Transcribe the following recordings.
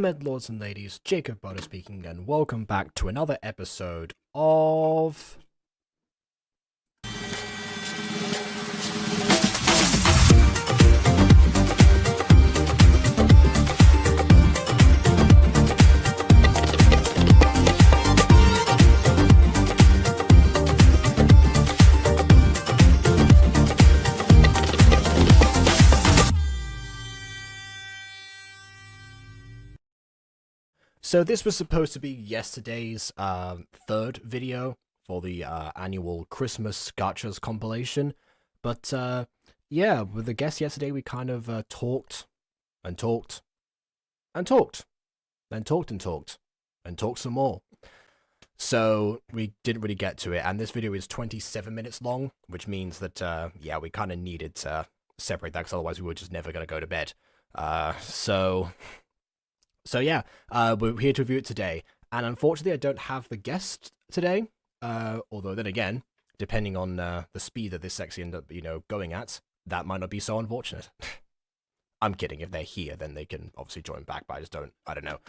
Helmet lords and ladies, Jacob Butter speaking, and welcome back to another episode of... So this was supposed to be yesterday's third video for the annual Christmas Gachas compilation, but yeah, with the guest yesterday we kind of talked and talked and talked, then talked and talked and talked some more. So we didn't really get to it, and this video is 27 minutes long, which means that yeah, we kind of needed to separate that because otherwise we were just never going to go to bed. So yeah, we're here to review it today, and unfortunately I don't have the guest today, although then again, depending on the speed that this actually end up, going at, that might not be so unfortunate. I'm kidding, if they're here, then they can obviously join back, but I don't know.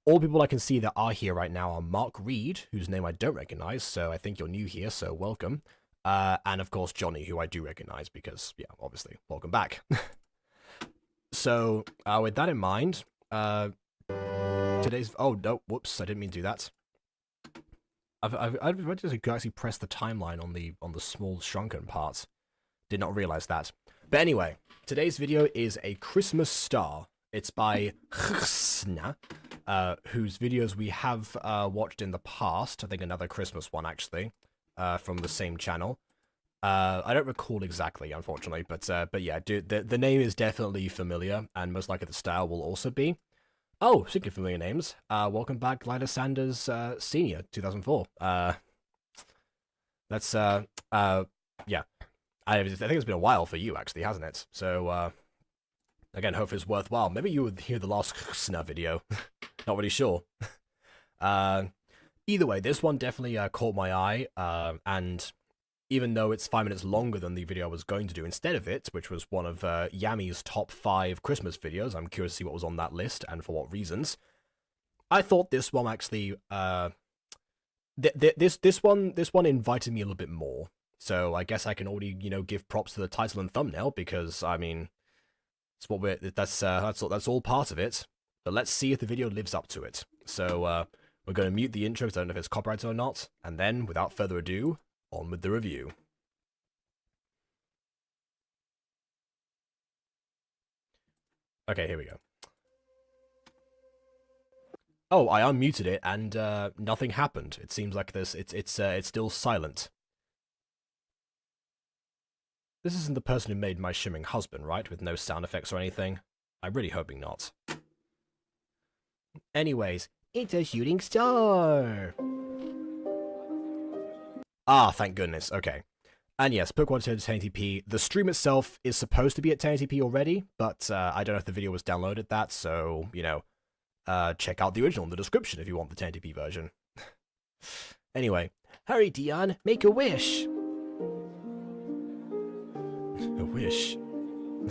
All people I can see that are here right now are Mark Reed, whose name I don't recognize, so I think you're new here, so welcome. And of course Johnny, who I do recognize, because, yeah, obviously, welcome back. So, with that in mind, today's... Oh, no, whoops, I didn't mean to do that. I've just actually press the timeline on the small shrunken part. Did not realize that. But anyway, today's video is a Christmas star. It's by Xna, whose videos we have watched in the past. I think another Christmas one, actually, from the same channel. I don't recall exactly, unfortunately, but yeah, the name is definitely familiar, and most likely the style will also be. Oh, speaking of familiar names, welcome back, Lyda Sanders, Senior, 2004. That's yeah, I think it's been a while for you, actually, hasn't it? So, again, hopefully it's worthwhile. Maybe you would hear the last Xna video. Not really sure. Either way, this one definitely caught my eye, and even though it's 5 minutes longer than the video I was going to do instead of it, which was one of Yami's top 5 Christmas videos, I'm curious to see what was on that list and for what reasons. I thought this one actually, this one invited me a little bit more. So I guess I can already, give props to the title and thumbnail because I mean, it's what that's all part of it. But let's see if the video lives up to it. So we're going to mute the intro because I don't know if it's copyrighted or not, and then without further ado, on with the review. Okay, here we go. Oh, I unmuted it and nothing happened. It seems like it's still silent. This isn't the person who made my shimmering husband, right? With no sound effects or anything. I'm really hoping not. Anyways, it's a shooting star. Ah, thank goodness, okay. And yes, put quality to 1080p. The stream itself is supposed to be at 1080p already, but I don't know if the video was downloaded that, so, check out the original in the description if you want the 1080p version. Anyway, hurry Dion, make a wish! A wish?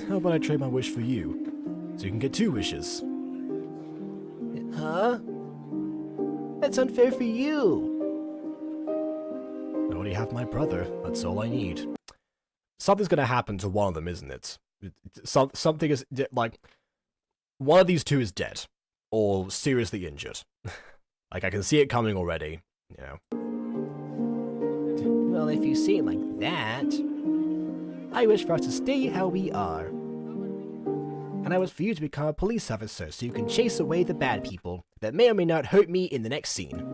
How about I trade my wish for you, so you can get 2 wishes? Huh? That's unfair for you! I already have my brother, that's all I need. Something's gonna happen to one of them, isn't it? Something is, like, one of these two is dead, or seriously injured. Like, I can see it coming already, Well, if you see it like that, I wish for us to stay how we are. And I wish for you to become a police officer so you can chase away the bad people that may or may not hurt me in the next scene.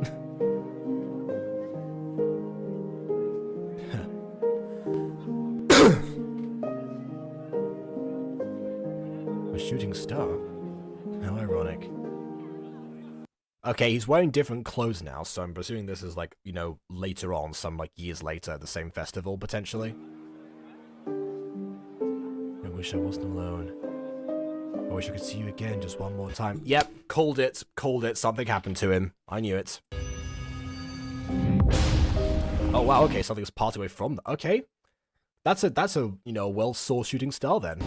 A shooting star? How ironic. Okay, he's wearing different clothes now, so I'm presuming this is like, later on, some like years later at the same festival, potentially. I wish I wasn't alone. I wish I could see you again just one more time. Yep, called it, something happened to him. I knew it. Oh wow, okay, something's parted away from that. Okay. That's a well-sourced shooting star then.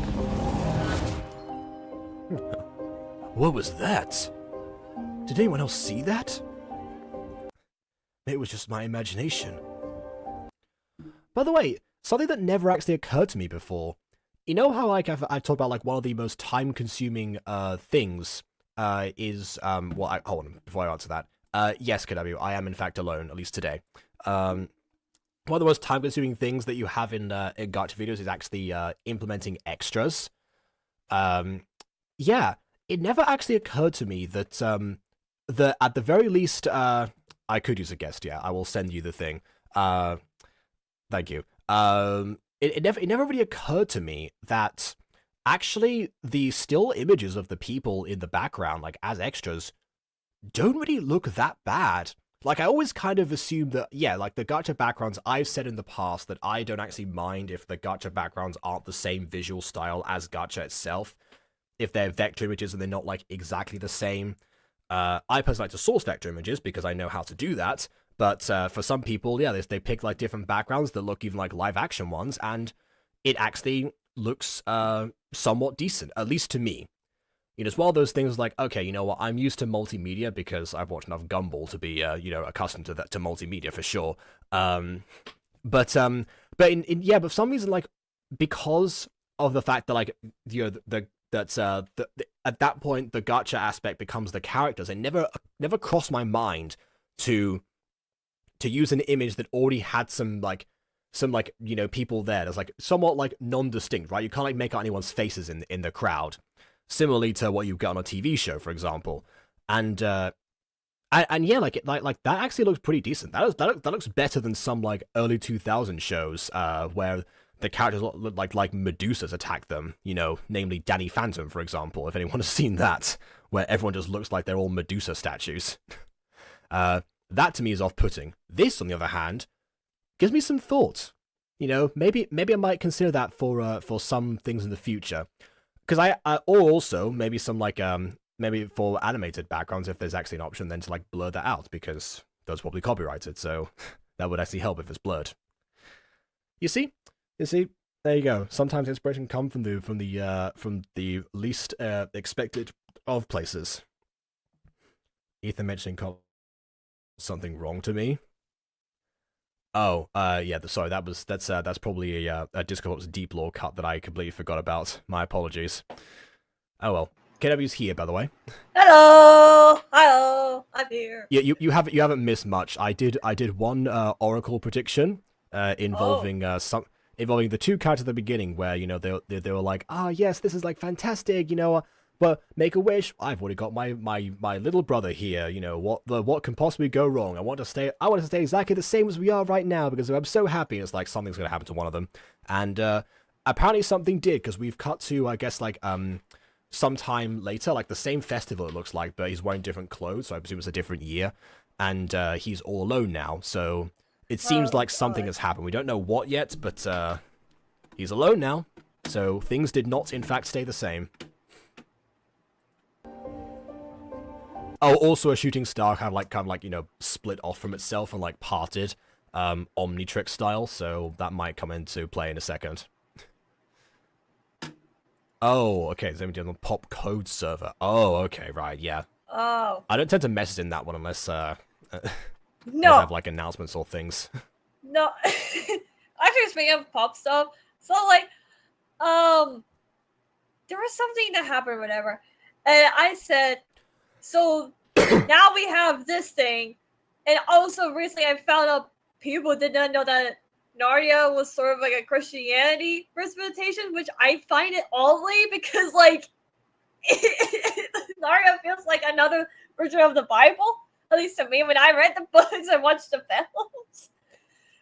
What was that? Did anyone else see that? Maybe it was just my imagination. By the way, something that never actually occurred to me before. You know how like I've talked about like one of the most time-consuming things is well, hold on before I answer that. Yes, KW, I am in fact alone, at least today. One of the most time-consuming things that you have in gacha videos is actually implementing extras. Yeah, it never actually occurred to me that at the very least, I could use a guest. Yeah, I will send you the thing. Thank you. It never really occurred to me that actually the still images of the people in the background, like as extras, don't really look that bad. Like I always kind of assume that, yeah, like the gacha backgrounds, I've said in the past that I don't actually mind if the gacha backgrounds aren't the same visual style as gacha itself, if they're vector images and they're not like exactly the same. I personally like to source vector images because I know how to do that. But for some people, yeah, they pick like different backgrounds that look even like live action ones, and it actually looks somewhat decent, at least to me. You know, it's one of those things like, okay, you know what, I'm used to multimedia because I've watched enough Gumball to be, you know, accustomed to that, to multimedia for sure. But yeah, but for some reason, like, because of the fact that like, you know, at that point the gacha aspect becomes the characters, it never crossed my mind to use an image that already had some you know, people there that's like somewhat like non-distinct, right? You can't like make out anyone's faces in the crowd, similarly to what you get on a TV show, for example. And yeah, like that actually looks pretty decent. That looks better than some like early 2000 shows where the characters look like Medusas attack them, you know, namely Danny Phantom, for example, if anyone has seen that, where everyone just looks like they're all Medusa statues. That to me is off-putting. This, on the other hand, gives me some thought. You know, maybe I might consider that for some things in the future, because or also maybe some like maybe for animated backgrounds, if there's actually an option then to like blur that out, because those probably copyrighted, so that would actually help if it's blurred. You see, there you go. Sometimes inspiration comes from the least expected of places. Ethan mentioning something wrong to me. Oh, yeah, sorry, that's probably a Discord's deep lore cut that I completely forgot about. My apologies. Oh well. KW's here, by the way. Hello, I'm here. Yeah, you haven't missed much. I did one oracle prediction involving involving the two characters at the beginning, where you know they were like, yes, this is like fantastic, you know. But make a wish. I've already got my little brother here. You know what can possibly go wrong? I want to stay exactly the same as we are right now because I'm so happy. It's like something's gonna happen to one of them, and apparently something did, because we've cut to, I guess, like sometime later, like the same festival it looks like, but he's wearing different clothes, so I presume it's a different year, and he's all alone now. So it seems like something has happened. We don't know what yet, but he's alone now. So things did not, in fact, stay the same. Oh, also a shooting star kind of like, you know, split off from itself and like parted, Omnitrix style, so that might come into play in a second. Oh, okay, it's on the pop code server. Oh, okay, right, yeah. Oh. I don't tend to message in that one unless, no. have like announcements or things. No. Actually, speaking of pop stuff, so like, there was something that happened or whatever, and I said, so now we have this thing, and also recently I found out people did not know that Narnia was sort of like a Christianity representation, which I find it oddly because like Narnia feels like another version of the Bible, at least to me when I read the books and watched the films.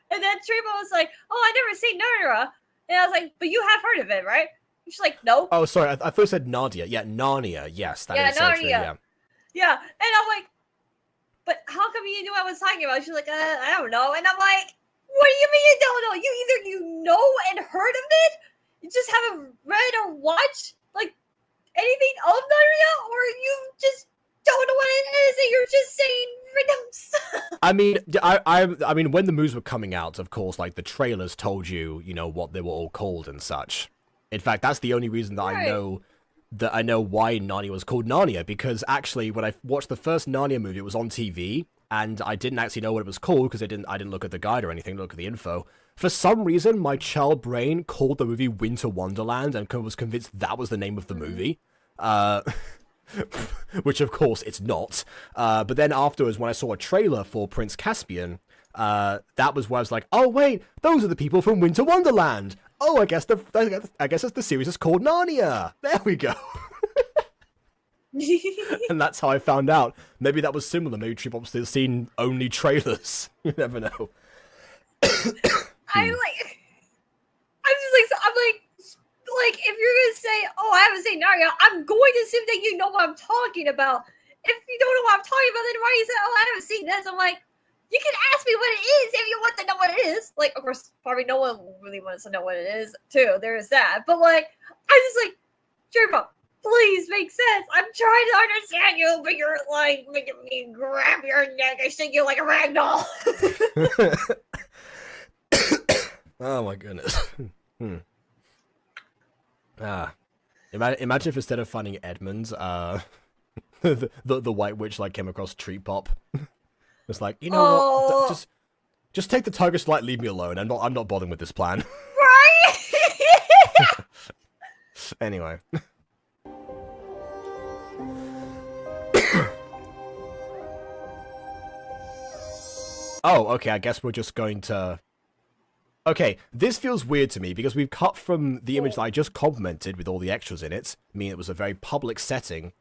And then Trima was like, "Oh, I never seen Narnia," and I was like, "But you have heard of it, right?" And she's like, "Nope." Oh, sorry, I thought you said Nadia. Yeah, Narnia. Yes, that is Narnia. true. Yeah. Yeah, and I'm like, "But how come you knew what I was talking about?" She's like, "I don't know," and I'm like, "What do you mean you don't know? You know and heard of it, you just haven't read or watched like anything of Narnia, or you just don't know what it is, and you're just saying random stuff." I mean, when the movies were coming out, of course, like the trailers told you, you know, what they were all called and such. In fact, that's the only reason that I know that I know why Narnia was called Narnia, because actually when I watched the first Narnia movie, it was on TV, and I didn't actually know what it was called because I didn't look at the guide or anything, look at the info. For some reason, my child brain called the movie Winter Wonderland and was convinced that was the name of the movie. Which of course it's not. But then afterwards, when I saw a trailer for Prince Caspian, that was where I was like, oh wait, those are the people from Winter Wonderland. Oh, I guess the series is called Narnia. There we go. And that's how I found out. Maybe that was similar. Maybe Treepop's still seen only trailers. You never know. I'm like, if you're gonna say, oh, I haven't seen Narnia, I'm going to assume that you know what I'm talking about. If you don't know what I'm talking about, then why do you say, oh, I haven't seen this? I'm like, you can ask me what it is if you want to know what it is. Like, of course, probably no one really wants to know what it is, too. There is that. But, like, I'm just like, Treepop, please make sense. I'm trying to understand you, but you're, like, making me grab your neck and shake you like a rag doll. Oh, my goodness. Imagine if instead of finding Edmund, the White Witch like came across Treepop. It's like, you know what? Just take the tiger slide, leave me alone. I'm not bothering with this plan. Right? Anyway. Oh, okay. I guess we're just going to. Okay, this feels weird to me because we've cut from the image that I just complimented with all the extras in it, meaning it was a very public setting,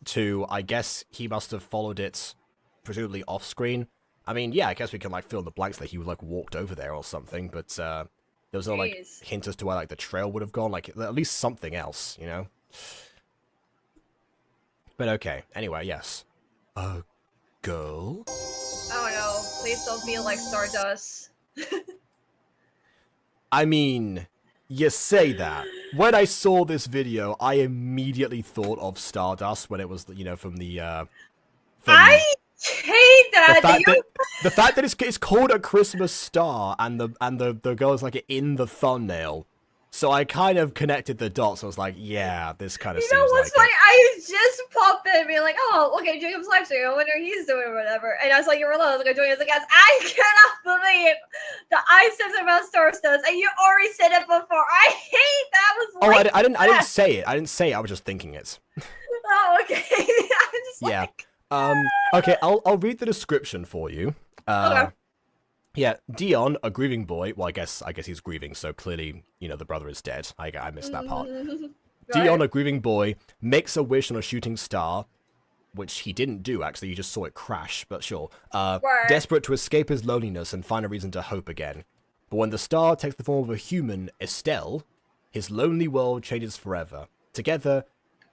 to, I guess, he must have followed it, presumably off-screen. I mean, yeah, I guess we can, like, fill in the blanks that he, like, walked over there or something, but, there was no, like, hint as to where, like, the trail would have gone, like, at least something else, you know? But okay, anyway, yes. A girl? Oh no, please don't feel like Stardust. I mean, you say that. When I saw this video, I immediately thought of Stardust when it was, you know, from the, I hate that. The fact that it's called A Christmas Star and the girl is like in the thumbnail. So I kind of connected the dots. I was like, yeah, this kind of seems like You know what's funny? I just popped in being like, oh, okay, Jacob's live stream. I wonder what he's doing or whatever. And I was like, you're alone. I was like, joining us again. I cannot believe that I said something about Stardust and you already said it before. I hate that. Was like I didn't say it. I didn't say it. I was just thinking it. Oh, okay. I'm just yeah. Like, okay, I'll read the description for you. Okay. Yeah, Dion, a grieving boy. Well, I guess he's grieving, so clearly, you know, the brother is dead. I missed that part. Right. Dion, a grieving boy, makes a wish on a shooting star, which he didn't do, actually. You just saw it crash, but sure. Desperate to escape his loneliness and find a reason to hope again. But when the star takes the form of a human, Estelle, his lonely world changes forever. Together,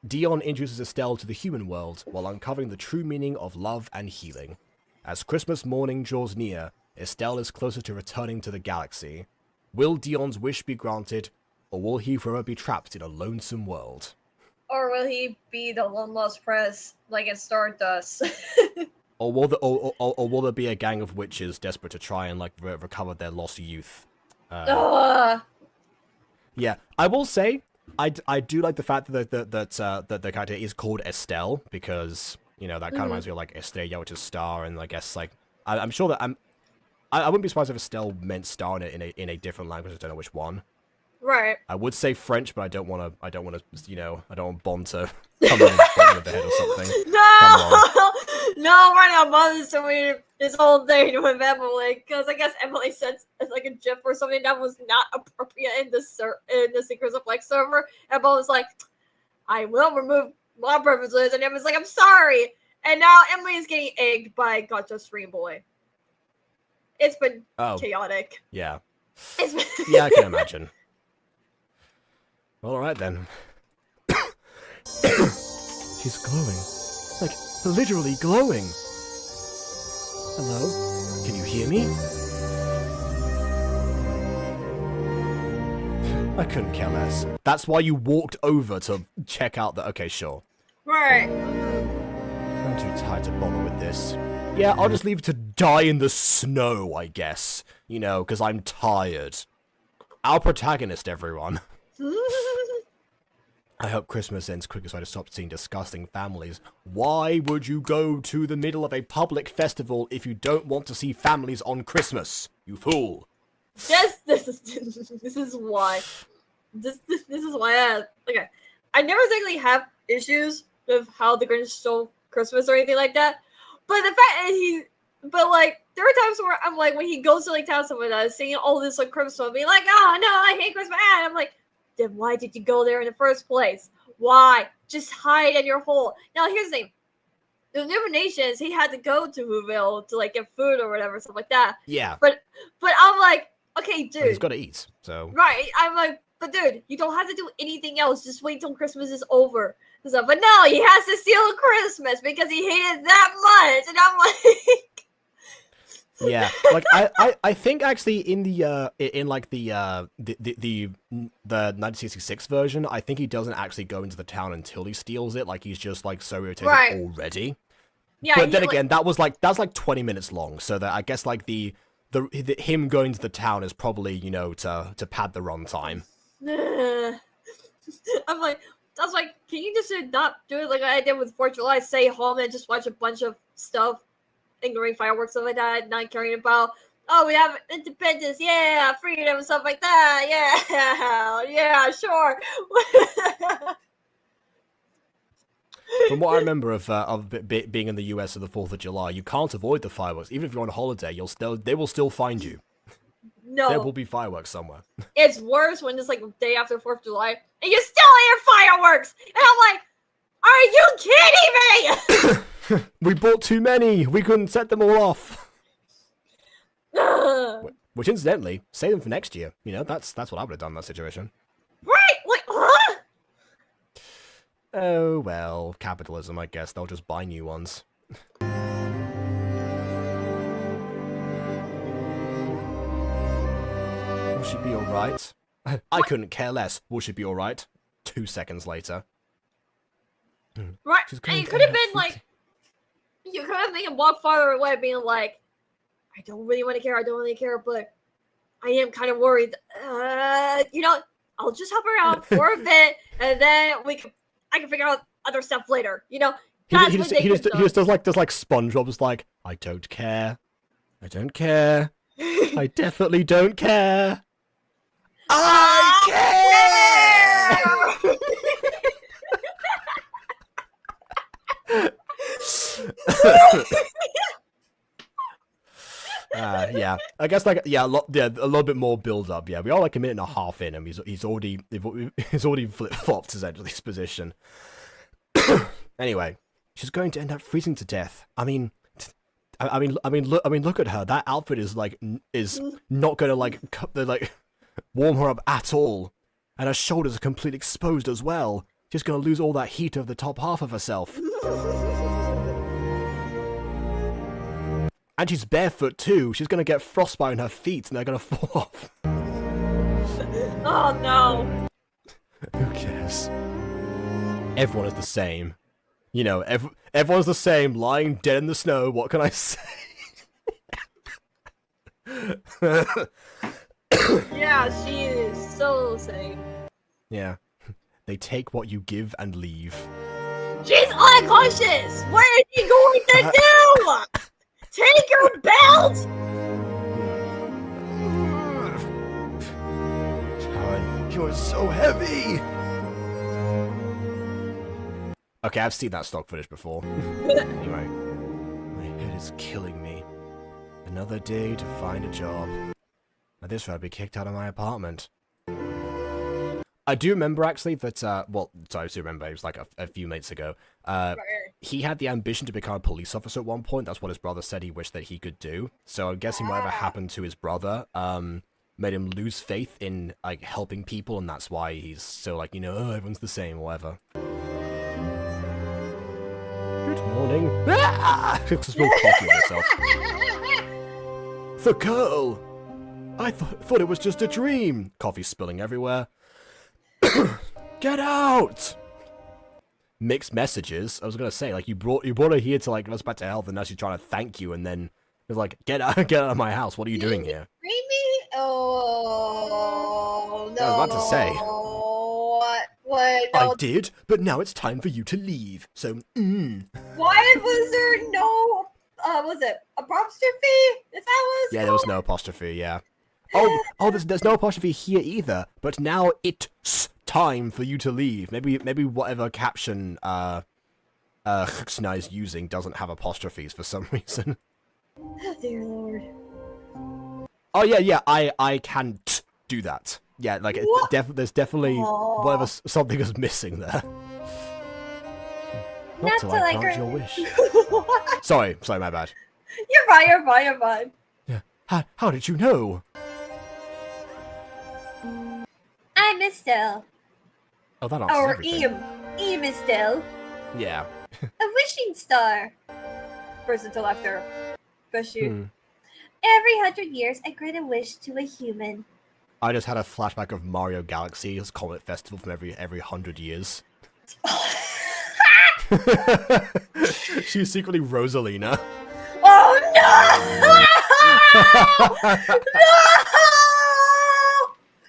Dion introduces Estelle to the human world while uncovering the true meaning of love and healing. As Christmas morning draws near, Estelle is closer to returning to the galaxy. Will Dion's wish be granted, or will he forever be trapped in a lonesome world? Or will he be the long lost prince like in Stardust? Or will there be a gang of witches desperate to try and like recover their lost youth? Yeah, I will say I do like the fact that the character is called Estelle because you know that kind of reminds me of like Estrella, which is star, and I guess like I'm sure that I wouldn't be surprised if Estelle meant star in a different language. I don't know which one. Right. I would say French, but I don't want to. You know, I don't want Bond to come in and bump me in the head or something. No, we're not bothering to me this whole thing with Emily because I guess Emily sent like a GIF or something that was not appropriate in the Secrets of Flex server, and Bob was like, "I will remove law privileges," and Emily's like, "I'm sorry," and now Emily is getting egged by Gacha Stream Boy. It's been chaotic. Yeah. It's been Yeah, I can imagine. All right then. She's glowing. Like, literally glowing. Hello? Can you hear me? I couldn't care less. That's why you walked over to check out the... Okay, sure. Right. I'm too tired to bother with this. Yeah, I'll just leave it to die in the snow, I guess. You know, because I'm tired. Our protagonist, everyone. I hope Christmas ends quicker so I stop seeing disgusting families. Why would you go to the middle of a public festival if you don't want to see families on Christmas? You fool. Yes, this is why. This is why. Okay, I never technically have issues with how the Grinch stole Christmas or anything like that. But the fact that there are times where I'm like, when he goes to like town somewhere that is singing all this like Christmas song, being like, oh no, I hate Christmas. And I'm like, then why did you go there in the first place? Why? Just hide in your hole. Now here's the thing. The Illuminations, he had to go to Whoville to like get food or whatever, stuff like that. Yeah. But I'm like, okay, dude. But he's got to eat, so. Right. I'm like, but dude, you don't have to do anything else. Just wait till Christmas is over. So, but no, he has to steal Christmas because he hated that much. And I'm like, yeah, like I think actually in the 1966 version, I think he doesn't actually go into the town until he steals it. Like he's just like so irritated already. Yeah, but then again, that's like 20 minutes long. So that I guess like the him going to the town is probably, you know, to pad the runtime. I'm like, I was like, can you just not do it like I did with 4th of July? Stay home and just watch a bunch of stuff, ignoring fireworks, stuff like that, not caring about, oh, we have independence, yeah, freedom, and stuff like that, yeah, sure. From what I remember of being in the US of the 4th of July, you can't avoid the fireworks. Even if you're on holiday, they will still find you. No. There will be fireworks somewhere. It's worse when it's like the day after 4th of July, and you still hear fireworks! And I'm like, are you kidding me? We bought too many. We couldn't set them all off. Which, incidentally, save them for next year. You know, that's what I would have done in that situation. Right? Like, huh? Oh, well, capitalism, I guess. They'll just buy new ones. Will she be alright? I couldn't care less. Will she be alright? 2 seconds later. Right, and you could have been like, you could have made him walk farther away, being like, I don't really want to care, but I am kind of worried. You know, I'll just hop around for a bit, and then I can figure out other stuff later. You know, he just does like SpongeBob, just like, I don't care. I don't care. I definitely don't care. I care! Yeah, I guess like a little bit more build up. Yeah, we are like a minute and a half in, and he's already flip flopped essentially his position. Anyway, she's going to end up freezing to death. I mean, look at her. That outfit is not going to like warm her up at all, and her shoulders are completely exposed as well. She's going to lose all that heat of the top half of herself. And she's barefoot too. She's gonna get frostbite on her feet and they're gonna fall off. Oh no. Who cares? Everyone is the same. You know, everyone's the same, lying dead in the snow. What can I say? Yeah, she is so same. Yeah. They take what you give and leave. She's unconscious! What is she going to do? Take your belt! Sharon, you're so heavy! Okay, I've seen that stock footage before. Anyway, my head is killing me. Another day to find a job. Now this I'd be kicked out of my apartment. I do remember actually that, I do remember, it was like a few minutes ago. He had the ambition to become a police officer at one point. That's what his brother said he wished that he could do. So I'm guessing whatever happened to his brother made him lose faith in like helping people, and that's why he's so like, you know, oh, everyone's the same or whatever. Good morning. Spill coffee on yourself. The girl! I thought it was just a dream. Coffee spilling everywhere. Get out! Mixed messages. I was gonna say, like, you brought her here to like us back to health, and now she's trying to thank you, and then it's like, get out of my house. What are you doing here? Creamy? Oh no! I was about to say. What? I No. did, but now it's time for you to leave. So, Why was there no? Was it apostrophe? Is that what it's Yeah, called? there was no apostrophe, yeah. Oh, there's no apostrophe here either, but now it's time for you to leave. Maybe whatever caption, Huxna is using doesn't have apostrophes for some reason. Oh, dear Lord. Oh, yeah, I can't do that. Yeah, like, there's definitely whatever, something is missing there. Not till I grant your wish. Sorry, my bad. You're fine. Yeah. How did you know? I'm Estelle. Oh, that answers Or everything. Em Estelle. Yeah. A wishing star. Person to left her. Bless you. Hmm. Every 100 years, I grant a wish to a human. I just had a flashback of Mario Galaxy's Comet Festival from every 100 years. She's secretly Rosalina. Oh no!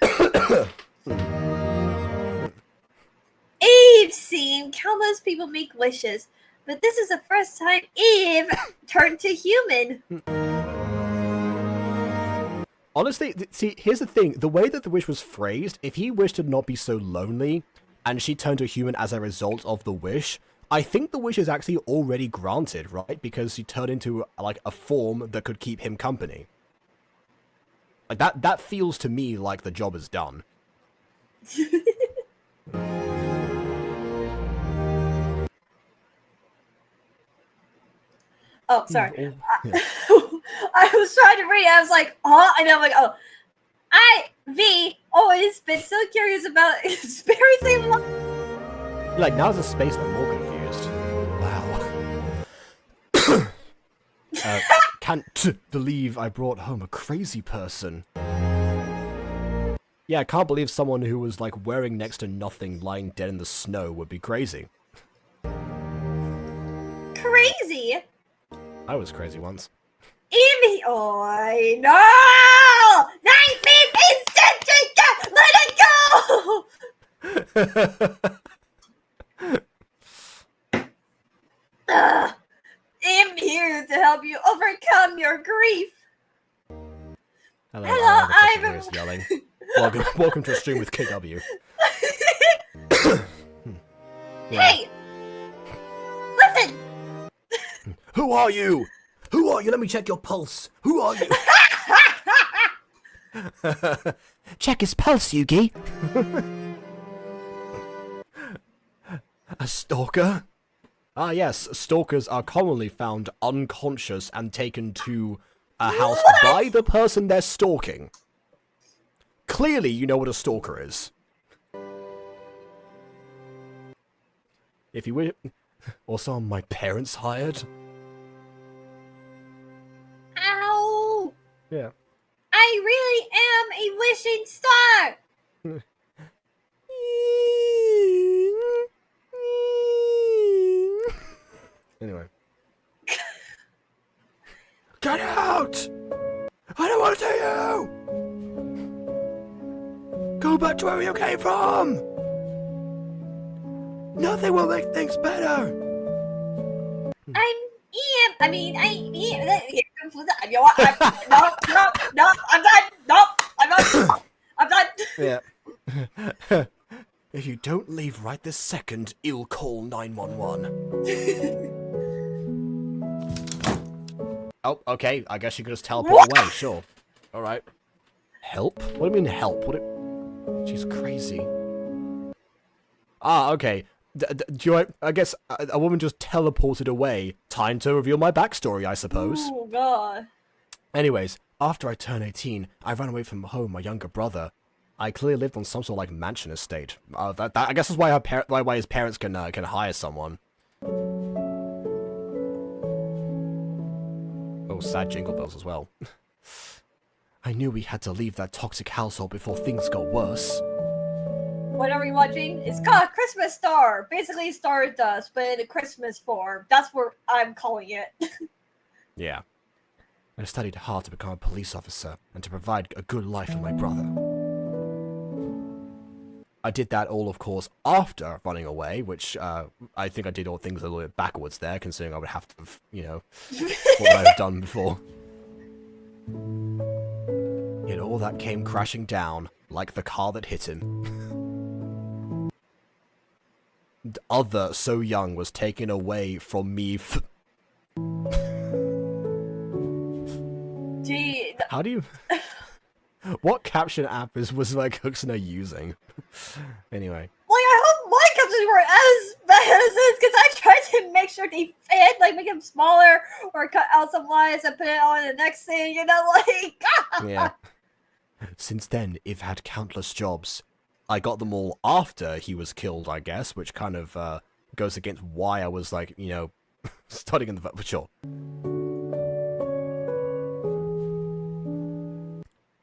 No! Eve's seen countless people make wishes, but this is the first time Eve turned to human. Honestly, see, here's the thing. The way that the wish was phrased, if he wished to not be so lonely, and she turned to a human as a result of the wish, I think the wish is actually already granted, right? Because she turned into, like, a form that could keep him company. Like, that feels to me like the job is done. Oh, sorry. Yeah. I was trying to read it. I was like, huh? And I'm like, oh. V always been so curious about experiencing life. Like, now's the space I'm more confused. Wow. Can't believe I brought home a crazy person. Yeah, I can't believe someone who was, like, wearing next to nothing, lying dead in the snow would be crazy. Crazy? I was crazy once. Oh, I know! 9 feet let it go! I'm here to help you overcome your grief. Hello, I'm yelling. Welcome to a stream with KW. Hey! Listen! Who are you? Who are you? Let me check your pulse. Who are you? Check his pulse, Yugi. A stalker? Ah, yes. Stalkers are commonly found unconscious and taken to a house by the person they're stalking. Clearly, you know what a stalker is. If you wish... Also, my parents hired? Ow! Yeah. I really am a wishing star! Anyway. Get out! I don't want to see you! Go back to where you came from! Nothing will make things better! I'm done. Yeah. If you don't leave right this second, I'll call 911. Oh, okay. I guess you could just teleport away. Sure. All right. Help? What do you mean help? She's crazy. Ah, okay. I guess a woman just teleported away. Time to reveal my backstory, I suppose. Oh god. Anyways, after I turned 18, I ran away from home, my younger brother. I clearly lived on some sort of, like, mansion estate. I guess that's why why his parents can hire someone. Oh, sad jingle bells as well. I knew we had to leave that toxic household before things got worse. What are we watching? It's called Christmas Star. Basically Stardust, but in a Christmas form. That's what I'm calling it. Yeah. I studied hard to become a police officer and to provide a good life for my brother. I did that all, of course, after running away, which I think I did all things a little bit backwards there, considering I would have to have, what would I have done before. Yet all that came crashing down, like the car that hit him. The other so young was taken away from me. Gee, How do you... What caption app was like Huxana using? Anyway. like, I hope my captions were as bad as this, because I tried to make sure they fit, like make them smaller, or cut out some lines and put it on the next thing, like... Yeah. Since then, I've had countless jobs. I got them all after he was killed, I guess, which kind of goes against why I was like, studying in the... But sure.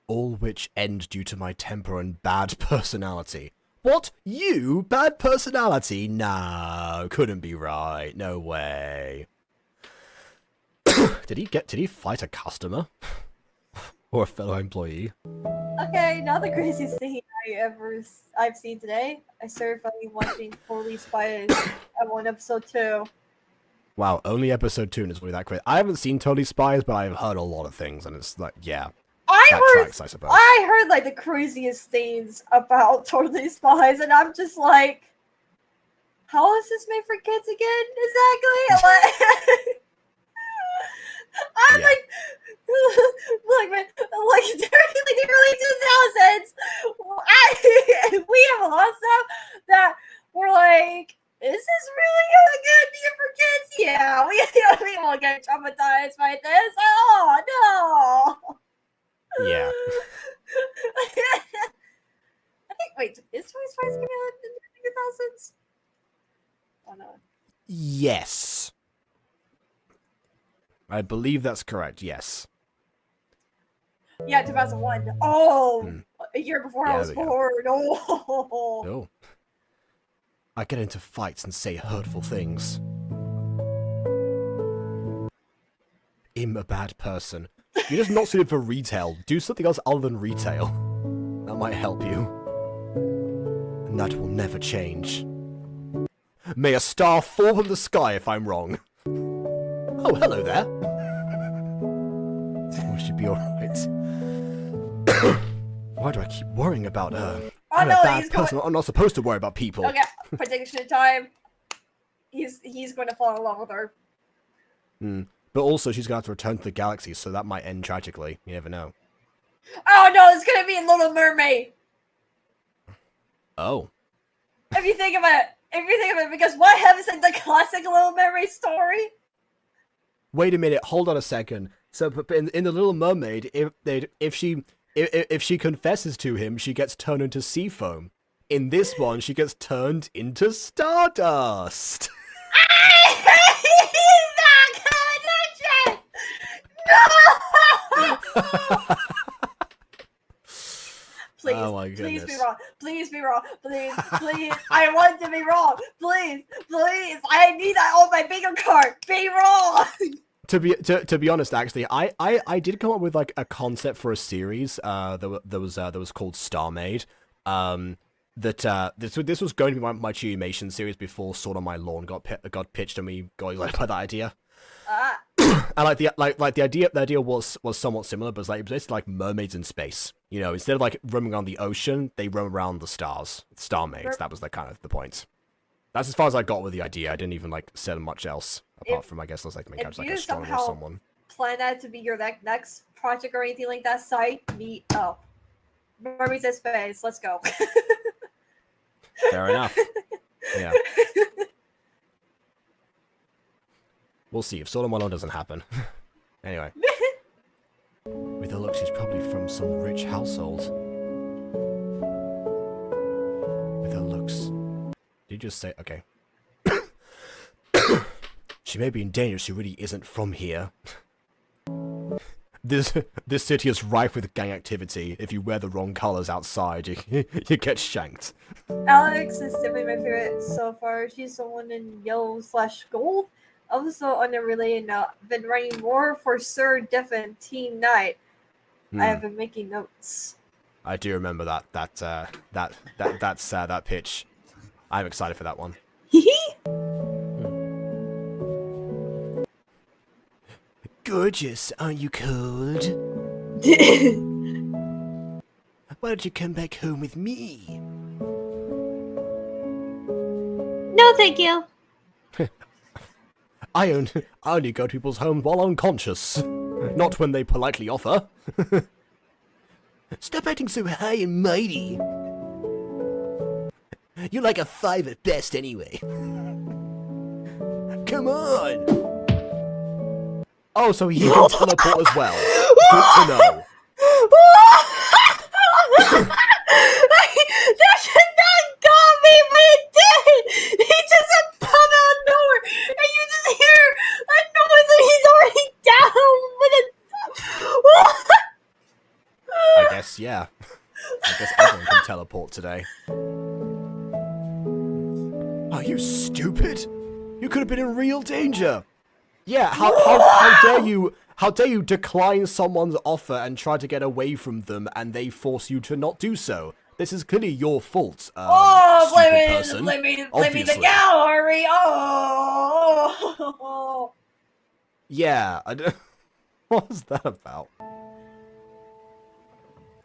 All which end due to my temper and bad personality. What? You? Bad personality? No, couldn't be right. No way. Did he fight a customer? Or a fellow employee? Okay, not the craziest thing I've seen today. I started fucking watching Totally Spies at one episode 2. Wow, only episode 2 and it's really that crazy. I haven't seen Totally Spies, but I've heard a lot of things, and it's like, yeah. Tracks, I suppose. I heard like the craziest things about Totally Spies, and I'm just like, how is this made for kids again? Exactly. Like, I'm like, look, man, like during the early 2000s, we have a lot of stuff that we're like, is this really a good idea for kids? Yeah, we won't get traumatized by this. Oh no. Yeah. I think. Wait, is Toy Spice coming out in the 2000s? Oh no. Yes. I believe that's correct. Yes. Yeah, 2001. Oh, a year before I was born. Oh. Oh. I get into fights and say hurtful things. I'm a bad person. You're just not suited for retail. Do something else other than retail. That might help you. And that will never change. May a star fall from the sky if I'm wrong. Oh, hello there. We should be alright. Why do I keep worrying about her? I'm a bad person. I'm not supposed to worry about people. Okay, prediction time. He's going to fall in love with her. But also, she's going to have to return to the galaxy, so that might end tragically. You never know. Oh no, it's going to be a Little Mermaid. Oh. If you think about it, because what happens in the classic Little Mermaid story? Wait a minute, hold on a second. So, in the Little Mermaid, if she confesses to him, she gets turned into sea foam. In this one, she gets turned into stardust. I hate that connection! No! Please, oh my goodness. Please be wrong. Please be wrong. Please. I want to be wrong. Please. I need that on my bingo card. Be wrong. To be honest, actually, I did come up with like a concept for a series. That was called Star Maid. This was going to be my Chiyumation series before Sword on My Lawn got pitched and we got excited by that idea. And the idea was somewhat similar, but it's basically like mermaids in space. Instead of like roaming around the ocean, they roam around the stars. Star maids. That was the point. That's as far as I got with the idea. I didn't even like say much else apart from I guess there's like make out like a astronomer or someone. Plan that to be your next project or anything like that. Site me up. Mermaids in space. Let's go. Fair enough. Yeah. We'll see if Sword on My Lawn doesn't happen. Anyway. With her look, she's probably from some rich household. With her looks. Did you just say... Okay. She may be in danger, she really isn't from here. This city is rife with gang activity. If you wear the wrong colors outside, you get shanked. Alex is definitely my favorite so far. She's someone in yellow/gold. Also, on a related note, I've been writing more for Sir Diffin Team Night. I have been making notes. I do remember that pitch. I'm excited for that one. Gorgeous, aren't you cold? Why don't you come back home with me? No, thank you. I only go to people's homes while unconscious. Not when they politely offer. Stop acting so high and mighty. You're like a 5 at best anyway. Come on! Oh, so he can teleport as well. Good to know. That should not got me, but it did! He just come out of nowhere, and you just hear a noise and he's already down with a... I guess, yeah. I guess everyone can teleport today. Are you stupid? You could have been in real danger. Yeah, how dare you decline someone's offer and try to get away from them and they force you to not do so? This is clearly your fault. Blame me the gal, Harvey. Oh. Yeah, what was that about?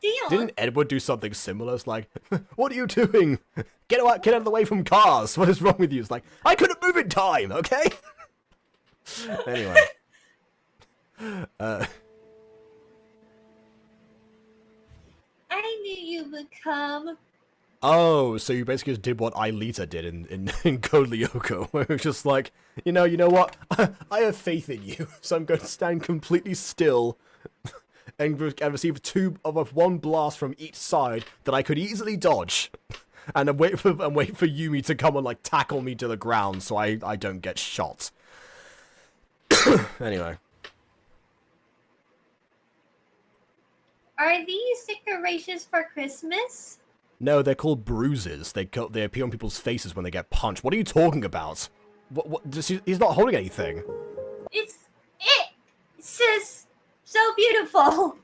Damn. Didn't Edward do something similar? It's like, what are you doing? Get out of the way from cars. What is wrong with you? It's like, I couldn't move in time, okay? Anyway. I knew you would come. Oh, so you basically just did what Eyyyyyy did in Code Lyoko, where it was just like, you know what? I have faith in you, so I'm going to stand completely still and receive one blast from each side that I could easily dodge, and wait for Yumi to come and like tackle me to the ground so I don't get shot. Anyway. Are these decorations for Christmas? No, they're called bruises. They appear on people's faces when they get punched. What are you talking about? He's not holding anything. It says so beautiful.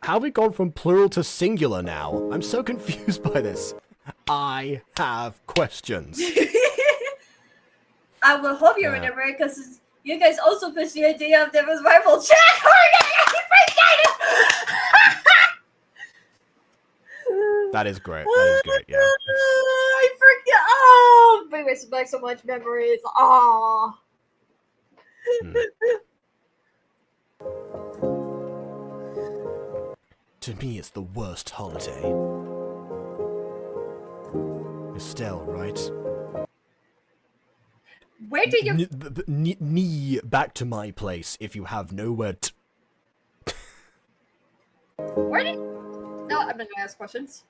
How have we gone from plural to singular now? I'm so confused by this. I have questions. I will hope you remember it, because you guys also pitched the idea of Devil's Rifle. Check! That is great. That is great, yeah. I forget. Oh, brings back so much memories. Oh. To me, it's the worst holiday. Estelle, right? Where did you... Knee back to my place if you have nowhere to... Where did... No, I'm not gonna ask questions.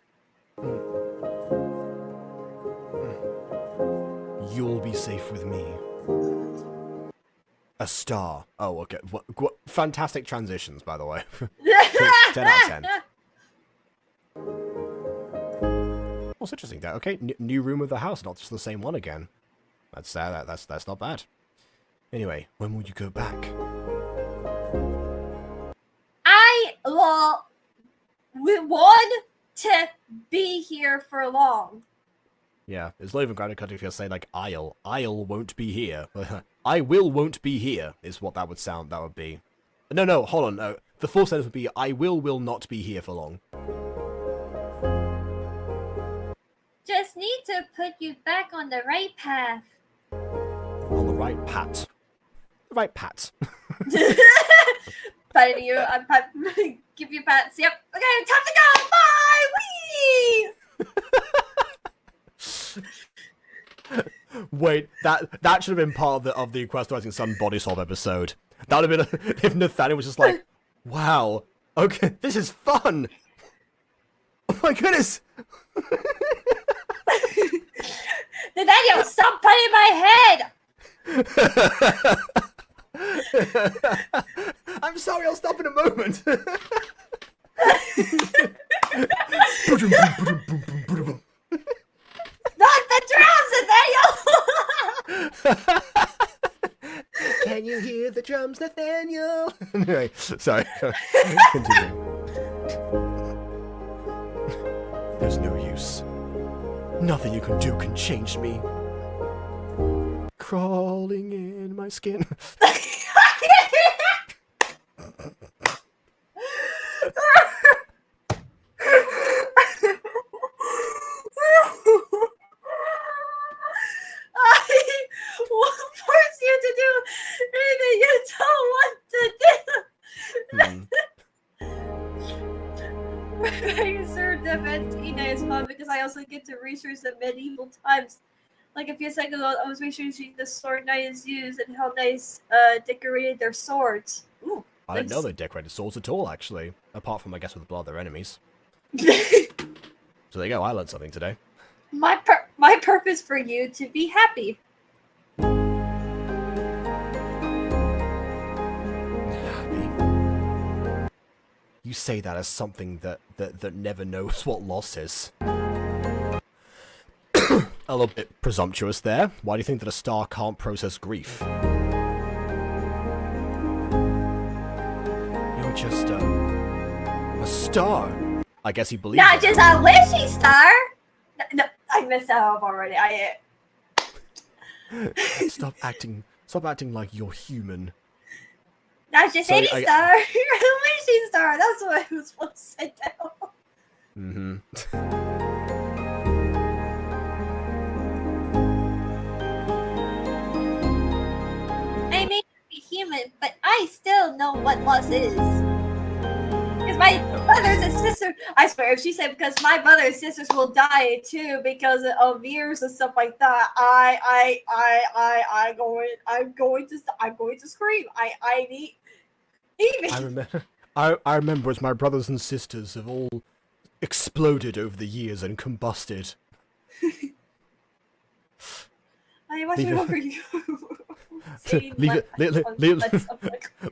You'll be safe with me. A star. Oh, okay. What fantastic transitions, by the way. 10 out of 10. What's interesting there? Okay, new room of the house, not just the same one again. That's not bad. Anyway, when will you go back? We want to be here for long. Yeah, it's not even grammatically if you say like I'll won't be here. I won't be here is what that would be. No, hold on, no. The full sentence would be I will not be here for long. Just need to put you back on the right path. On the right pat. The right pat. Patting you, I'm give you pats. Yep. Okay, time to go. Bye. Wee. Wait, that should have been part of the Quest Rising Sun body swap episode. That would have been if Nathaniel was just like, wow, okay, this is fun. Oh my goodness. Nathaniel, stop putting my head. I'm sorry, I'll stop in a moment. Not the drums, Nathaniel! Can you hear the drums, Nathaniel? Anyway, sorry. Continue. There's no use. Nothing you can do can change me. Crawling in my skin. I will force you to do anything you don't want to do. I served them at Tina is fun because I also get to research the medieval times. Like a few seconds ago, I was researching the sword knights used and how nice decorated their swords. Ooh, I didn't know they decorated swords at all, actually. Apart from, I guess, with the blood of their enemies. So there you go, I learned something today. My purpose for you to be happy. Happy? You say that as something that never knows what loss is. A little bit presumptuous there. Why do you think that a star can't process grief? You're just a star. I guess he believes Not it. just a wishing star. No, I messed that up already. Stop acting like you're human. Not just Sorry, any star. You're a wishing star. That's what I was supposed to say down. Mm-hmm. I may be human, but I still know what loss is. Because my brothers and sisters, I swear, if she said because my brothers and sisters will die too because of years and stuff like that, I'm going to scream. I need. I remember as my brothers and sisters have all exploded over the years and combusted. I watch over you.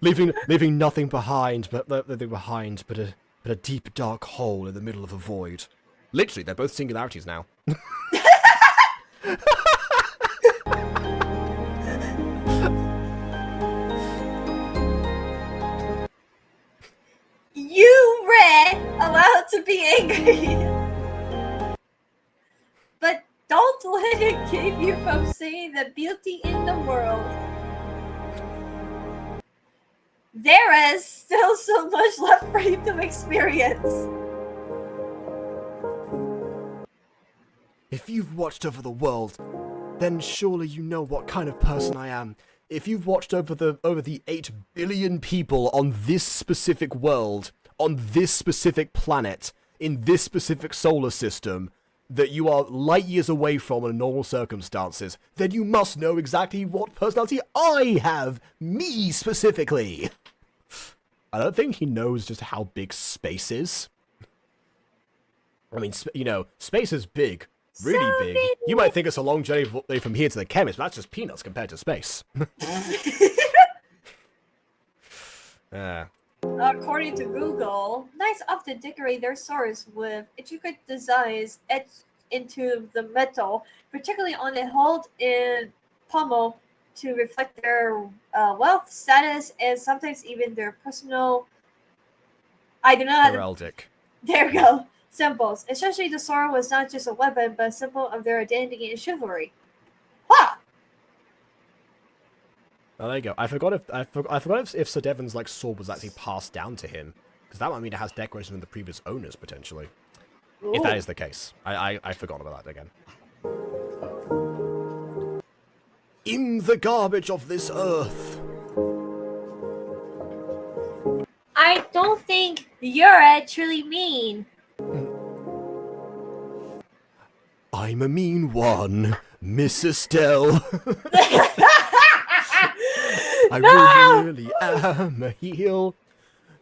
leaving nothing behind but a deep dark hole in the middle of a void. Literally, they're both singularities now. You read allowed to be angry. But don't let it keep you from seeing the beauty in the world. There is still so much left for you to experience. If you've watched over the world, then surely you know what kind of person I am. If you've watched over the 8 billion people on this specific world, on this specific planet, in this specific solar system, that you are light years away from in normal circumstances, then you must know exactly what personality I have, me specifically. I don't think he knows just how big space is. I mean, space is big. Really So big. big. You might think it's a long journey from here to the chemist, but that's just peanuts compared to space. According to Google, knights often decorate their swords with intricate designs etched into the metal, particularly on the hilt and pommel, to reflect their wealth, status, and sometimes even their personal. I do not. Heraldic. There we go. Symbols. Essentially, the sword was not just a weapon, but a symbol of their identity and chivalry. Ha! Oh, there you go. I forgot if Sir Devon's sword was actually passed down to him, because that might mean it has decoration of the previous owners potentially. Ooh. If that is the case, I forgot about that again. In the garbage of this earth. I don't think you're actually mean. I'm a mean one, Miss Estelle. I really am a heel.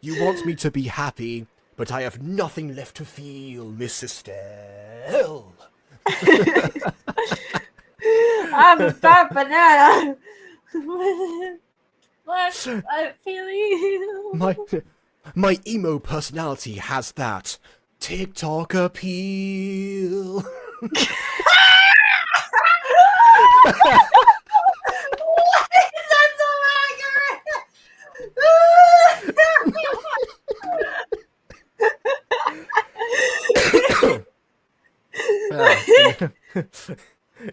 You want me to be happy, but I have nothing left to feel, Miss Estelle. I'm a fat banana. What I'm feeling. My emo personality has that TikTok appeal.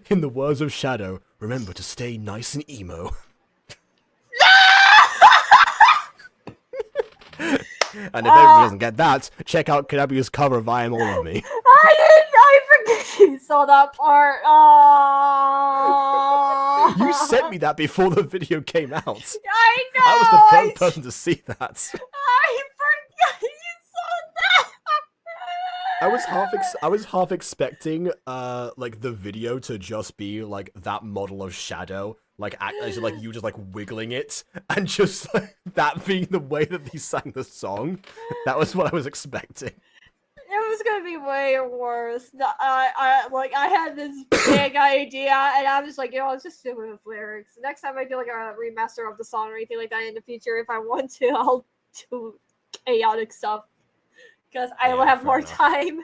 In the words of Shadow, remember to stay nice and emo. And if everybody doesn't get that, check out Kanabu's cover of I Am All of Me. I forget you saw that part. Oh. You sent me that before the video came out. I know. I was the first person to see that. I forgot you saw that. I was half expecting like the video to just be like that model of Shadow, like like you just like wiggling it, and just like, that being the way that he sang the song. That was what I was expecting. It was gonna be way worse. I had this big idea, and I was like, you know, I was just stupid with lyrics. Next time I do like a remaster of the song or anything like that in the future, if I want to, I'll do chaotic stuff because I will have more time.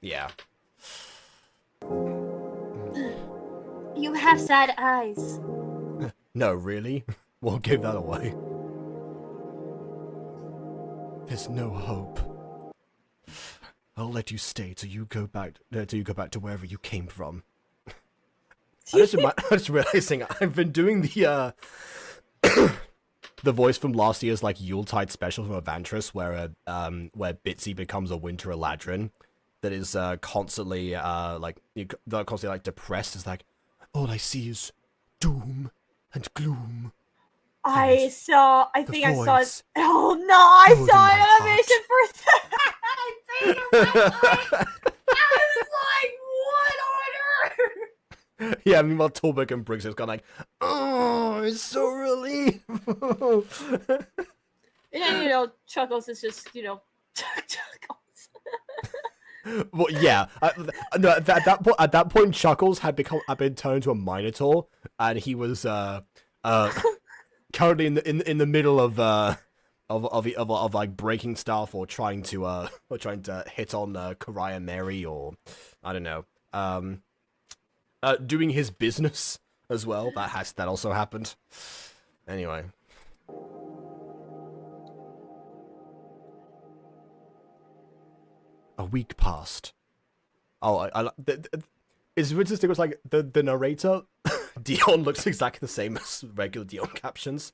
Yeah. You have sad eyes. No, really? We'll give that away. There's no hope. I'll let you stay till you go back to wherever you came I'm just realizing I've been doing the the voice from last year's like Yuletide special from Evantris, where Bitsy becomes a winter Eladrin that is constantly constantly depressed. It's like, all I see is doom and gloom. I saw it. Oh no, I Hold saw in an my animation for that. I was like, what order? Yeah, meanwhile Torbeck and Briggs has gone like, oh, it's so relief. And then, you know, Chuckles is just, you know, Chuckles. Well, yeah. No, at that point, Chuckles had been turned into a Minotaur, and he was currently in the middle of like breaking stuff or trying to hit on Karaya Mary, or I don't know, doing his business as well. That also happened. Anyway. A week passed. Oh, it's interesting. It was like the narrator, Dion, looks exactly the same as regular Dion captions.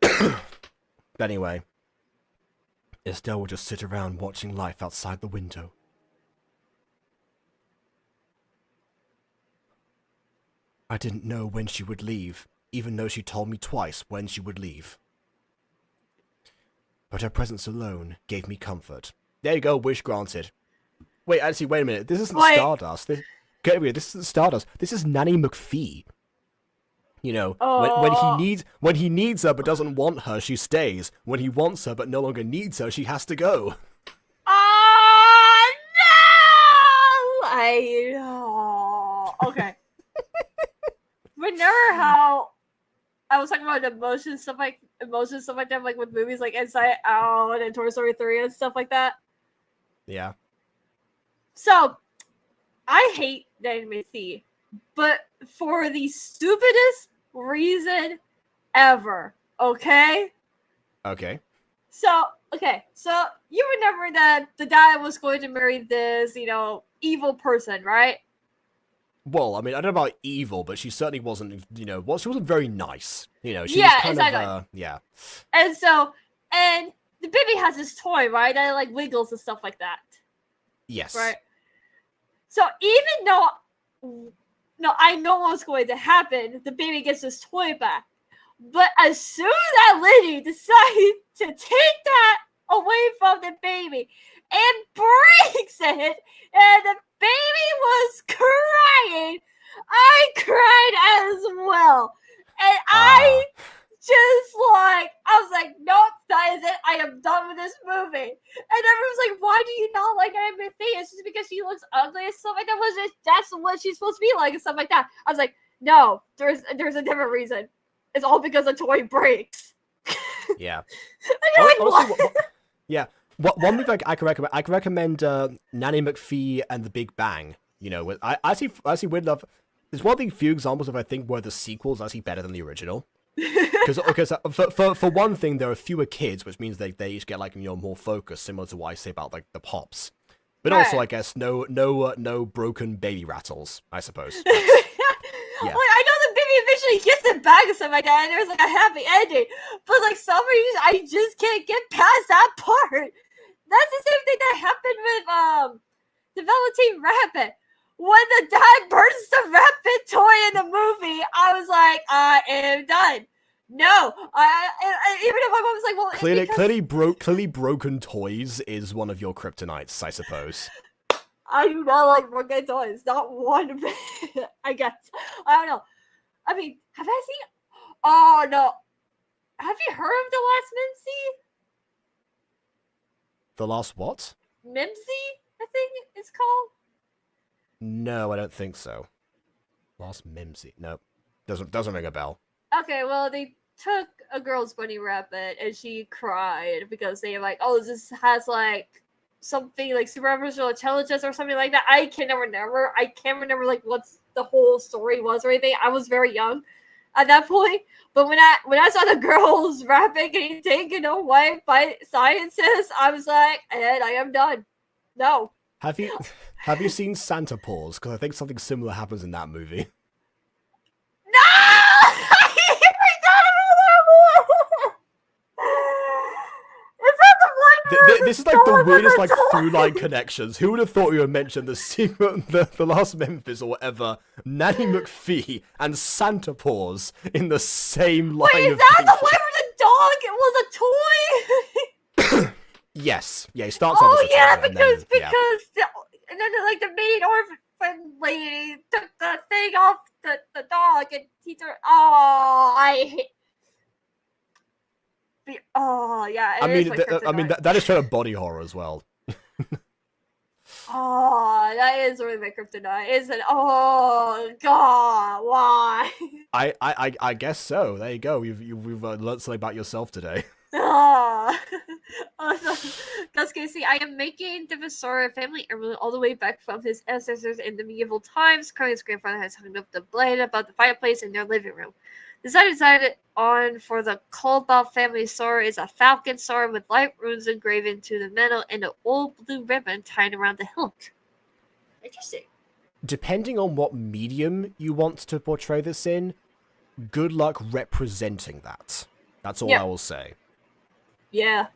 But anyway, Estelle would just sit around watching life outside the window. I didn't know when she would leave, even though she told me twice when she would leave. But her presence alone gave me comfort. There you go, wish granted. Wait, actually, wait a minute. This isn't Stardust. This isn't Stardust. This is Nanny McPhee. You know, when he needs her but doesn't want her, she stays. When he wants her but no longer needs her, she has to go. Oh no! I know. Okay. Remember how I was talking about emotions stuff like that, like with movies like Inside Out and Toy Story 3 and stuff like that? Yeah. So, I hate Nanny McPhee, but for the stupidest reason ever, okay? Okay. So you remember that the dad was going to marry this, you know, evil person, right? Well, I mean, I don't know about evil, but she certainly wasn't, you know, she wasn't very nice. You know, she was kind of, yeah. And the baby has this toy, right? That like wiggles and stuff like that. Yes. Right? So even though I know what's going to happen, the baby gets this toy back. But as soon as that lady decided to take that away from the baby and breaks it, and the baby was crying, I cried as well. And I was like, nope, that is it. I am done with this movie. And everyone's like, why do you not like Nanny McPhee? It's just because she looks ugly and stuff like that. That's what she's supposed to be like and stuff like that. I was like, no, there's a different reason. It's all because the toy breaks. Yeah. Yeah. One movie I can recommend. I can recommend Nanny McPhee and The Big Bang. You know, I actually would love. There's one of the few examples of I think where the sequel's actually better than the original. Because for one thing, there are fewer kids, which means they each get like, you know, more focus, similar to what I say about like the Pops. But Right. also, I guess, no broken baby rattles, I suppose. Yeah. Like, I know the baby eventually gets it back and stuff like that, and there's like a happy ending. But like some reason, I just can't get past that part. That's the same thing that happened with the Velveteen Rabbit. When the dad burns the rabbit toy in the movie, I was like, I am done. No, even if my mom was like, well, Clearly, broken toys is one of your kryptonites, I suppose. I do not like broken toys. Not one bit. I guess. I don't know. I mean, have I seen? Oh no. Have you heard of the last Mimsy? The last what? Mimsy, I think it's called. No, I don't think so. Last Mimsy. No, doesn't ring a bell. Okay, well, they took a girl's bunny rabbit and she cried because they were like, oh, this has like something like supernatural intelligence or something like that. I can't remember like what the whole story was or anything. I was very young at that point. But when I saw the girl's rabbit getting taken away by scientists, I was like, and I am done. No. Have you seen Santa Paws? Because I think something similar happens in that movie. No! I forgot about that one! Is that the one where This is like the weirdest like through-line connections. Who would have thought we would mention the secret, the last Memphis or whatever, Nanny McPhee and Santa Paws in the same line Wait, is of that the thinking? one where the dog was a toy? Yes, yeah, he starts off Oh as a yeah, toy, and then, and then like the maid orphan lady took the thing off the dog and he turned. Oh, I hate. Oh yeah, that is kind of body horror as well. Oh, that is really my kryptonite, isn't it? Oh god, why? I guess so. There you go. We've learned something about yourself today. Oh. Also, Gus Casey, I am making the Vasora family heirloom all the way back from his ancestors in the medieval times. Currently, his grandfather has hung up the blade above the fireplace in their living room. The design decided on for the Kolbaugh family sword is a falcon sword with light runes engraved into the metal and an old blue ribbon tied around the hilt. Interesting. Depending on what medium you want to portray this in, good luck representing that. That's all I will say. Yeah.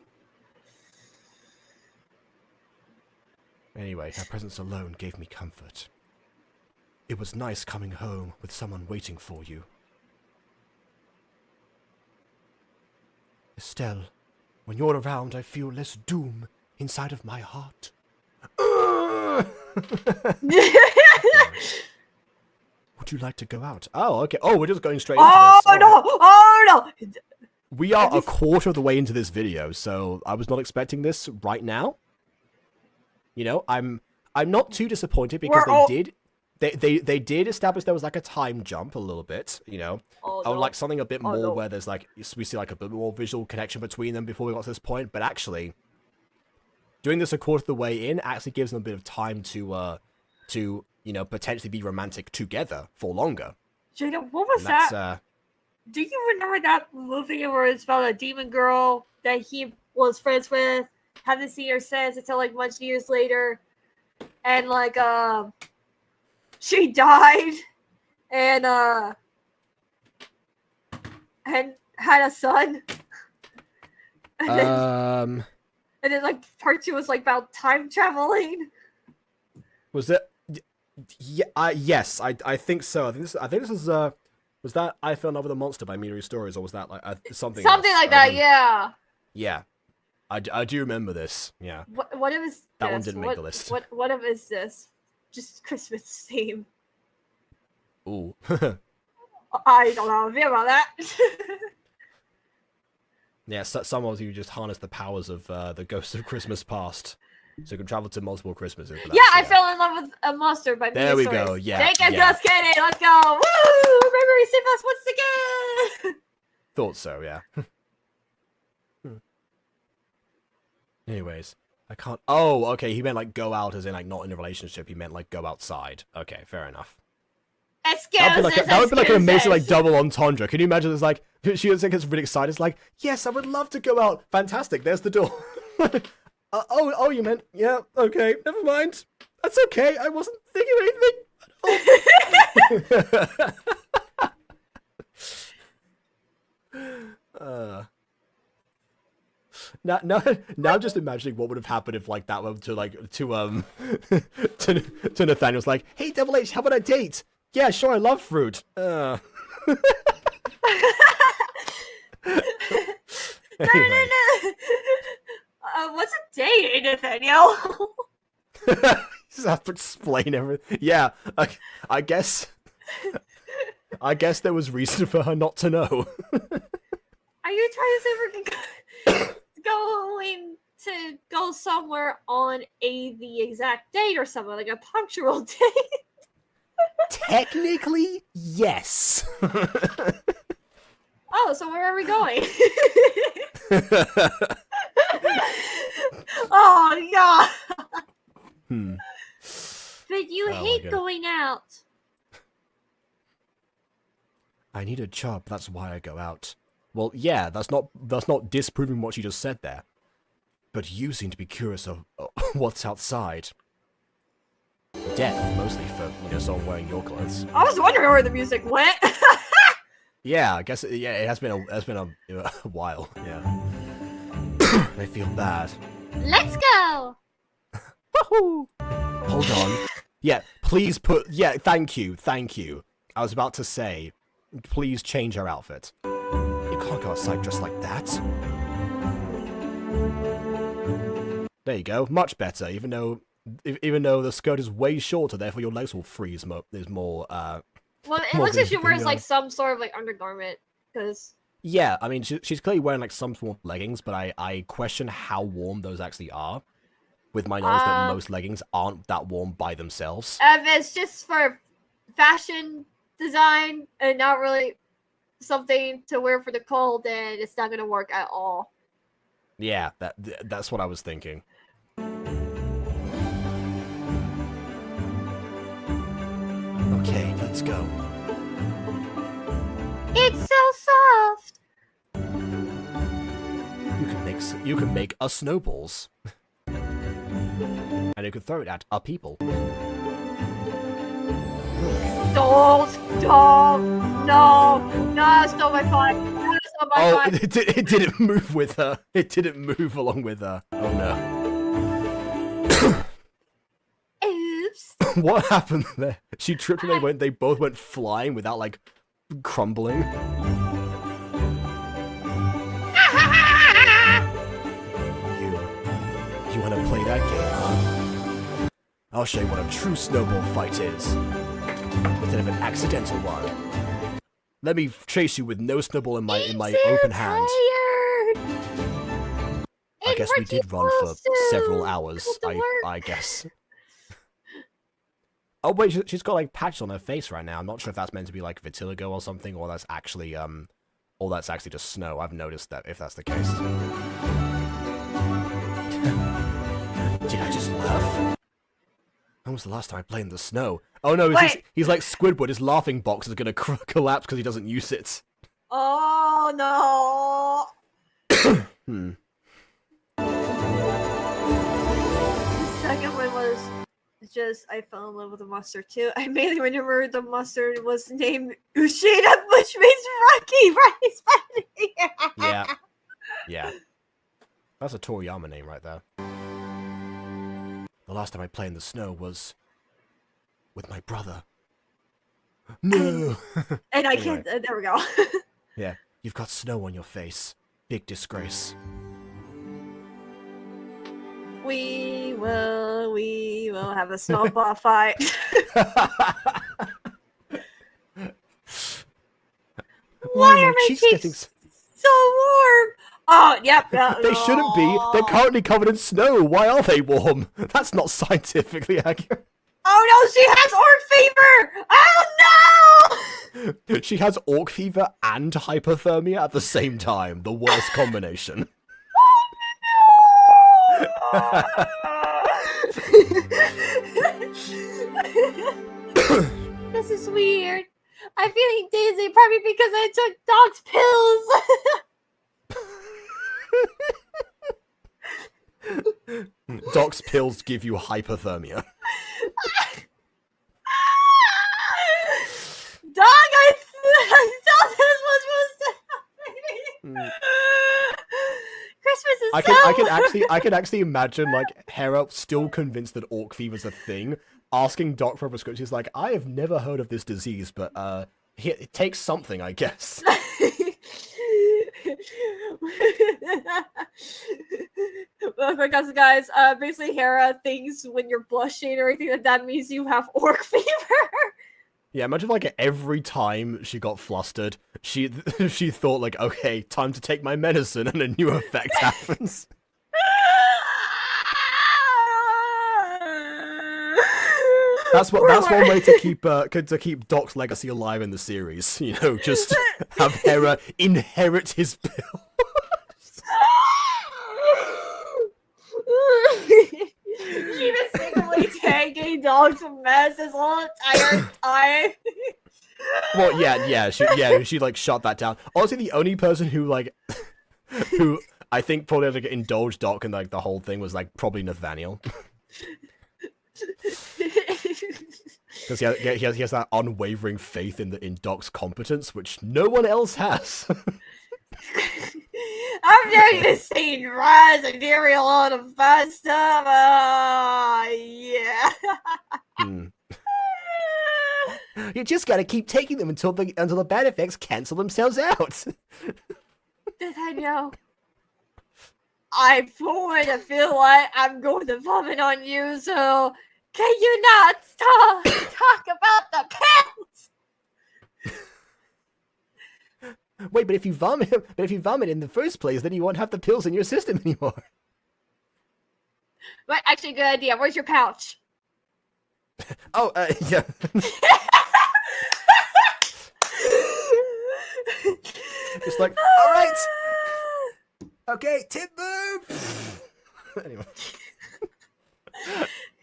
Anyway, her presence alone gave me comfort. It was nice coming home with someone waiting for you. Estelle, when you're around, I feel less doom inside of my heart. Would you like to go out? Oh, okay. Oh, we're just going straight into this. Oh no! Right. Oh no! We are a quarter of the way into this video, so I was not expecting this right now. You know, I'm not too disappointed because they did establish there was like a time jump a little bit, you know. I would like something a bit more where there's like we see like a bit more visual connection between them before we got to this point, but actually doing this a quarter of the way in actually gives them a bit of time to you know, potentially be romantic together for longer. Jada, what was that? Do you remember that movie where it's about a demon girl that he was friends with? Haven't seen her since until like much years later, and like she died, and had a son. And then like part 2 was like about time traveling. Was it? Yeah, yes, I think so. I think this is was that I Fell in Love with a Monster by Midori Stories, or was that like something else? Like that? Yeah. Yeah, I do remember this. Yeah. What if it's that one didn't make the list. What if it's this? Just Christmas theme. Ooh. I don't know about that. Yeah, some of you just harness the powers of the Ghost of Christmas Past, so you can travel to multiple Christmases. Yeah, I fell in love with a monster by There we Stories. go. Yeah. Thank you, just kidding. Let's go. Woo! Memory save us once again. Thought so. Yeah. Anyways, I can't. Oh, okay. He meant like go out, as in like not in a relationship. He meant like go outside. Okay, fair enough. That would be like an amazing like double entendre. Can you imagine? It's like she gets really excited. It's like, yes, I would love to go out. Fantastic. There's the door. Oh, you meant, yeah, okay, never mind. That's okay, I wasn't thinking anything at all. Now I'm just imagining what would have happened if like that were to to Nathaniel's like, hey Double H, how about a date? Yeah, sure, I love fruit. No, Anyway. no. What's a date, Nathaniel? Just have to explain everything. Yeah, I guess there was reason for her not to know. Are you trying to say we're going to go somewhere on the exact date or something, like a punctual date? Technically, yes. Oh, so where are we going? Oh, God. But you hate going out. I need a job, that's why I go out. Well, yeah, that's not disproving what you just said there. But you seem to be curious of what's outside. Death, mostly for, someone wearing your clothes. I was wondering where the music went. Yeah, I guess, it has been a while, yeah. I feel bad. Let's go! Woohoo! Hold on. Yeah, please thank you. I was about to say, please change her outfit. You can't go outside dressed like that. There you go, much better, even though the skirt is way shorter, therefore your legs will freeze there's more, well, it looks like she wears, like, some sort of, like, undergarment, because... Yeah, I mean, she's clearly wearing, like, some form of leggings, but I question how warm those actually are. With my knowledge that most leggings aren't that warm by themselves. If it's just for fashion design and not really something to wear for the cold, then it's not gonna work at all. Yeah, that's what I was thinking. Okay, let's go. It's so soft. You can make us snowballs. And you can throw it at our people. Stop! No, stop my fun. It didn't move with her. It didn't move along with her. Oh no. Oops. What happened there? She tripped and they both went flying without like crumbling. You want to play that game, huh? I'll show you what a true snowball fight is, instead of an accidental one. Let me chase you with no snowball in my open hand. I guess we did run for several hours. I guess. Oh wait, she's got like patches on her face right now. I'm not sure if that's meant to be like vitiligo or something, or that's actually just snow. I've noticed that if that's the case. Did I just laugh? When was the last time I played in the snow? Oh no, he's like Squidward. His laughing box is gonna collapse because he doesn't use it. Oh no. The second one was just I fell in love with the mustard too. I mainly remember the mustard was named Ushida, which means Rocky, right? Yeah. That's a Toriyama name right there. The last time I played in the snow was with my brother. No! And I can't, there we go. Yeah, you've got snow on your face. Big disgrace. We will have a snowball fight. Why are my cheeks so warm? Oh, yep. They shouldn't be. They're currently covered in snow. Why are they warm? That's not scientifically accurate. Oh no, she has orc fever! Oh no! She has orc fever and hypothermia at the same time. The worst combination. This is weird. I'm feeling dizzy, probably because I took dog's pills. Doc's pills give you hypothermia. Dog, I thought this was supposed to happen. Christmas is I can actually imagine like Hera still convinced that orc fever's a thing, asking Doc for a prescription. He's like, I have never heard of this disease, but it takes something, I guess. Well, because guys, basically Hera thinks when you're blushing or anything that means you have orc fever. Yeah, imagine like every time she got flustered, she thought like, okay, time to take my medicine, and a new effect happens. That's one way to keep Doc's legacy alive in the series. You know, just have Hera inherit his pill. She was secretly taking Doc's meds this whole entire time. Well, yeah, she like shut that down. Honestly, the only person who who I think probably like indulged Doc in like the whole thing was like probably Nathaniel. Because he has that unwavering faith in Doc's competence, which no one else has. I'm ready to see Rise and Dairy a lot of fun stuff. Yeah. You just gotta keep taking them until the bad effects cancel themselves out. Nathaniel, I'm going to feel like I'm going to vomit on you, so can you not talk about the pills? Wait, but if you vomit in the first place, then you won't have the pills in your system anymore. Right, actually, good idea. Where's your pouch? Oh, yeah. Just like, all right, okay, timber. Anyway.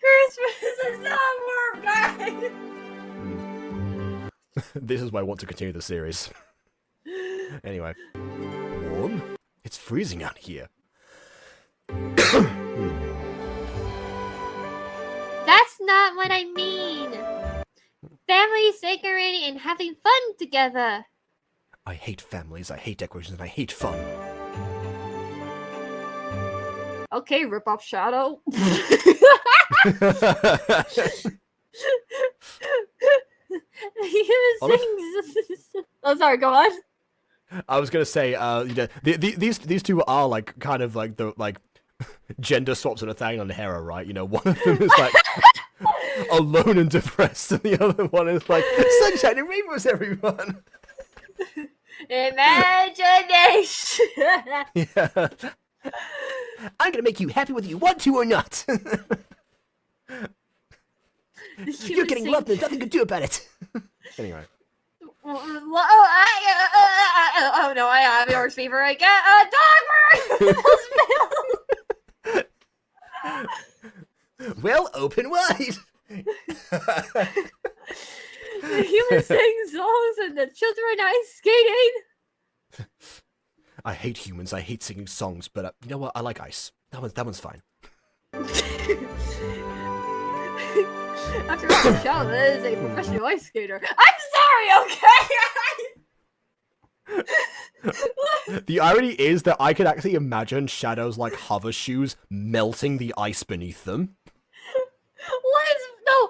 Christmas is over, guys. This is why I want to continue the series. Anyway, warm? It's freezing out here. That's not what I mean. Families decorating and having fun together. I hate families, I hate decorations, and I hate fun. Okay, rip off Shadow. Oh, sorry, go on. I was gonna say, these two are like kind of like the gender swaps of Nathaniel and Hera, right? You know, one of them is like alone and depressed, and the other one is like sunshine and rainbows, everyone. Imagination. Yeah. I'm gonna make you happy whether you want to or not. You're getting love, there's nothing to do about it. Anyway. Oh no, I have yours fever again. Dog. Well, open wide. The humans sing songs and the children ice skating. I hate humans. I hate singing songs, but you know what? I like ice. That one's fine. After all, Shadow is a professional ice skater. I'm sorry, okay? The irony is that I could actually imagine Shadow's like hover shoes melting the ice beneath them.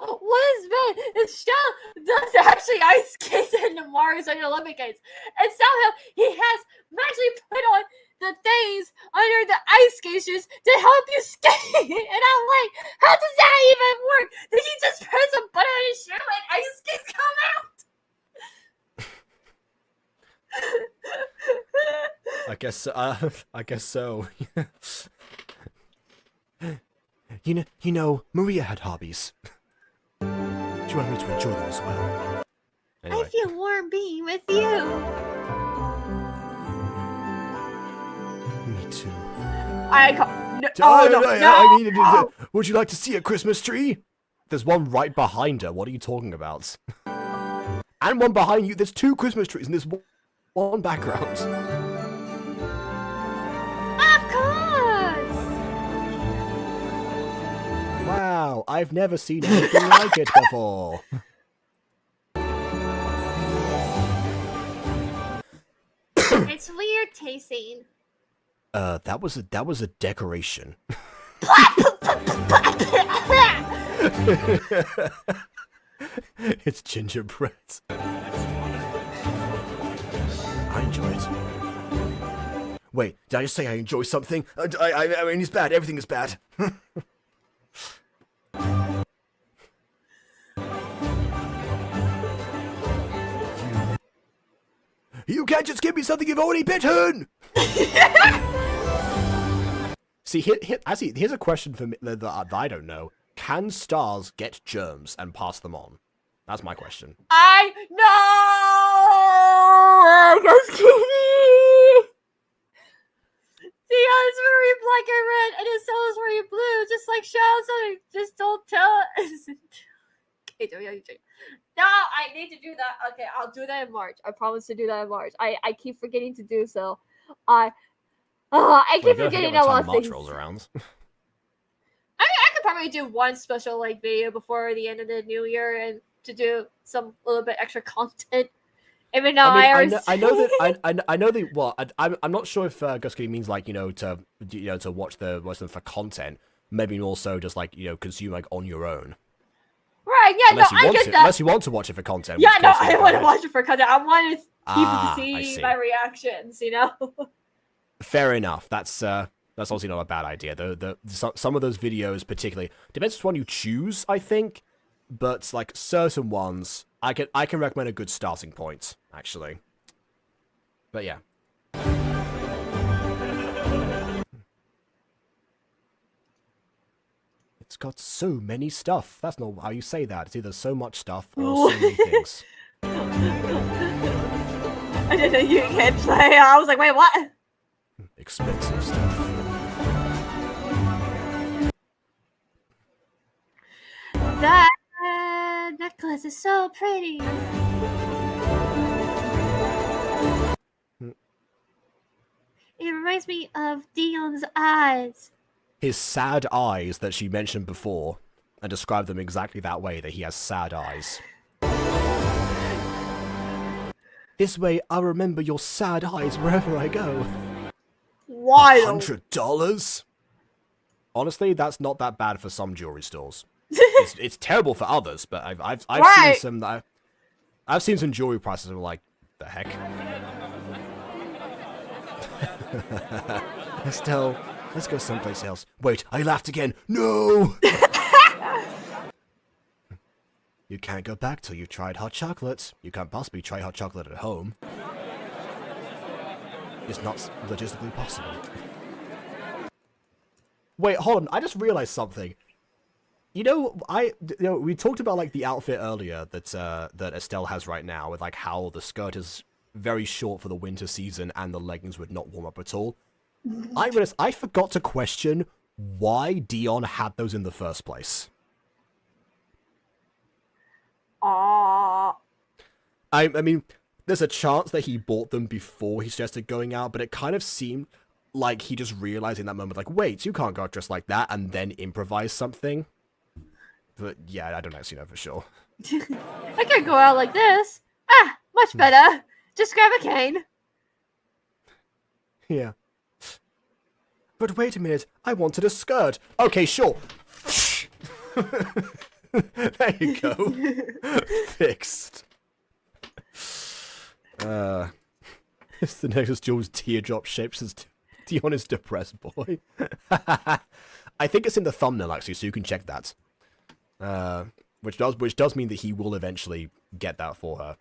What is bad is Shadow does actually ice skate in the Mario Sunshine Olympic Games, and somehow he has magically put on the things under the ice skate shoes to help you skate. And I'm like, how does that even work? Did he just press a button on his shoe and ice skates come out? I guess so. You know, Maria had hobbies. She wanted me to enjoy them as well. Anyway. I feel warm being with you. Me too. No. Would you like to see a Christmas tree? There's one right behind her. What are you talking about? And one behind you. There's two Christmas trees and there's one background. Of course. I've never seen anything like it before. It's weird tasting. That was a decoration. It's gingerbread. I enjoy it. Wait, did I just say I enjoy something? I mean, it's bad. Everything is bad. You can't just give me something you've already bitten! See, here's a question for me that I don't know. Can stars get germs and pass them on? That's my question. I know! Just kidding! Theon's very black and red, and his soul is very blue, just like Shao. So just don't tell us. No, I need to do that. Okay, I'll do that in March. I promise to do that in March. I keep forgetting to do so. I keep forgetting a lot of things. Rolls around. I could probably do one special like video before the end of the new year and to do some little bit extra content. Even though I know that. Well, I'm not sure if Gusky means like to watch them for content. Maybe also just like consume like on your own. Right? Yeah. Unless no, I get that. Unless you want to watch it for content. Yeah. No, I want to watch it for content. I want people to I see see. my reactions. Fair enough. That's obviously not a bad idea. Some of those videos, particularly, depends which one you choose, I think. But like certain ones, I can recommend a good starting point, actually. But yeah. It's got so many stuff. That's not how you say that. It's either so much stuff or so many things. I didn't know you could play. I was like, wait, what? Expensive stuff. That necklace is so pretty. It reminds me of Dion's eyes. His sad eyes that she mentioned before, and described them exactly that way, that he has sad eyes. This way, I'll remember your sad eyes wherever I go. Wild. $100? Honestly, that's not that bad for some jewelry stores. It's terrible for others, but I've Right. seen some I've seen some jewelry prices that were like, the heck. Estelle, let's go someplace else. Wait, I laughed again. No! You can't go back till you've tried hot chocolate. You can't possibly try hot chocolate at home. It's not logistically possible. Wait, hold on. I just realized something. We talked about like the outfit earlier that Estelle has right now, with like how the skirt is very short for the winter season and the leggings would not warm up at all. I realized I forgot to question why Dion had those in the first place. Aww. I mean, there's a chance that he bought them before he suggested going out, but it kind of seemed like he just realized in that moment, like, wait, you can't go out dressed like that, and then improvise something. But yeah, I don't actually know for sure. I could go out like this. Much better. Just grab a cane. Yeah. But wait a minute, I wanted a skirt. Okay, sure. There you go. Fixed. It's the next Jules teardrop shapes as Dion is depressed boy. I think it's in the thumbnail actually, so you can check that. Which does mean that he will eventually get that for her.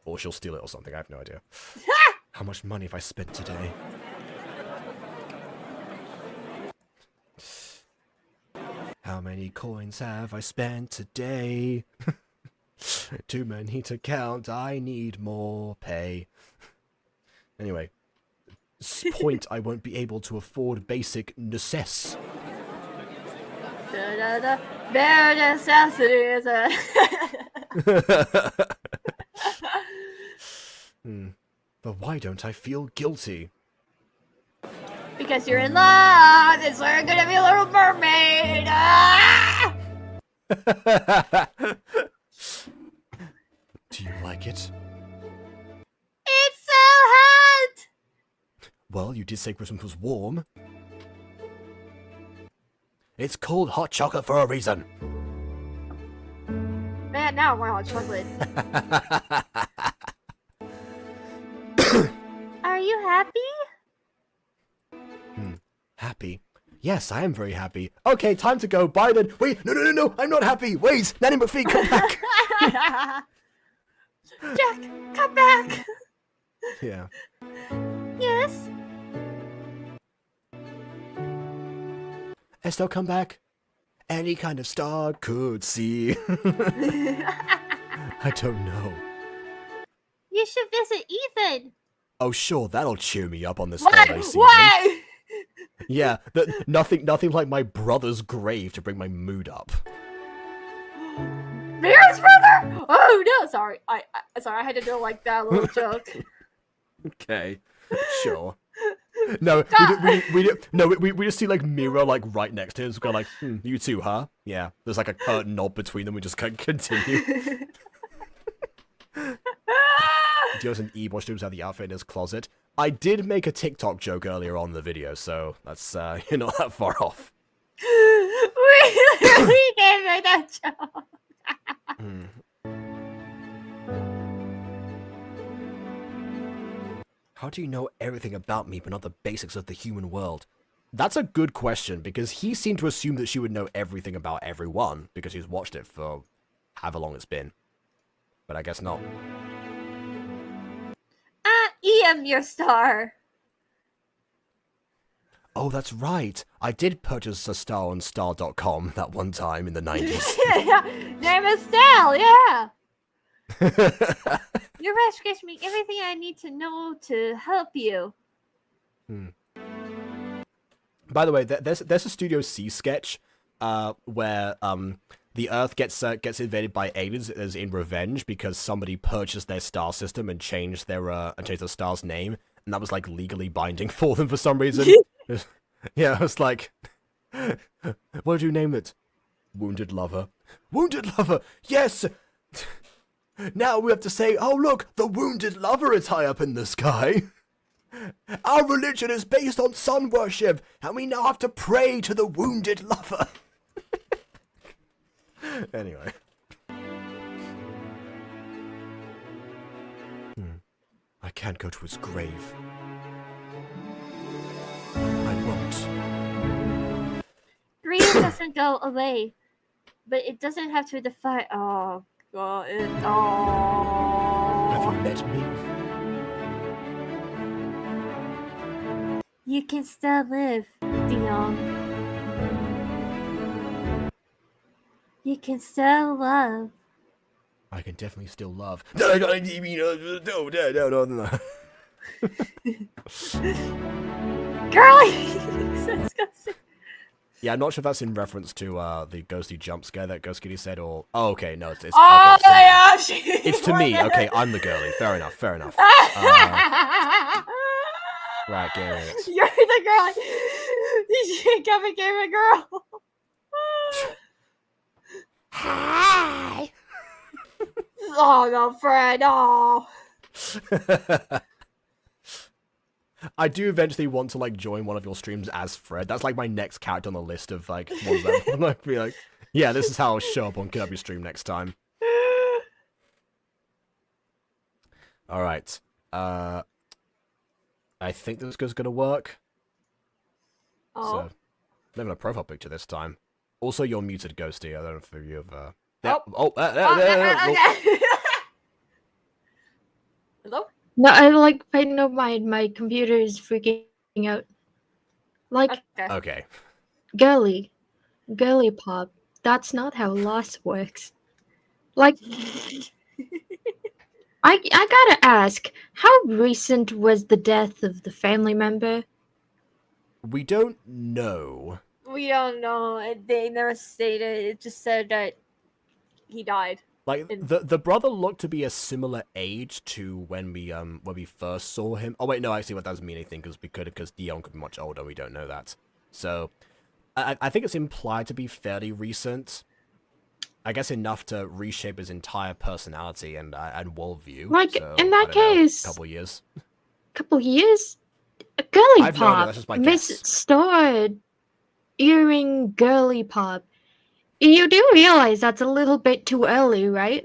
Or she'll steal it or something, I have no idea. How much money have I spent today? How many coins have I spent today? Too many to count, I need more pay. Anyway, point I won't be able to afford basic necess. Bare necessities. But why don't I feel guilty? Because you're in love. It's like gonna be a little mermaid. Ah! Do you like it? It's so hot! Well, you did say Christmas was warm. It's called hot chocolate for a reason. Man, now I want hot chocolate. Are you happy? Happy? Yes, I am very happy. Okay, time to go. Bye then. Wait, no, I'm not happy. Wait, Nanny McPhee, come back. Jack, come back! Yeah. Yes? Estelle, come back. Any kind of star could see. I don't know. You should visit Ethan. Oh, sure, that'll cheer me up on this holiday season. What? Yeah, nothing like my brother's grave to bring my mood up. Mira's brother? Oh no, sorry. I had to do like that little joke. Okay, sure. No, we just see like Mira like right next to him. So we're like, you too, huh? Yeah. There's like a curtain nod between them. We just can't continue. Joe's an Ebo streams out the outfit in his closet. I did make a TikTok joke earlier on in the video, so that's you're not that far off. We literally did make that joke. How do you know everything about me but not the basics of the human world? That's a good question, because he seemed to assume that she would know everything about everyone, because he's watched it for however long it's been. But I guess not. EM your star. Oh, that's right. I did purchase a star on star.com that one time in the 90s. Name is Stell, yeah. Your match gives me everything I need to know to help you. By the way, there's a Studio C sketch where the Earth gets invaded by aliens as in revenge because somebody purchased their star system and changed their star's name, and that was like legally binding for them for some reason. Yeah, I was like, what did you name it? Wounded Lover. Wounded Lover. Yes. Now we have to say, oh look, the Wounded Lover is high up in the sky. Our religion is based on sun worship, and we now have to pray to the Wounded Lover. Anyway. I can't go to his grave. I won't. Grief doesn't go away, but it doesn't have to define. Oh god, Have you met me? You can still live, Dion. You can still love. I can definitely still love. No. Girly! Yeah, I'm not sure if that's in reference to the ghosty jump scare that Ghost Kitty said, or... Oh, okay, no, it's Oh, okay, yeah, it's to me. Okay, I'm the girly. Fair enough. Right, get it. You're the girl. You should come and give a girl. Hi! Oh, no, Fred, oh. I do eventually want to, like, join one of your streams as Fred. That's, like, my next character on the list of, like, ones that I'm like, be like, yeah, this is how I'll show up on Kirby stream next time. Alright. I think this is gonna work. Oh. So, living a profile picture this time. Also, you're muted, Ghosty. I don't know if you've, Hello? No, I know my computer is freaking out. Like, Okay. girly pop. That's not how loss works. Like, I gotta ask, how recent was the death of the family member? We don't know. We don't know. They never stated. It just said that he died. Like, the brother looked to be a similar age to when we first saw him. Oh wait, no, actually, that doesn't mean anything because Dion could be much older. We don't know that. So, I think it's implied to be fairly recent. I guess enough to reshape his entire personality and worldview. Like, So, in that I don't know, case- couple years. Couple years? A girly I've no idea, pop. that's just my Miss guess. Star earring girly pop. You do realize that's a little bit too early, right?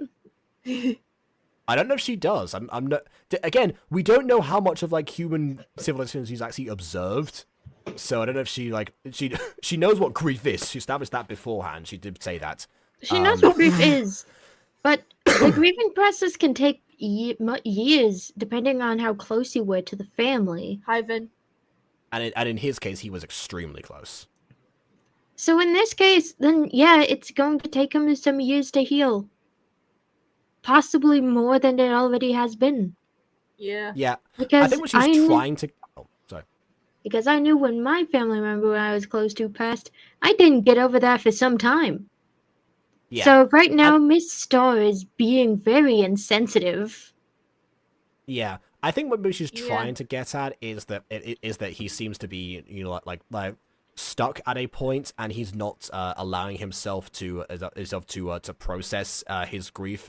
I don't know if she does. I'm not. Again, we don't know how much of like human civilization she's actually observed. So I don't know if she knows what grief is. She established that beforehand. She did say that. She knows what grief is, but the grieving process can take years, depending on how close you were to the family. Hyven. And in his case, he was extremely close. So in this case, then yeah, it's going to take him some years to heal. Possibly more than it already has been. Yeah. Yeah, Because I think what she's trying to. Oh, sorry. Because I knew when my family member I was close to passed, I didn't get over that for some time. Yeah. So right now, Miss Star is being very insensitive. Yeah, I think what she's Yeah. trying to get at is that that he seems to be like stuck at a point, and he's not allowing himself to process his grief,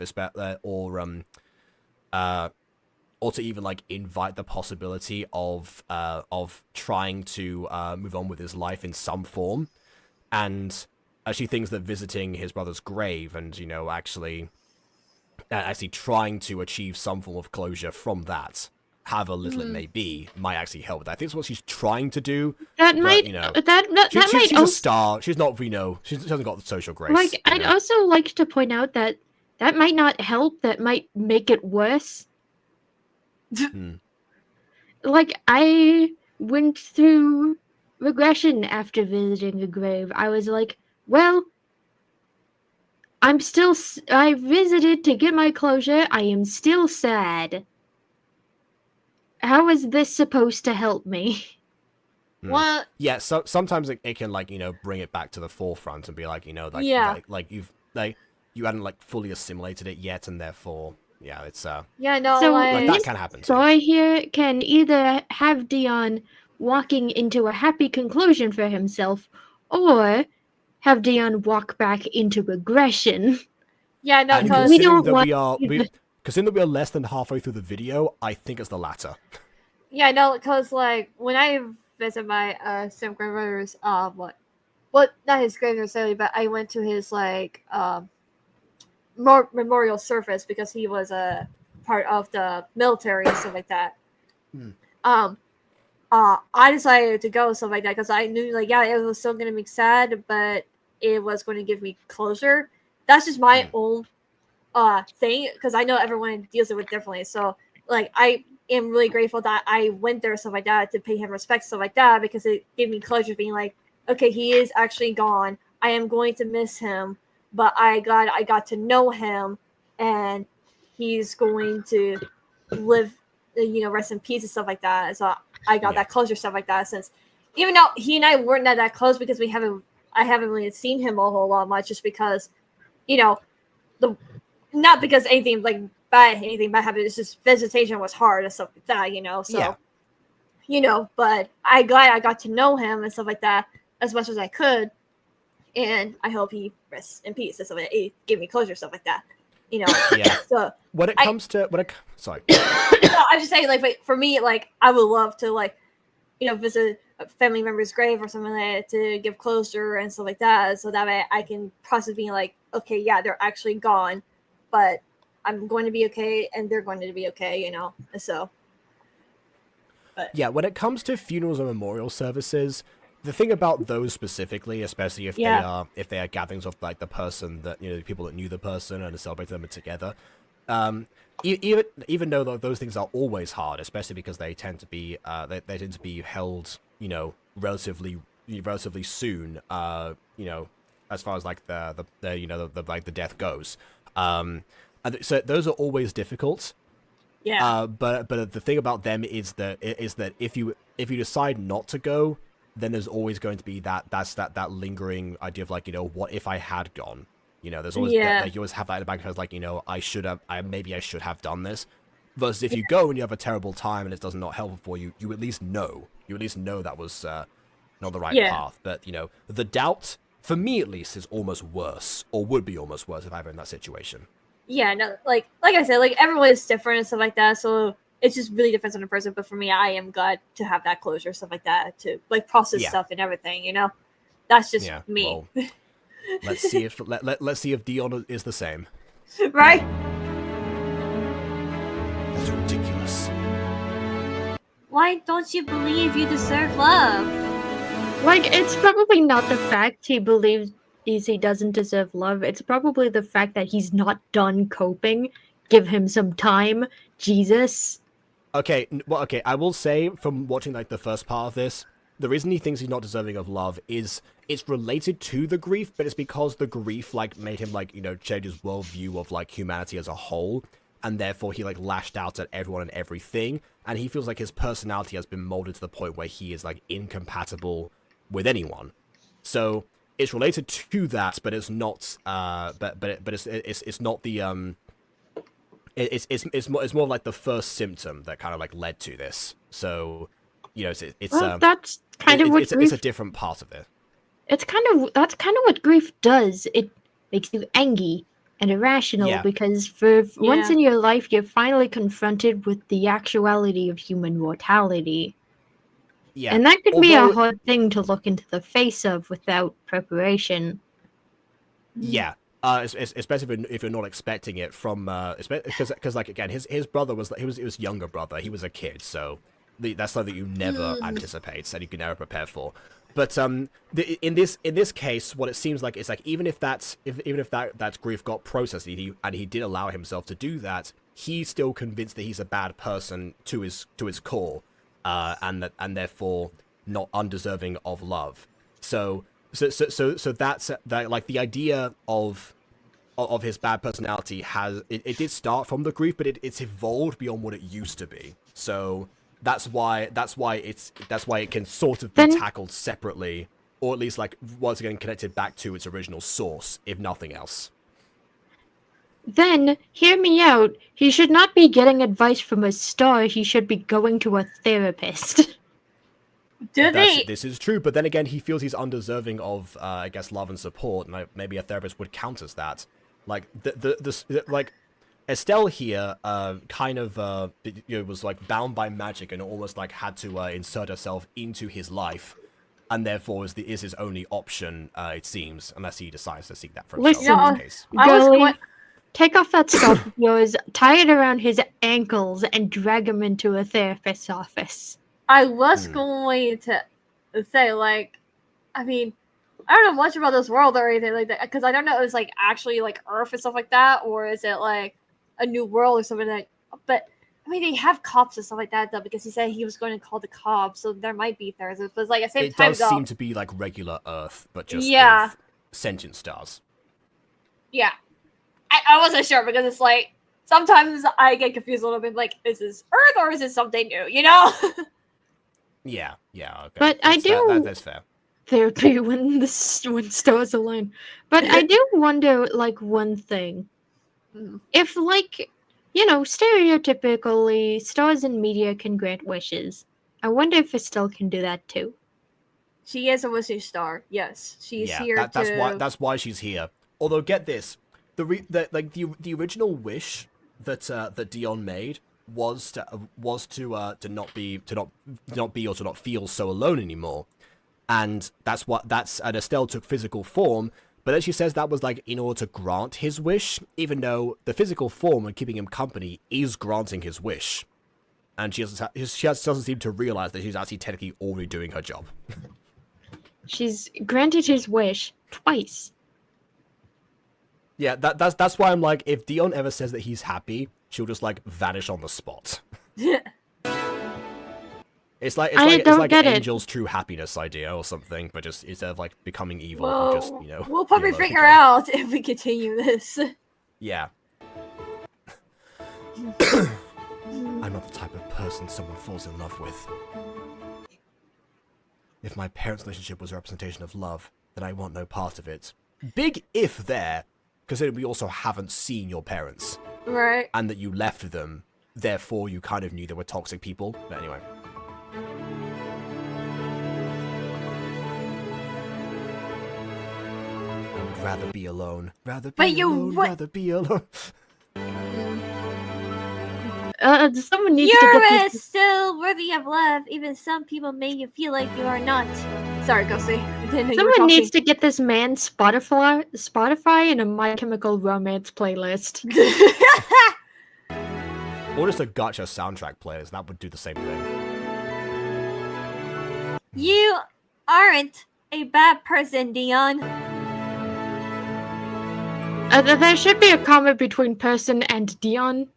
or to even like invite the possibility of trying to move on with his life in some form, and she thinks that visiting his brother's grave and actually trying to achieve some form of closure from that, however little it may be, might actually help with that. I think it's what she's trying to do. That but, might she's also a star. She's not, she hasn't got the social grace. like. I'd also like to point out that might not help. That might make it worse. Like, I went through regression after visiting a grave. I was like, well, I visited to get my closure. I am still sad. How is this supposed to help me? What? Yeah, so sometimes it can like bring it back to the forefront and be like Yeah. like you hadn't like fully assimilated it yet, and therefore it's Yeah, no, So, like like that can happen too. So I here can either have Dion walking into a happy conclusion for himself, or have Dion walk back into regression. yeah, no, And because we considering don't that want- considering that we are less than halfway through the video, I think it's the latter. yeah, no, because like when I visit my Sam grandmother's not his grave necessarily, but I went to his like memorial service because he was a part of the military and stuff like that. I decided to go and stuff like that because I knew like it was still gonna be sad, but it was going to give me closure. That's just my own thing because I know everyone deals with it differently. So like I am really grateful that I went there stuff like that to pay him respect stuff like that because it gave me closure, being like, okay, he is actually gone. I am going to miss him, but I got to know him, and he's going to live, rest in peace and stuff like that. So I got that closure stuff like that. Since even though he and I weren't that close because I haven't really seen him a whole lot much, just because, not because anything bad happened. It's just visitation was hard and stuff like that. So but I glad I got to know him and stuff like that as much as I could. And I hope he rests in peace. And stuff like that. It gave me closure, stuff like that. Yeah. So When it comes to sorry. no, I'm just saying, for me, I would love to visit a family member's grave or something like that to give closure and stuff like that, so that way I can process being like, okay, yeah, they're actually gone, but I'm going to be okay, and they're going to be okay, So. But. Yeah, when it comes to funerals and memorial services, the thing about those specifically, especially if they are gatherings of like the person that the people that knew the person and celebrate them together, even though those things are always hard, especially because they tend to be they tend to be held relatively soon, as far as like the death goes, and so those are always difficult. Yeah. But the thing about them is that if you decide not to go, then there's always going to be that lingering idea of like, what if I had gone? There's always you always have that in the back of like, maybe I should have done this. Versus if you go and you have a terrible time and it does not helpful for you, you at least know that was not the right path. But the doubt for me at least, is almost worse, or would be almost worse if I were in that situation. Yeah, no, like I said, like everyone is different and stuff like that. So it just really depends on the person. But for me, I am glad to have that closure, stuff like that, to like process stuff and everything. You know, that's just me. Well, let's see if let's see if Dion is the same. Right? That's ridiculous. Why don't you believe you deserve love? Like, it's probably not the fact he believes he doesn't deserve love. It's probably the fact that he's not done coping. Give him some time. Jesus. Okay, well, okay, I will say from watching like the first part of this, the reason he thinks he's not deserving of love is it's related to the grief, but it's because the grief like made him like, you know, change his worldview of like humanity as a whole, and therefore he like lashed out at everyone and everything, and he feels like his personality has been molded to the point where he is like incompatible with anyone. So it's related to that, but it's not. But it's not the it's more like the first symptom that kind of like led to this. So, you know, it's Well, that's kind of what grief... it's a different part of it. That's kind of what grief does. It makes you angry and irrational because for once in your life you're finally confronted with the actuality of human mortality. Yeah. And that could be a hard thing to look into the face of without preparation. Yeah. Especially if you're not expecting it from, because like again, his brother was like, he was younger brother. He was a kid, so that's something you never anticipate and you can never prepare for. But in this case, what it seems like is like even if that grief got processed and he did allow himself to do that, he's still convinced that he's a bad person to his core, and therefore not undeserving of love. So that's that, like the idea of his bad personality it did start from the grief, but it's evolved beyond what it used to be. So that's why it can sort of be tackled separately, or at least like once again connected back to its original source, if nothing else. Then, hear me out. He should not be getting advice from a star. He should be going to a therapist. This is true, but then again, he feels he's undeserving of, I guess, love and support, and maybe a therapist would counter that. Like like Estelle here, kind of, was like bound by magic and almost like had to insert herself into his life, and therefore is his only option, it seems, unless he decides to seek that for himself in this case. Take off that scarf of yours, tie it around his ankles, and drag him into a therapist's office. I was going to say, like, I mean, I don't know much about this world or anything like that, because I don't know if it's, like, actually, like, Earth and stuff like that, or is it, like, a new world or something like that. But, I mean, they have cops and stuff like that, though, because he said he was going to call the cops, so there might be therapists, but, like, at the same time, it does seem to be, like, regular Earth, but just with sentient stars. Yeah. I wasn't sure, because it's, like, sometimes I get confused a little bit, like, is this Earth or is this something new, you know? Yeah, okay. But that's fair. Therapy when stars align. But I do wonder, like, one thing. If, like, stereotypically, stars in media can grant wishes. I wonder if Estelle can do that too. She is a wishing star. Yes, she's here. That's why she's here. Although, get this, the original wish that Dion made was to not be or to not feel so alone anymore, and and Estelle took physical form. But then she says that was like in order to grant his wish, even though the physical form and keeping him company is granting his wish, and she doesn't seem to realize that she's actually technically already doing her job. She's granted his wish twice. Yeah, that's why I'm like, if Dion ever says that he's happy, she'll just like vanish on the spot. It's like an Angel's true happiness idea or something, but just instead of like becoming evil, we'll probably figure out if we continue this. Yeah. I'm not the type of person someone falls in love with. If my parents' relationship was a representation of love, then I want no part of it. Big if there, considering we also haven't seen your parents. Right. And that you left them, therefore you kind of knew they were toxic people. But anyway. rather be alone. Rather be But you alone. would- Rather be alone. Someone needs to You're get this. still worthy of love. Even some people make you feel like you are not. Sorry, Ghosty. I didn't know you were Someone talking. needs to get this man Spotify and a My Chemical Romance playlist. Or just a Gacha soundtrack playlist. That would do the same thing. You aren't a bad person, Dion. There should be a comma between person and Dion.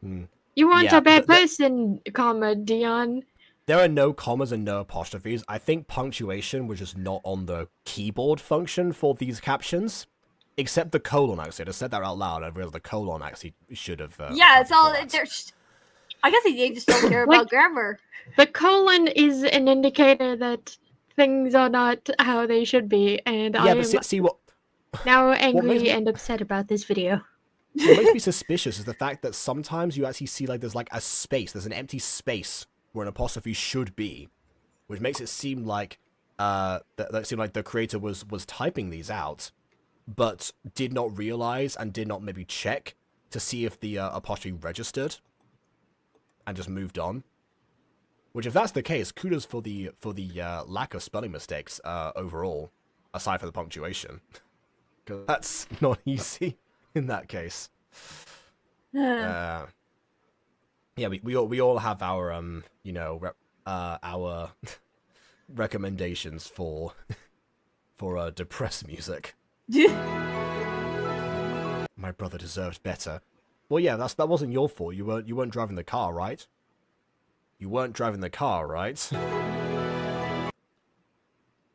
Hmm. You aren't Yeah, a bad th- th- person, comma, Dion. There are no commas and no apostrophes. I think punctuation was just not on the keyboard function for these captions. Except the colon, actually. I just said that out loud. I realized the colon actually should have... Yeah, it's all. that. There's. I guess they just don't care Like- about grammar. The colon is an indicator that things are not how they should be, and Yeah, I but am see what now makes angry me- and upset about this video. what makes me suspicious is the fact that sometimes you actually see like there's like a space, there's an empty space where an apostrophe should be, which makes it seem like that seemed like the creator was typing these out, but did not realize and did not maybe check to see if the apostrophe registered, and just moved on. Which, if that's the case, kudos for the lack of spelling mistakes overall, aside from the punctuation, because that's not easy in that case. Yeah, we all have our our recommendations for depressed music. My brother deserved better. Well, yeah, that wasn't your fault. You weren't driving the car, right? You weren't driving the car, right?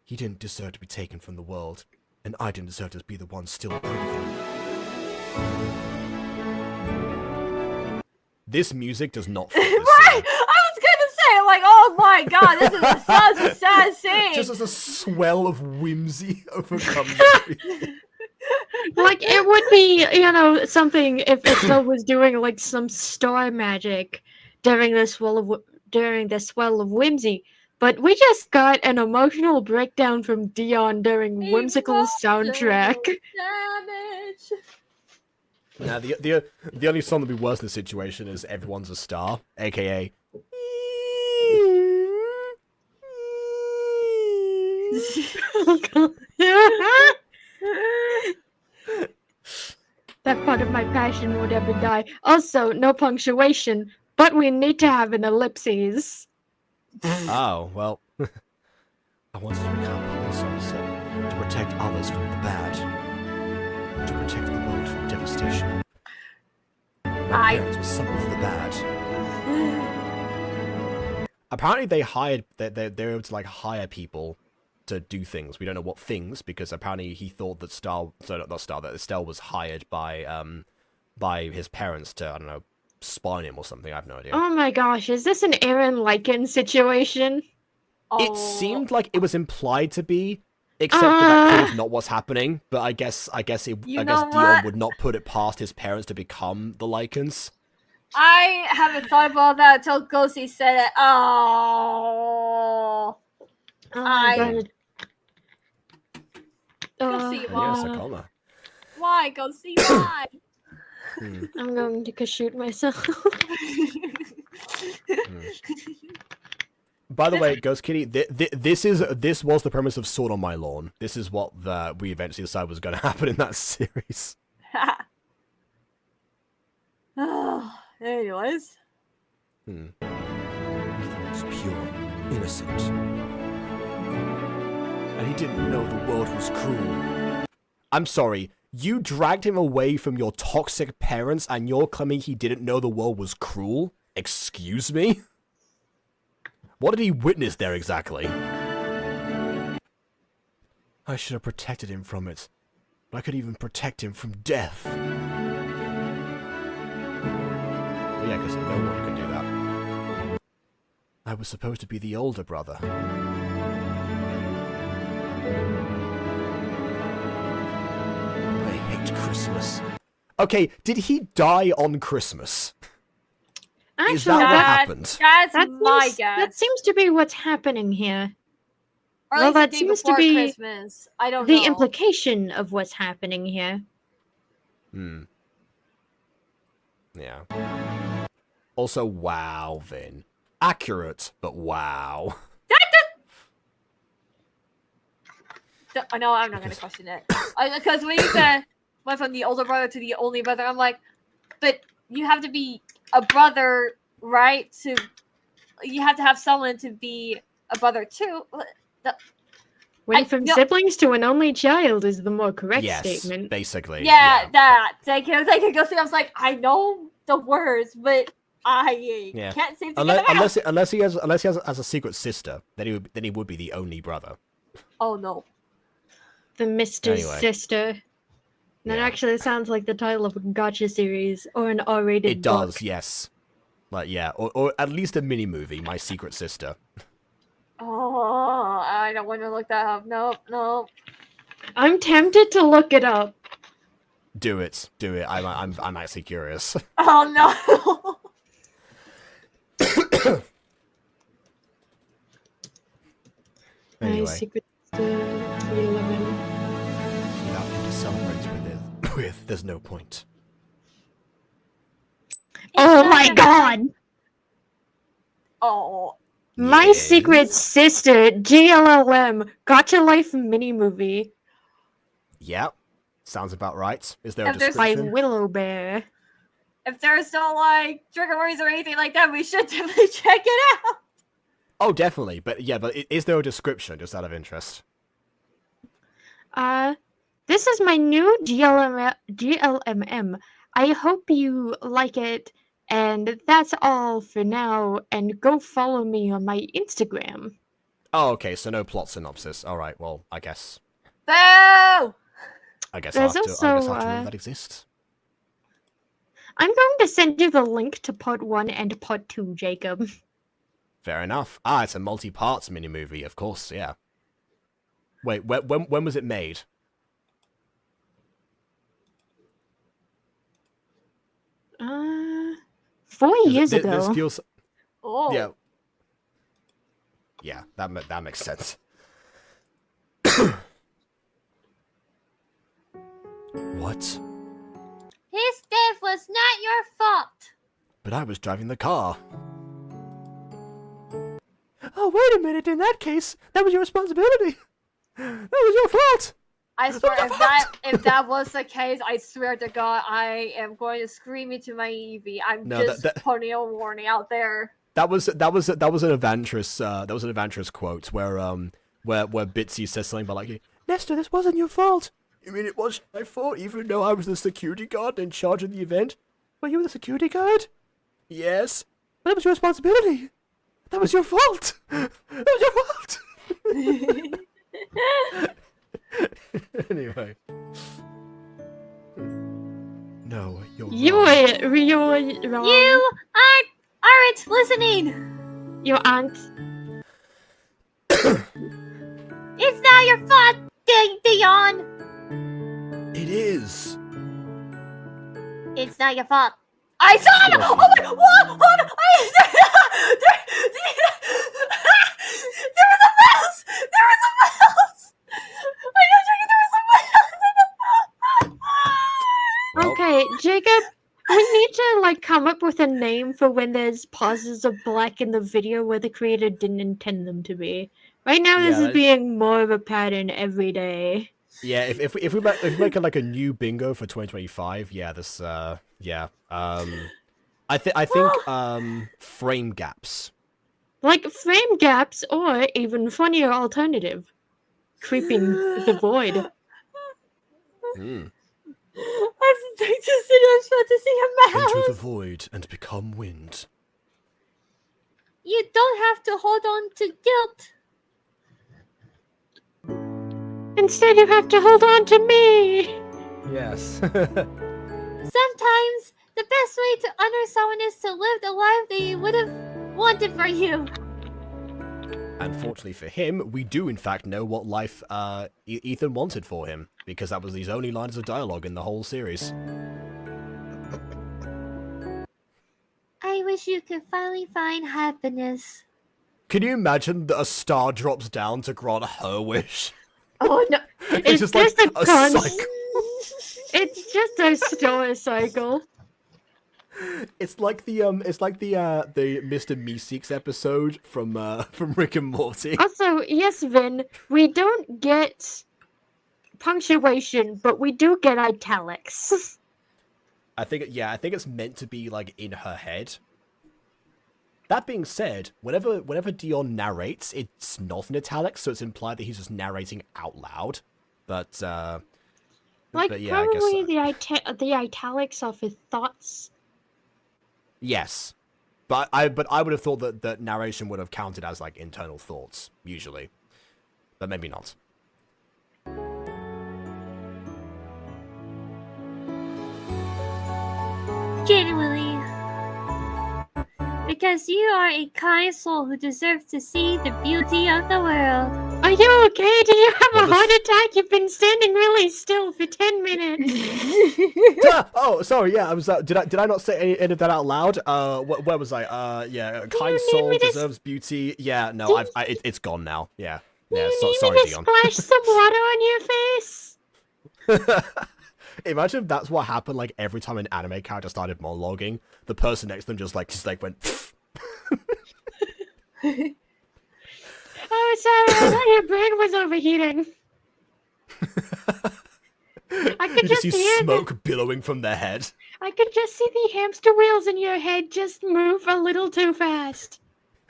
He didn't deserve to be taken from the world, and I didn't deserve to be the one still breathing. This music does not fit this Right! scene. I was gonna say, like, oh my god, this is such a sad scene. Just as a swell of whimsy overcomes everything. Like, it would be, something if Estelle was doing, like, some star magic during this swell of whimsy. But we just got an emotional breakdown from Dion during whimsical soundtrack. Damage. Now, the only song that'd be worse in this situation is Everyone's a Star, aka... That part of my passion would ever die. Also, no punctuation, but we need to have an ellipses. Oh, well... I wanted to become a police officer to protect others from the bad. To protect the world from devastation. My parents were some of the bad. Apparently they hired... They're able to, like, hire people to do things. We don't know what things, because apparently he thought that that Estelle was hired by his parents to, I don't know, spine him or something. I have no idea. Oh my gosh, is this an Aaron Lycan situation? It seemed like it was implied to be, except that could have not what's happening. But I guess Dion would not put it past his parents to become the Lycans. I haven't thought about that until Ghosty said it. Oh. Oh my I- god. Go see Yes, why. a comma. Why? Ghosty, why? I'm going to shoot myself. By the way, Ghost Kitty, this was the premise of Sword on My Lawn. This is what we eventually decided was going to happen in that series. Anyways. Ethan was pure, innocent, and he didn't know the world was cruel. I'm sorry, you dragged him away from your toxic parents, and you're claiming he didn't know the world was cruel? Excuse me? What did he witness there exactly? I should have protected him from it. But I could even protect him from death. But yeah, because no one can do that. I was supposed to be the older brother. I hate Christmas. Okay, did he die on Christmas? Is that Actually, what that- happened? That's that my seems, guess. that seems to be what's happening here. Or at Well, least the that day seems to before be Christmas. I don't the know. implication of what's happening here. Hmm. Yeah. Also, wow, Vin. Accurate, but wow. No, I'm not gonna question it. Because when you said went from the older brother to the only brother, I'm like, but you have to be a brother, right? You have to have someone to be a brother too. Went from no, siblings to an only child is the more correct Yes, statement. basically. yeah, that. Thank you. Go see. I was like, I know the words, but I Yeah. can't seem to get them out. Unless he has a secret sister, then he would be the only brother. Oh no. The Mr. Anyway. Sister. That Yeah. actually sounds like the title of a Gacha series or an R-rated It does, book. yes. Like, yeah, or at least a mini movie, My Secret Sister. Oh, I don't want to look that up. Nope. I'm tempted to look it up. Do it. I'm actually curious. Oh no. My Anyway, Secret Sister 311. without him to celebrate with, there's no point. Oh my god! Oh. My Yes. Secret Sister, GLLM, Gacha Life mini movie Yeah, sounds about right. Is there a If there's- by description? Willow Bear. If there's no like trigger words or anything like that, we should definitely check it out. Oh, definitely. But yeah, but is there a description, just out of interest? This is my new GLMM. I hope you like it, and that's all for now, and go follow me on my Instagram. Oh, okay, so no plot synopsis. Alright, well, I guess Boo! I'll There's have to also, remember that exists. I'm going to send you the link to part 1 and part 2, Jacob. Fair enough. Ah, it's a multi-parts mini-movie, of course, yeah. Wait, when was it made? Uh, 4 years This ago. feels... Oh. Yeah. Yeah, that makes sense. What? His death was not your fault. But I was driving the car. Oh, wait a minute. In that case, that was your responsibility. That was your fault. I swear, if that was the case, I swear to God, I am going to scream into my EV. I'm No, just putting a warning out there. That was an Evantress quote where Bitsy says something about like, Nestor, this wasn't your fault. You mean it wasn't my fault, even though I was the security guard in charge of the event? Well, you were the security guard? Yes. But that was your responsibility. That was your fault. That was your fault. Anyway. No, you're wrong. You're wrong. You aren't listening. You aren't. It's not your fault, Dion. It is. It's not your fault. I saw him! Oh my god! What? Hold on! There was a mouse! There was a mouse! I know, Jacob, there was a mouse! Well, Okay, Jacob, we need to like come up with a name for when there's pauses of black in the video where the creator didn't intend them to be. Right now, this Yeah, is being more of a pattern every day. yeah, if we make like a new bingo for 2025, yeah, this yeah. I think frame gaps. Like frame gaps, or even funnier alternative, creeping the void. Hmm. I'm supposed to see a mouse! Enter the void and become wind. You don't have to hold on to guilt. Instead, you have to hold on to me. Yes. Sometimes the best way to honor someone is to live the life they would have wanted for you. Unfortunately for him, we do in fact know what life Ethan wanted for him, because that was his only lines of dialogue in the whole series. I wish you could finally find happiness. Can you imagine that a star drops down to grant her wish? Oh no! It's just like a a con- cycle. It's just a star cycle. It's like the Mr. Meeseeks episode from Rick and Morty. Also, yes, Vin, we don't get punctuation, but we do get italics. I think it's meant to be like in her head. That being said, whenever Dion narrates, it's not in italics, so it's implied that he's just narrating out loud. But Like, yeah, I guess probably the italics of his thoughts. yes. But I would have thought that narration would have counted as like internal thoughts usually, but maybe not. Genuinely. Because you are a kind soul who deserves to see the beauty of the world. Are you okay? Do you have Well, a heart attack? You've been standing really still for 10 minutes. Oh, sorry. Yeah, I was. Did I not say any of that out loud? Where was I? Yeah, a kind need soul me to deserves beauty. Yeah, no, it's gone now. Yeah, yeah. You need Sorry, me to Dion. splash some water on your face? Imagine if that's what happened. Like every time an anime character started monologuing, the person next to them just went. Oh, sorry, I thought your brain was overheating. I could You just see hear smoke billowing from their head. I could just see the hamster wheels in your head just move a little too fast.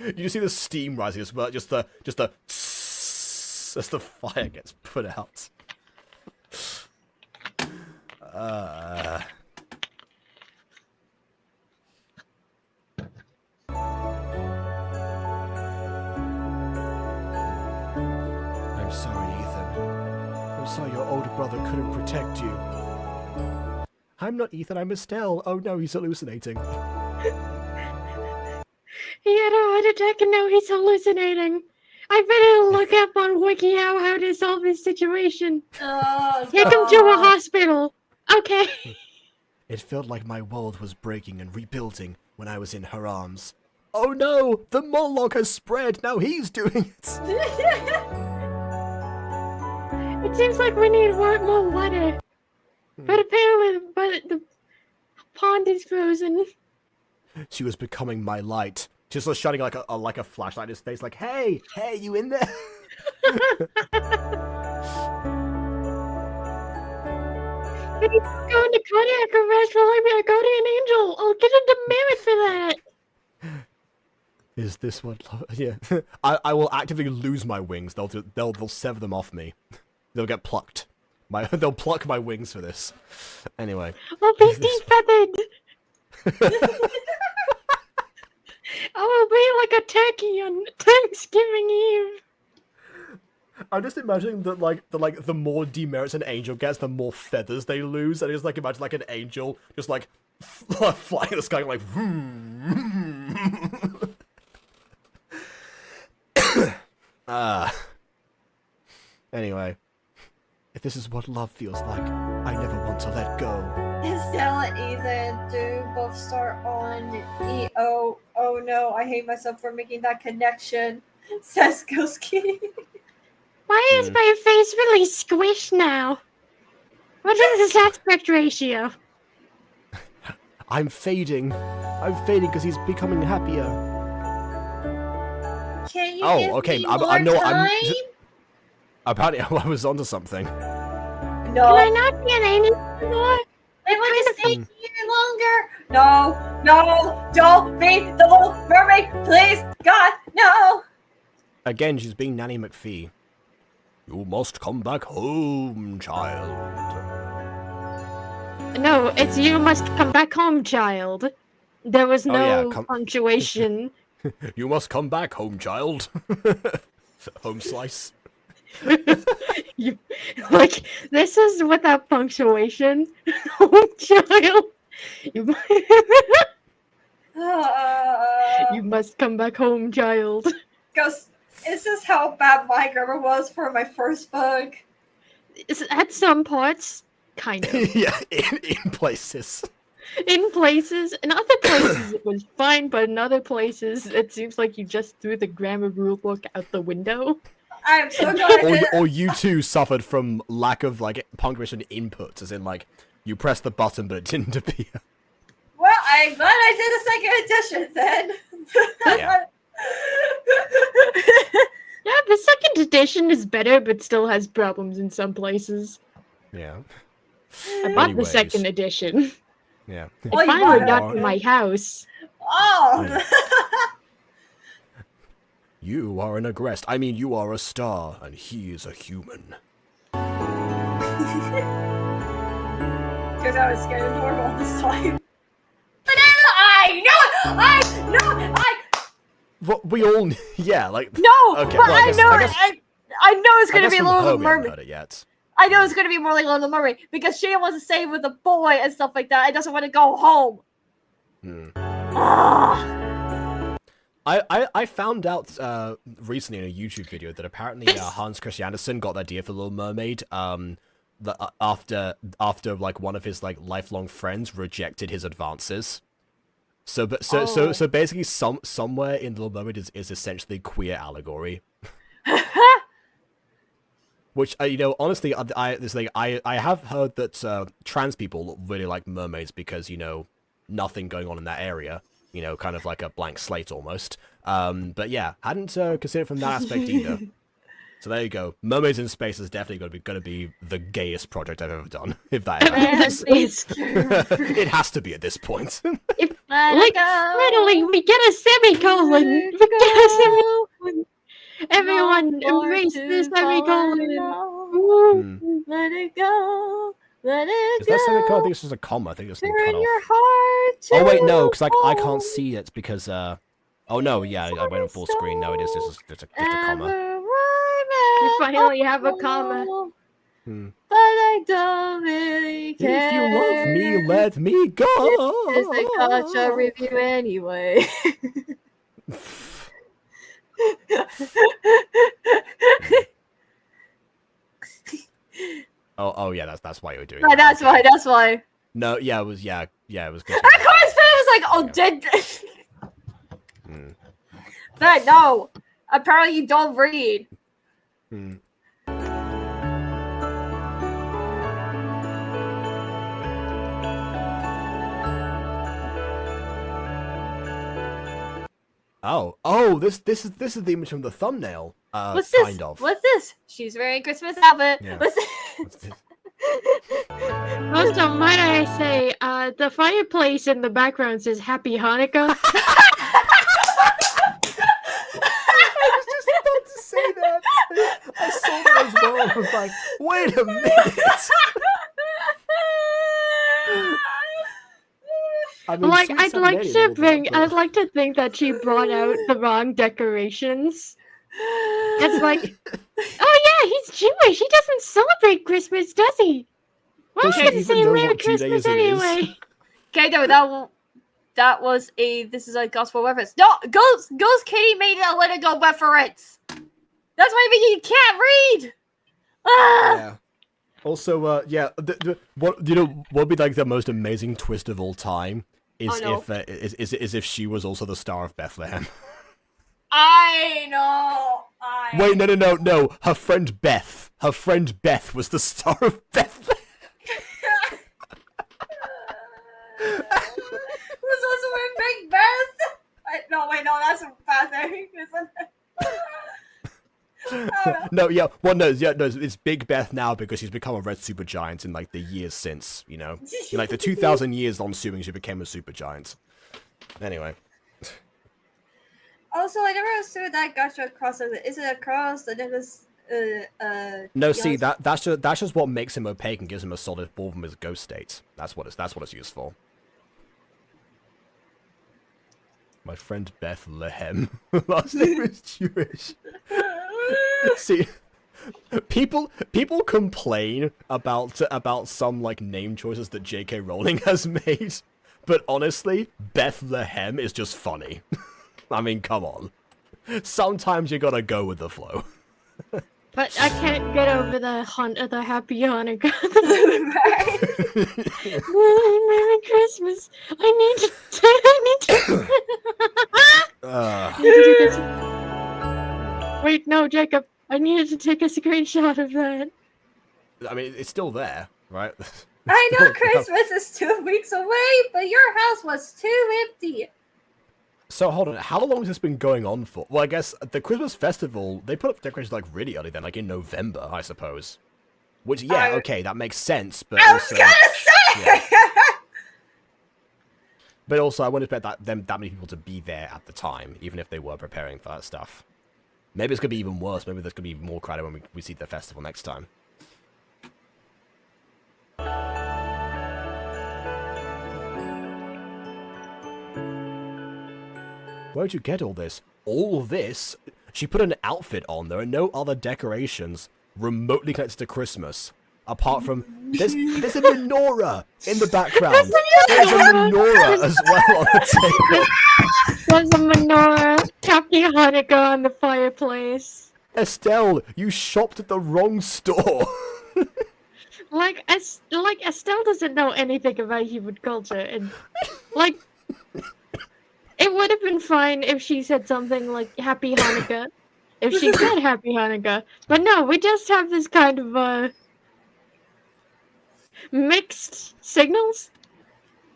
You just see the steam rising as well. Just the as the fire gets put out. I'm sorry, Ethan. I'm sorry your older brother couldn't protect you. I'm not Ethan, I'm Estelle. Oh no, he's hallucinating. He had a heart attack and now he's hallucinating. I better look up on WikiHow how to solve this situation. Oh, Take him to a God. hospital. Okay. It felt like my world was breaking and rebuilding when I was in her arms. Oh no! The monologue has spread! Now he's doing it! It seems like we need more water. But apparently, the pond is frozen. She was becoming my light. Just was shining like a flashlight in his face, like, hey, you in there? He's going to cardiac arrest while I'm a guardian angel. I'll get a demerit for that. Is this what love? Yeah. I will actively lose my wings. They'll sever them off me. They'll get plucked. They'll pluck my wings for this. Anyway. I'll be defeathered. I will be like a turkey on Thanksgiving Eve. I'm just imagining that the more demerits an angel gets, the more feathers they lose. And I just imagine like an angel just like flying in the sky like Anyway, if this is what love feels like, I never want to let go. Estelle and Ethan do both start on E-O. Oh no, I hate myself for making that connection. Says Ghoski. Why is my face really squished now? What is this aspect ratio? I'm fading because he's becoming happier. Can you Oh, give okay, me I'm more time? Apparently I was onto something. Can No. I not be an angel anymore? They want to Kind of stay here longer. No, don't be the little mermaid, please. God, no. Again, she's being Nanny McPhee. You must come back home, child. No, it's you must come back home, child. There was no yeah, punctuation. You must come back home, child. Home slice. You, like, this is without punctuation. Home child. You, you must come back home, child. Ghost, is this how bad my grammar was for my first book? At some parts, kind of. Yeah, in places. In other places it was fine, but in other places it seems like you just threw the grammar rule book out the window. I'm so glad. Or you too suffered from lack of like punctuation inputs, as in like you pressed the button but it didn't appear. Well, I'm glad I did a second edition then. Yeah. Yeah, the second edition is better, but still has problems in some places. Yeah. I bought Anyways. the second edition. Yeah. Oh, I you finally bought got it? to my house. Oh. You are an aggressed. I mean, you are a star, and he is a human. Because I was scared of normal this time. But then I know. What we all, yeah, like. No, Okay, but well, I know guess- I know it's I gonna guess be from Little home we haven't Mermaid. heard it yet. I know it's gonna be more like Little Mermaid because she wants to stay with the boy and stuff like that. And doesn't want to go home. Hmm. Ah. I found out recently in a YouTube video that apparently Hans Christian Andersen got the idea for Little Mermaid after like one of his like lifelong friends rejected his advances. So basically somewhere in Little Mermaid is essentially queer allegory. Which you know, honestly, I have heard that trans people really like mermaids because, you know, nothing going on in that area. You know, kind of like a blank slate almost. But yeah, hadn't considered from that aspect either. So there you go. Mermaids in Space is definitely going to be the gayest project I've ever done. If that ever happens. It has to be at this point. If, Let like, it go. finally, we get a semicolon. Let We it get a go. semicolon. Everyone No more embrace to the semicolon. follow. Woo. Let it go. Let it Is go. that semicolon? I think it's just a comma. I think it's been cut Turn off. your heart to Oh wait, no, because I can't home. see it because oh no, yeah, I went on full screen. No, it is just a comma. We finally have a comma. Hmm. But I don't really care. If you love me, let me go. It's a Gacha review anyway. Oh yeah, that's why you were doing Right, that. that's why. No, yeah, it was good. Of course, Finn was like, oh, did. Hmm. But no, apparently you don't read. Hmm. Oh, this is the image from the thumbnail. What's this? Kind of. What's this? She's wearing Christmas outfit. Yeah. What's this? What's this? Also, might I say, the fireplace in the background says Happy Hanukkah. I was just about to say that. I saw that as well. I was like, wait a minute. I mean, Like, Sweet I'd like 780 to and all bring, that, but- I'd like to think that she brought out the wrong decorations. It's like, oh yeah, he's Jewish. He doesn't celebrate Christmas, does he? Well, Does he she doesn't even say know Merry what Christmas Judaism is? anyway. Okay, no, that was a this is a gospel reference. No, Ghost Kitty made a Let It Go reference. That's why I mean you can't read. Ah! Yeah. Also, yeah, what you know, what would be like the most amazing twist of all time is Oh, no. is if she was also the Star of Bethlehem. I know. Wait, no. Her friend Beth was the Star of Bethlehem. Was also in Big Beth. No, wait, no, that's a bad thing, isn't it? No, yeah, well, no, it's Big Beth now because she's become a red supergiant in like the years since, you know, in like the 2,000 years on assuming she became a supergiant. Anyway, Also, I never understood that Gacha cross. Is it a cross? The necklace. no, see that's just what makes him opaque and gives him a solid ball from his ghost state. That's what it's used for. My friend Bethlehem, last name is Jewish. See, people complain about some like name choices that J.K. Rowling has made, but honestly, Bethlehem is just funny. I mean, come on. Sometimes you gotta go with the flow. But I can't get over the happy Hanukkah. Merry Christmas. I need to take Wait, no, Jacob. I needed to take a screenshot of that. I mean, it's still there, right? I know Christmas is 2 weeks away, but your house was too empty. So hold on, how long has this been going on for? Well, I guess the Christmas festival, they put up decorations like really early then, like in November, I suppose. Which, yeah, okay, that makes sense, but I was also, gonna say! yeah. But also, I wouldn't expect that many people to be there at the time, even if they were preparing for that stuff. Maybe it's going to be even worse. Maybe there's going to be even more crowded when we see the festival next time. Where'd you get all this? All this? She put an outfit on. There are no other decorations remotely connected to Christmas. Apart from, there's a menorah in the background. There's a menorah as well on the table. There's a menorah. Happy Hanukkah on the fireplace. Estelle, you shopped at the wrong store. Like Estelle doesn't know anything about human culture, and like it would have been fine if she said something like Happy Hanukkah. If she said Happy Hanukkah, but no, we just have this kind of mixed signals.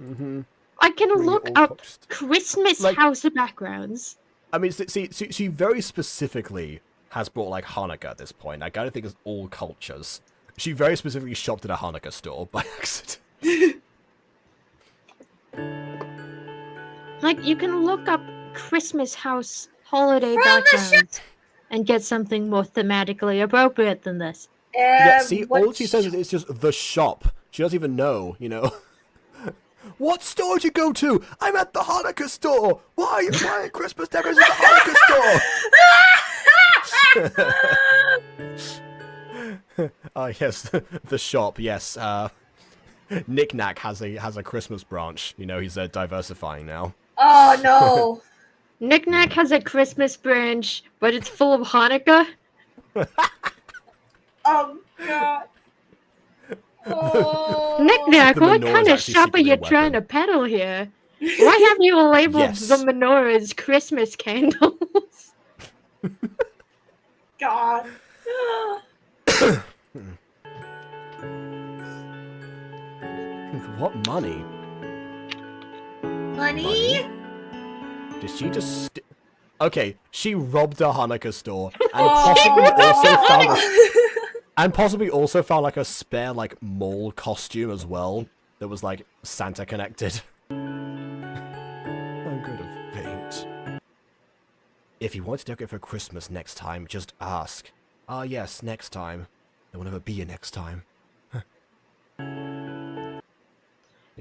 Mm-hmm. I can Really look all up Christmas like, house backgrounds. I mean, see, she very specifically has brought like Hanukkah at this point. Like, I don't think it's all cultures. She very specifically shopped at a Hanukkah store by accident. Like, you can look up Christmas house holiday backgrounds and get something more thematically appropriate than this. Yeah, see, all she says is it's just the shop. She doesn't even know, you know. What store did you go to? I'm at the Hanukkah store. Why are you buying Christmas decorations at the Hanukkah store? Yes, the shop. Yes, Knick Knack has a Christmas branch. You know, he's diversifying now. Oh no! Knick Knack has a Christmas branch, but it's full of Hanukkah. Oh god! Oh. Knick Knack, The what menorah kind is of actually shop are you secretly a trying to weapon. peddle here? Why have you labeled Yes. the menorah as Christmas candles? God. What money? Money? Did she just? Okay, she robbed a Hanukkah store and Oh. possibly also found like a spare like mole costume as well that was like Santa connected. I'm gonna faint. If you want to decorate for Christmas next time, just ask. Ah yes, next time. There will never be a next time.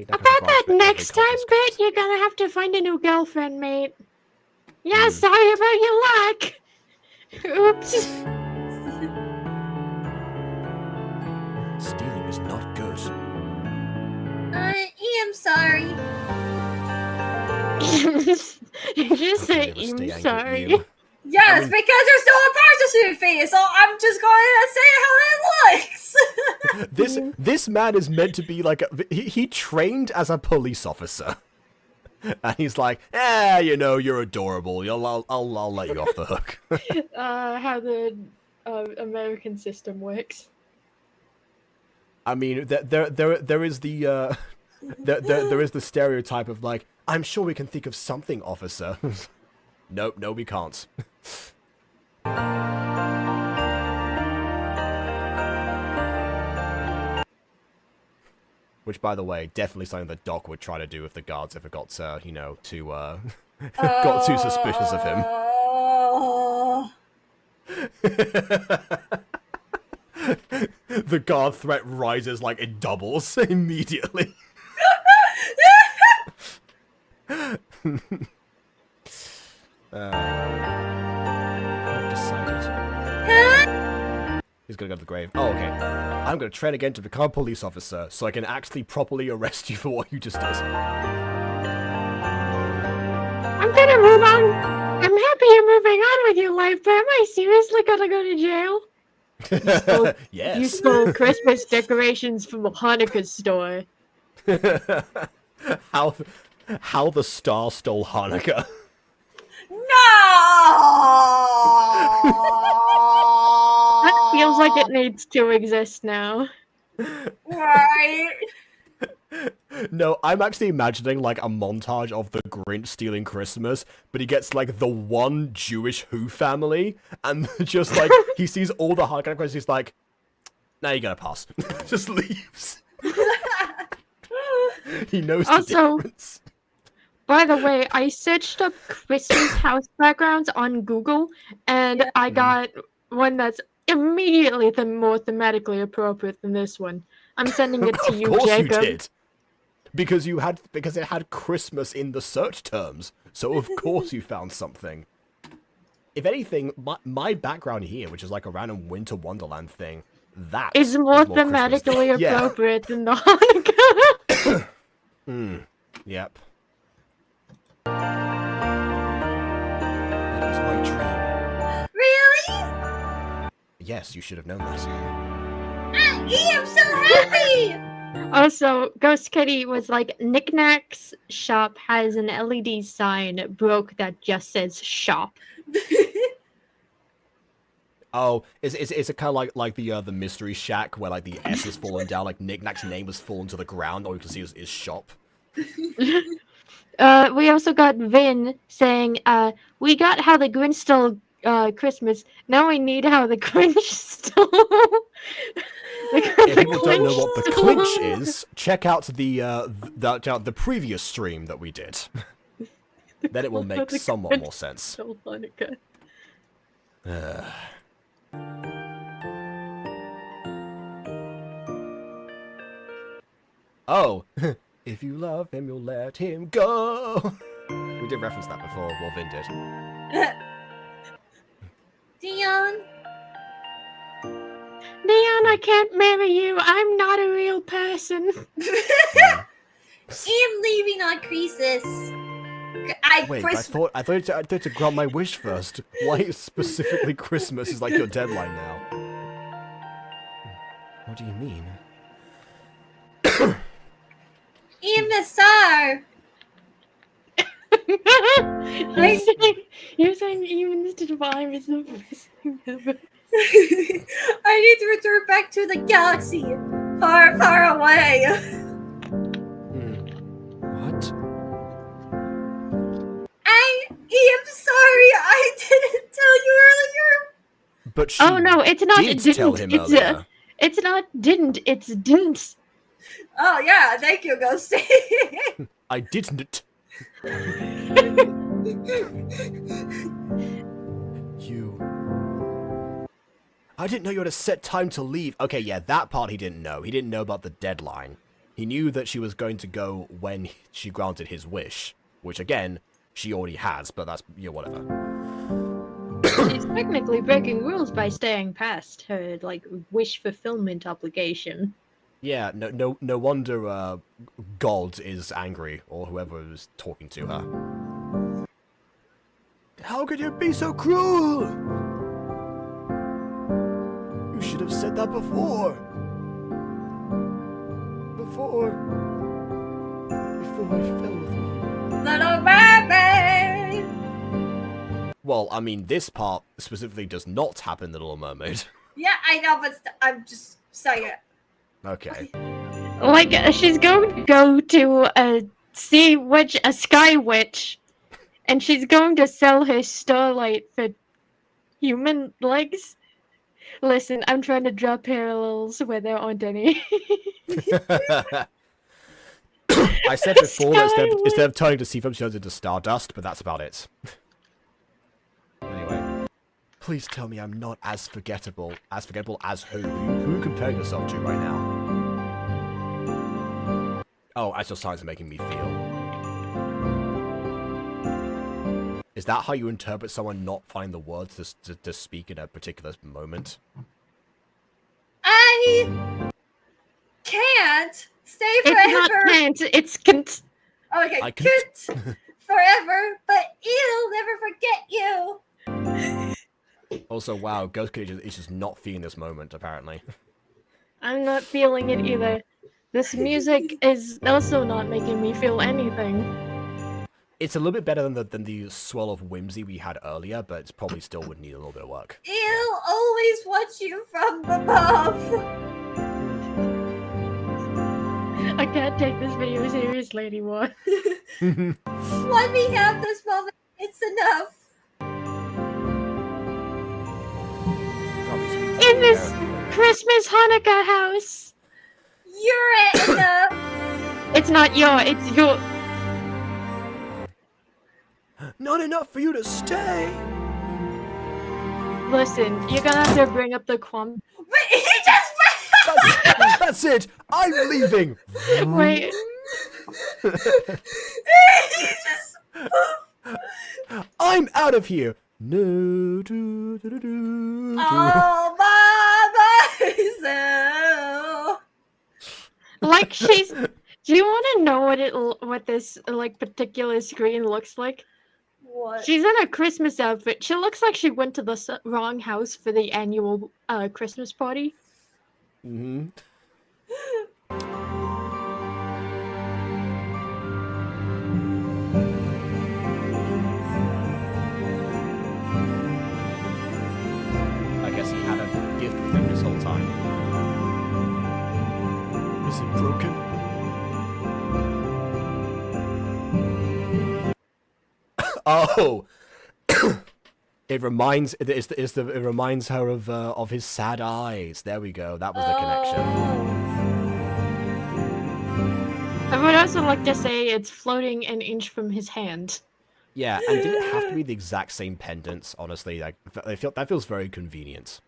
About that next time bit, you're gonna have to find a new girlfriend, mate. Yeah, sorry about your luck. Oops. Stealing is not good. I am sorry. You just How can I say, ever stay I'm angry at sorry. you? Yes, I mean- because there's no prostitute fee, so I'm just going to say how that looks. This man is meant to be like he trained as a police officer, and he's like, you know, you're adorable. I'll let you off the hook. How the American system works. I mean, there is the there is the stereotype of like, I'm sure we can think of something, officer. Nope, no, we can't. Which, by the way, definitely something that Doc would try to do if the guards ever got, you know, got too suspicious of him. Oh. The guard threat rises like it doubles immediately. I've decided. He's gonna go to the grave. Oh, okay. I'm gonna train again to become a police officer, so I can actually properly arrest you for what you just did. I'm gonna move on. I'm happy you're moving on with your life, but am I seriously gonna go to jail? You Yes. stole Christmas decorations from a Hanukkah store. How the star stole Hanukkah. That feels like No. it needs to exist now. Right. No, I'm actually imagining like a montage of the Grinch stealing Christmas, but he gets like the one Jewish Who family, and just like he sees all the Hanukkah decorations, he's like, "Now you're gonna pass." Just leaves. He knows the Also- difference. By the way, I searched up Christmas house backgrounds on Google, and Yeah. I got one that's immediately more thematically appropriate than this one. I'm sending it to Of you, course Jacob. you did. Because it had Christmas in the search terms, so of course you found something. If anything, my background here, which is like a random Winter Wonderland thing, that Is more Christmas thematically themed. Yeah. appropriate than the Hanukkah. Yep. That was my dream. Really? Yes, you should have known that. I'm so happy. Also, Ghost Kitty was like, Knickknack's shop has an LED sign broke that just says shop. Oh, is it kind of like the Mystery Shack where like the S is fallen down, like Knickknack's name has fallen to the ground, all you can see is shop. We also got Vin saying, we got how the Grinch stole Christmas. Now we need how the Grinch stole. If people don't know what the clinch is, check out the previous stream that we did. Then it will make somewhat more sense. Stole Hanukkah. Oh, if you love him, you'll let him go. We did reference that before, well, Vin did. Dion. Neon, I can't marry you. I'm not a real person. I'm leaving on Croesus. Wait, I thought to grant my wish first. Why specifically Christmas is like your deadline now? What do you mean? I'm the star. You're saying even this vibe is the best thing ever. I need to return back to the galaxy, far, far away. What? I am sorry. I didn't tell you earlier. But she Oh no, it's not. did It didn't. tell him It's earlier. it's not. Didn't. It's didn't. Oh yeah, thank you, Ghosty. I didn't. You. I didn't know you had a set time to leave. Okay, yeah, that part he didn't know. He didn't know about the deadline. He knew that she was going to go when she granted his wish, which again, she already has, but that's, yeah, whatever. She's technically breaking rules by staying past her like wish fulfillment obligation. Yeah, no wonder God is angry, or whoever is talking to her. How could you be so cruel? You should have said that before. Before I fell with you. Little baby. Well, I mean, this part specifically does not happen in The Little Mermaid. Yeah, I know, but I'm just saying it. Okay. Like she's going to go to a sea witch, a sky witch, and she's going to sell her starlight for human legs. Listen, I'm trying to draw parallels where there aren't any. I said before that instead of turning to seafoam, she turns into stardust, but that's about it. Anyway. Please tell me I'm not as forgettable as who? Who are you comparing yourself to right now? Oh, as your signs are making me feel. Is that how you interpret someone not finding the words to speak in a particular moment? I can't stay It's not forever. can't, it's can't. Okay, I can't forever, but he'll never forget you. Also, wow, Ghost Kid is just not feeling this moment, apparently. I'm not feeling it either. This music is also not making me feel anything. It's a little bit better than the swell of whimsy we had earlier, but it probably still would need a little bit of work. He'll always watch you from above. I can't take this video seriously anymore. Let me have this moment. It's enough. In this Christmas Hanukkah house. You're enough. It's not it's your. Not enough for you to stay. Listen, you're gonna have to bring up the quam. But he just. That's it. I'm leaving. Wait. He just. I'm out of here. No. Do, do, do, do, All by myself. Like she's. Do you want to know what this like particular screen looks like? What? She's in a Christmas outfit. She looks like she went to the wrong house for the annual Christmas party. Mm-hmm. I guess he had a gift with him this whole time. Is it broken? Oh, it reminds her of his sad eyes. There we go. That was the connection. I would also like to say it's floating an inch from his hand. Yeah, and did it have to be the exact same pendants? Honestly, like that feels very convenient.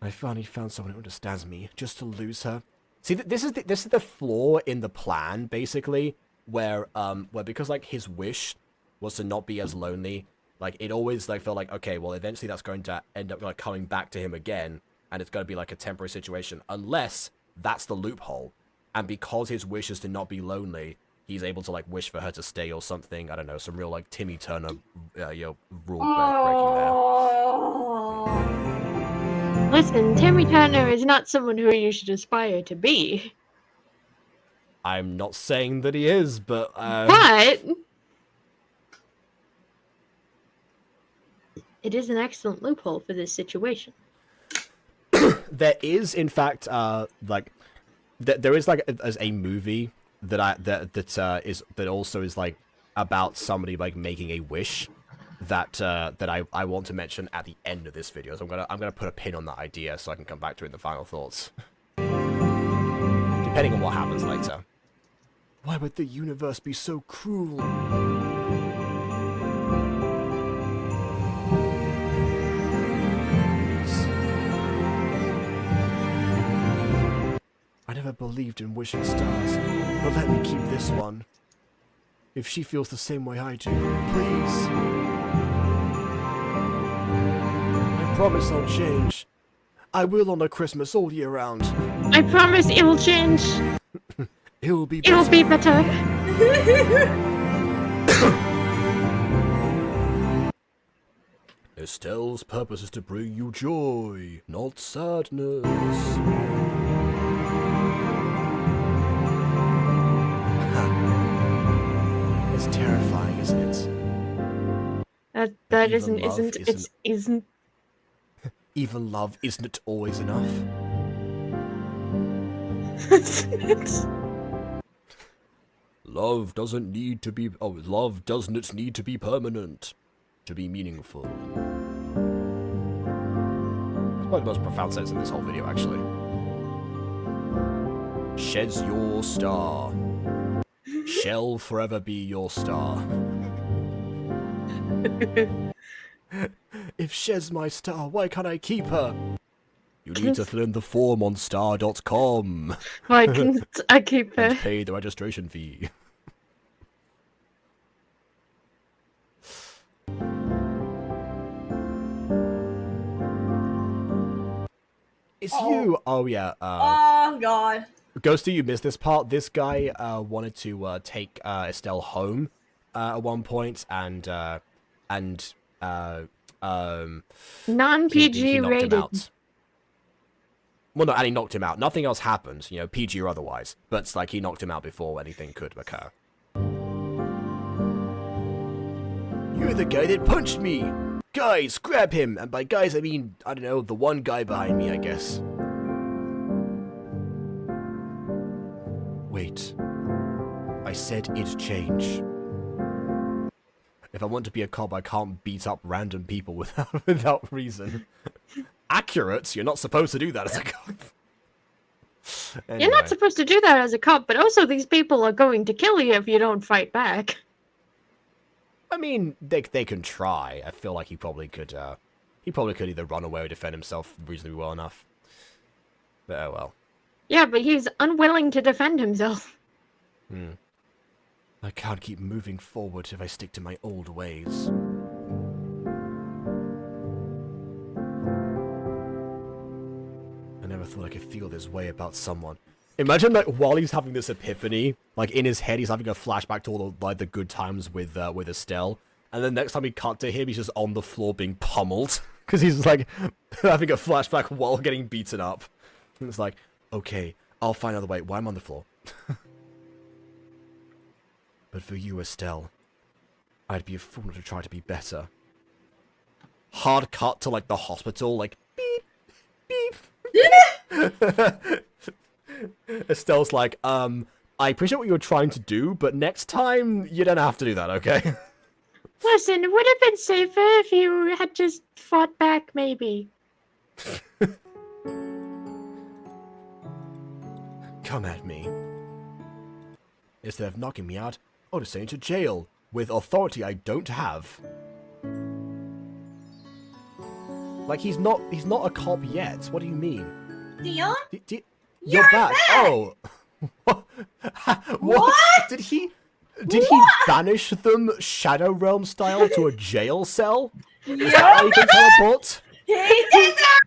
I finally found someone who understands me. Just to lose her. See, this is the flaw in the plan, basically, where because like his wish was to not be as lonely. Like it always like felt like, okay, well eventually that's going to end up like coming back to him again, and it's going to be like a temporary situation, unless that's the loophole. And because his wish is to not be lonely, he's able to like wish for her to stay or something. I don't know, some real like Timmy Turner, rule breaking there. Listen, Timmy Turner is not someone who you should aspire to be. I'm not saying that he is, but But it is an excellent loophole for this situation. there is, in fact, there is like as a movie that also is like about somebody like making a wish that I want to mention at the end of this video. So I'm gonna put a pin on that idea so I can come back to it in the final thoughts, depending on what happens later. Why would the universe be so cruel? I never believed in wishing stars, but let me keep this one. If she feels the same way I do, please. I promise I'll change. I will on a Christmas all year round. I promise it will change. It'll be better. It'll be better. Estelle's purpose is to bring you joy, not sadness. It's terrifying, isn't it? That Even love isn't. Even love isn't always enough. Love doesn't need to be. Oh, love doesn't need to be permanent to be meaningful. It's one of the most profound sentences in this whole video, actually. Sheds your star. Shall forever be your star. If Shed's my star, why can't I keep her? You need to fill in the form on star.com. Why can't I keep her? And pay the registration fee. It's you. Oh yeah. Oh god. Ghosty, you missed this part. This guy wanted to take Estelle home at one point, and he Non-PG knocked him rated. out. Well, no, and he knocked him out. Nothing else happened, you know, PG or otherwise. But it's like he knocked him out before anything could occur. You're the guy that punched me! Guys, grab him! And by guys, I mean, I don't know, the one guy behind me, I guess. Wait. I said it'd change. If I want to be a cop, I can't beat up random people without reason. Accurate? You're not supposed to do that as a cop. Anyway. You're not supposed to do that as a cop, but also these people are going to kill you if you don't fight back. I mean, they can try. I feel like he probably could either run away or defend himself reasonably well enough. But oh well. Yeah, but he's unwilling to defend himself. I can't keep moving forward if I stick to my old ways. I never thought I could feel this way about someone. Imagine, like, while he's having this epiphany, like, in his head, he's having a flashback to all the, like, the good times with Estelle, and then next time we cut to him, he's just on the floor being pummeled, because he's, like, having a flashback while getting beaten up. And it's like, okay, I'll find another way. Why am I on the floor? But for you, Estelle, I'd be a fool to try to be better. Hard cut to, like, the hospital, like, beep, beep. Estelle's like, I appreciate what you were trying to do, but next time, you don't have to do that, okay? Listen, it would have been safer if you had just fought back, maybe. Come at me. Instead of knocking me out, I'll just send you to jail, with authority I don't have. Like, he's not a cop yet. What do you mean? Dion? You're back. Oh. What? Did he banish them Shadow Realm style to a jail cell? Is that how you can teleport? He did that!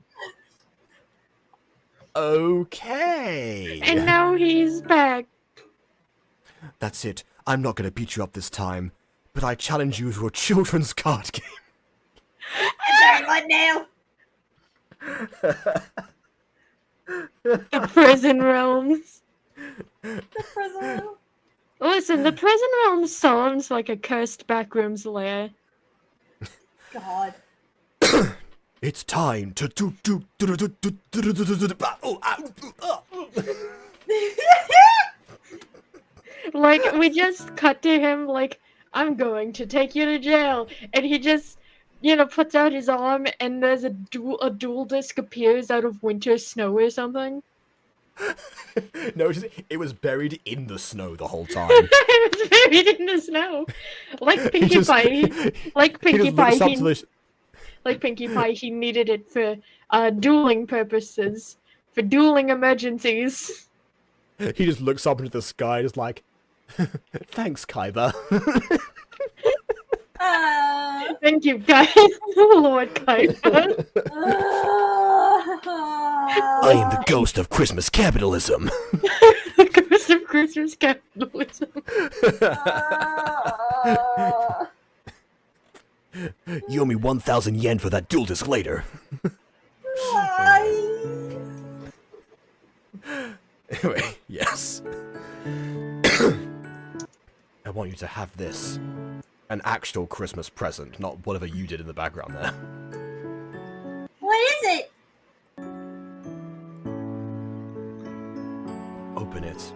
Okay. And now he's back. That's it. I'm not gonna beat you up this time, but I challenge you to a children's card game. Sorry, what now? The prison realms. The prison. Listen, the prison realm sounds like a cursed backrooms lair. God. It's time to Like, we just cut to him like, I'm going to take you to jail. And he just, you know, puts out his arm and there's a dual disc appears out of winter snow or something. No, it was buried in the snow the whole time. It was buried in the snow. Like Pinkie Pie. Like Pinkie Pie. Like Pinkie Pie, he needed it for dueling purposes. For dueling emergencies. He just looks up into the sky and is like, thanks, Kaiba. Thank you, guys. Lord Kaiba. I am the ghost of Christmas capitalism. The ghost of Christmas capitalism. You owe me 1,000 yen for that dual disc later. Anyway, yes. I want you to have this. An actual Christmas present, not whatever you did in the background there. What is it? Open it.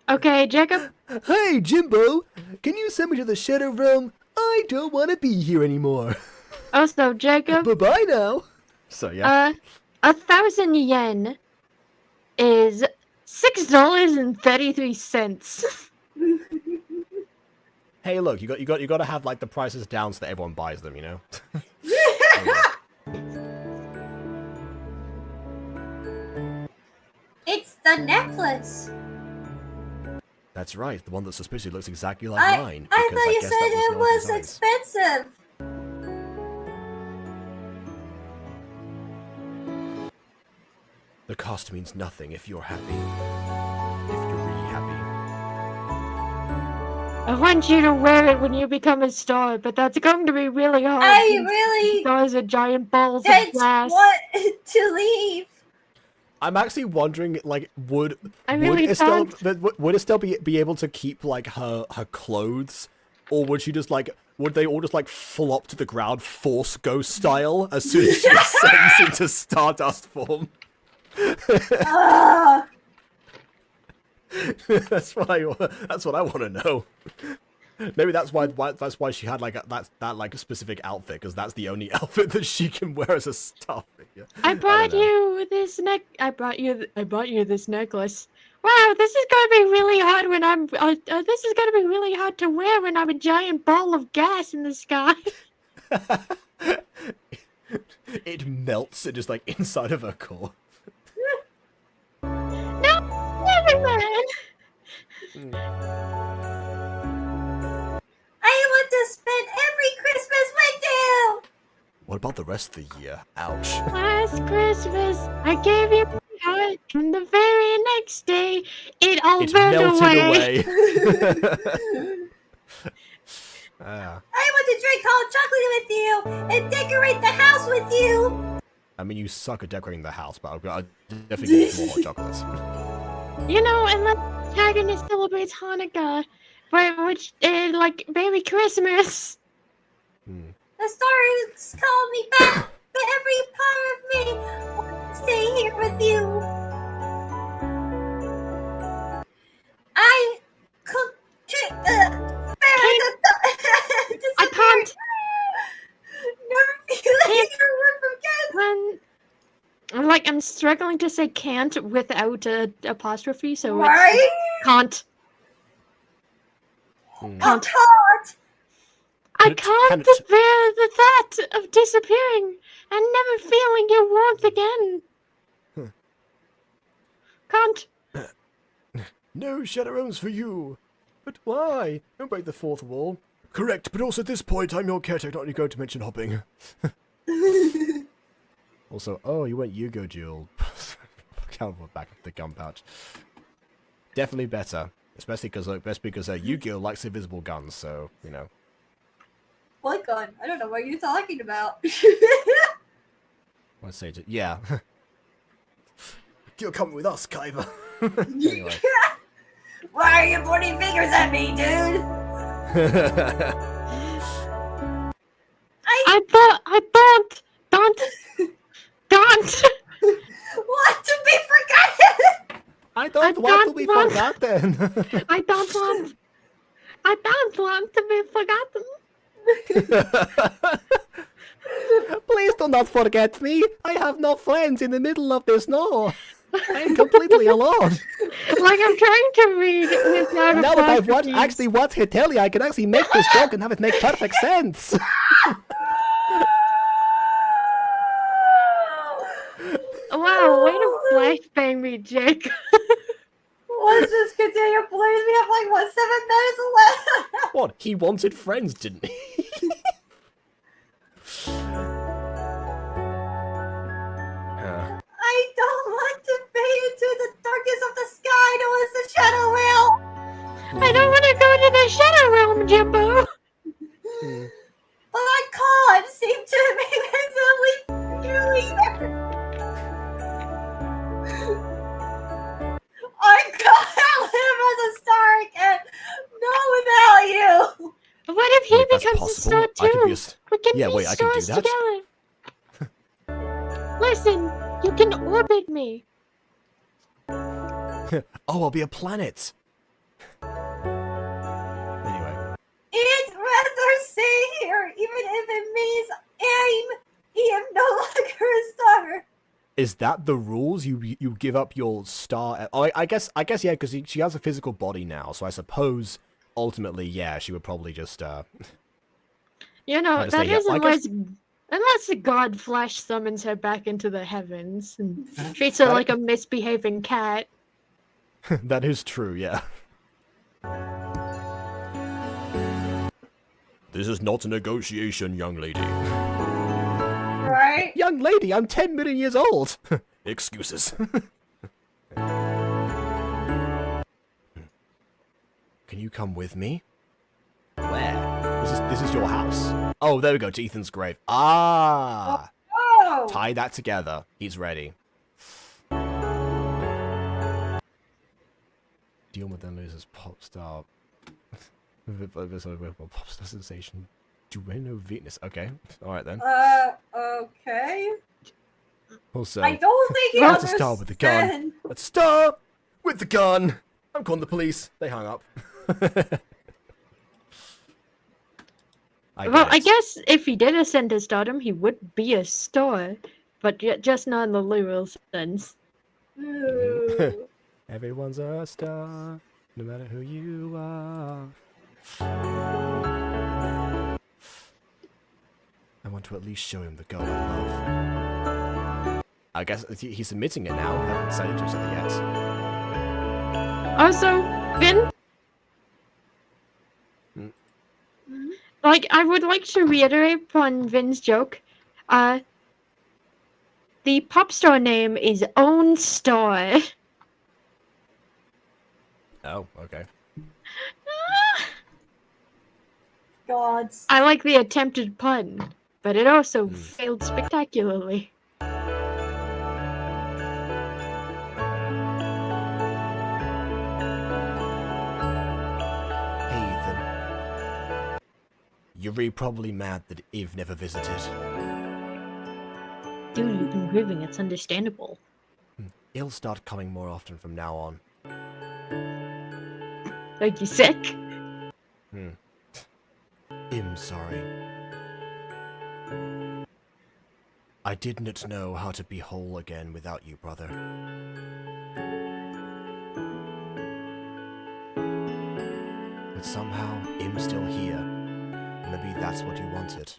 Okay, Jacob. Hey, Jimbo! Can you send me to the Shadow Realm? I don't want to be here anymore. Also, Jacob. Bye-bye now. So, yeah. 1,000 yen is $6.33. Hey, look, you got to have like the prices down so that everyone buys them, you know. It's the necklace. That's right, the one that suspiciously looks exactly like mine. I because thought you guess said that it one of was the designs. expensive. The cost means nothing if you're happy. If you're really happy. I want you to wear it when you become a star, but that's going to be really hard. I really Those are giant balls of didn't glass. want to leave. I'm actually wondering, like, would really Estelle can't. would Estelle be able to keep like her clothes, or would she just like would they all just like flop to the ground Force Ghost style as soon as she descends into Stardust form? That's what I want to know. Maybe that's why she had like that like a specific outfit, because that's the only outfit that she can wear as a star figure. I brought you this I brought you this necklace. Wow, this is gonna be really hard when I'm. This is gonna be really hard to wear when I'm a giant ball of gas in the sky. It melts it just like inside of her core. No, everyone. I want to spend every Christmas with you. What about the rest of the year? Ouch. Last Christmas, I gave you my heart, and the very next day, it all It burned melted away. I want to drink hot chocolate with you and decorate the house with you. I mean, you suck at decorating the house, but I'll definitely get more hot chocolates. You know, and the protagonist celebrates Hanukkah, which like Merry Christmas. The stars call me back, but every part of me wants to stay here with you. I I can't. Never feel like your word from I'm struggling to say can't without a apostrophe, so right? it's can't. Can't. Hot. I can't bear the thought of disappearing and never feeling your warmth again. Can't. No shadow realms for you. But why? Don't break the fourth wall. Correct, but also at this point, I'm your caretaker, not going to mention hopping. Also, oh, you went Yugo Duel. Back up the gun pouch. Definitely better. Especially because Yu-Gi-Oh likes invisible guns, so, you know. What gun? I don't know what you're talking about. Let's say, yeah. You're coming with us, Kaiba. Anyway. Why are you pointing fingers at me, dude? Don't. Want to be forgotten? I don't want to be forgotten. I don't want to be forgotten. Please do not forget me. I have no friends in the middle of the snow. I am completely alone. Like I'm trying to read without Now that I've apostrophes. actually watched Hitelia, I can actually make this joke and have it make perfect sense. Wow, way to flashbang me, Jake. Let's just continue, please. We have like, what, 7 minutes left? What? He wanted friends, didn't he? I don't want to fade into the darkness of the sky towards the shadow realm. I don't want to go to the shadow realm, Jimbo. But I can't seem to make myself leave you either. I can't live as a star again. Not without you. What if he Wait, that's becomes a possible? star I could too? be We can Yeah, be wait, I can do stars that? together. Listen, you can orbit me. Oh, I'll be a planet. Anyway. I'd rather stay here, even if it means I am no longer a star. Is that the rules? You give up your star? Oh, I guess yeah, because she has a physical body now, so I suppose ultimately, yeah, she would probably just You know, I'd that say, yeah, is I guess- unless the god Flash summons her back into the heavens and treats her That- like a misbehaving cat. that is true, yeah. This is not a negotiation, young lady. Right? Young lady, I'm 10 million years old. Excuses. Can you come with me? Where? This is your house. Oh, there we go, to Ethan's grave. Ah! Oh! Tie that together. He's ready. Deal with them loses pop star. Pop star sensation. Dueno Venus. Okay. Alright then. Okay. Also, I don't think he let's start with the gun. understand. Let's start with the gun. I'm calling the police. They hung up. I guess if he did ascend to stardom, he would be a star, but just not in the literal sense. Ooh. Everyone's a star, no matter who you are. I want to at least show him the girl I love. I guess he's admitting it now. I haven't decided to do something yet. Also, Vin, like, I would like to reiterate upon Vin's joke. The pop star name is Own Star. Oh, okay. Gods. I like the attempted pun, but it also failed spectacularly. Hey, Ethan. You're really probably mad that Eve never visited. Dude, you've been grieving, it's understandable. He'll start coming more often from now on. Are you sick? I'm sorry. I did not know how to be whole again without you, brother. But somehow, I'm still here. Maybe that's what you wanted.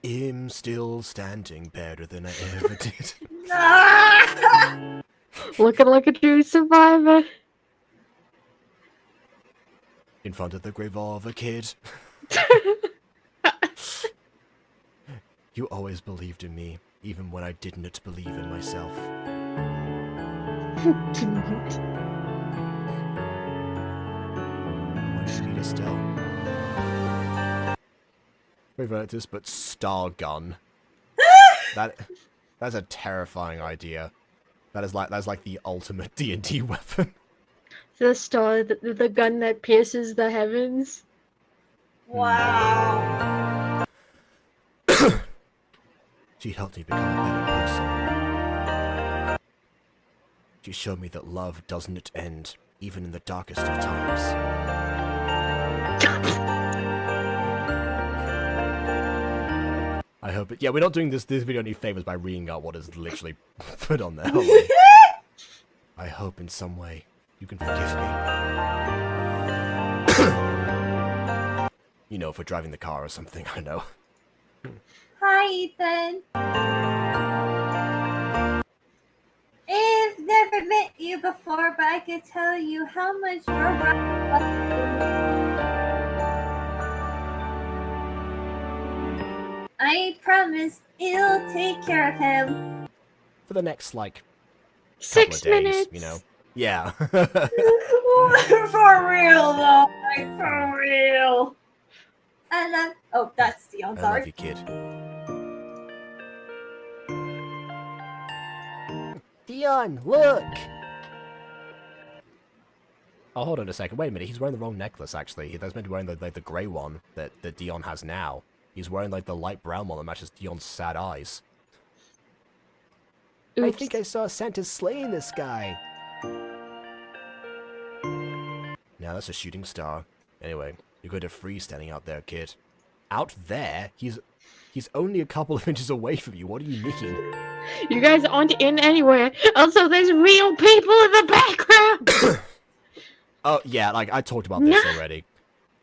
I'm still standing better than I ever did. Looking like a true survivor. In front of the grave of a kid. You always believed in me, even when I didn't believe in myself. Wanted me to still. Revert this, but star gun. That's a terrifying idea. That's like the ultimate D&D weapon. The star, the gun that pierces the heavens. Wow. She helped me become a better person. She showed me that love doesn't end, even in the darkest of times. I hope it. Yeah, we're not doing this video any favors by reading out what is literally put on there. I hope in some way you can forgive me. You know, for driving the car or something, I know. Hi, Ethan. I've never met you before, but I could tell you how much you're I promise you'll take care of him. For the next, like, 6 couple of days, minutes. you know? Yeah. For real, though. Like, for real. And oh, that's Dion, I sorry. love you, kid. Dion, look! Oh, hold on a second. Wait a minute. He's wearing the wrong necklace, actually. He was meant to be wearing the grey one that Dion has now. He's wearing, like, the light brown one that matches Dion's sad eyes. Oops. I think I saw Santa slaying this guy. Now that's a shooting star. Anyway, you're going to freeze standing out there, kid. Out there? He's only a couple of inches away from you. What do you mean? You guys aren't in anywhere. Also, there's real people in the background. Oh, yeah, like, I talked about this already.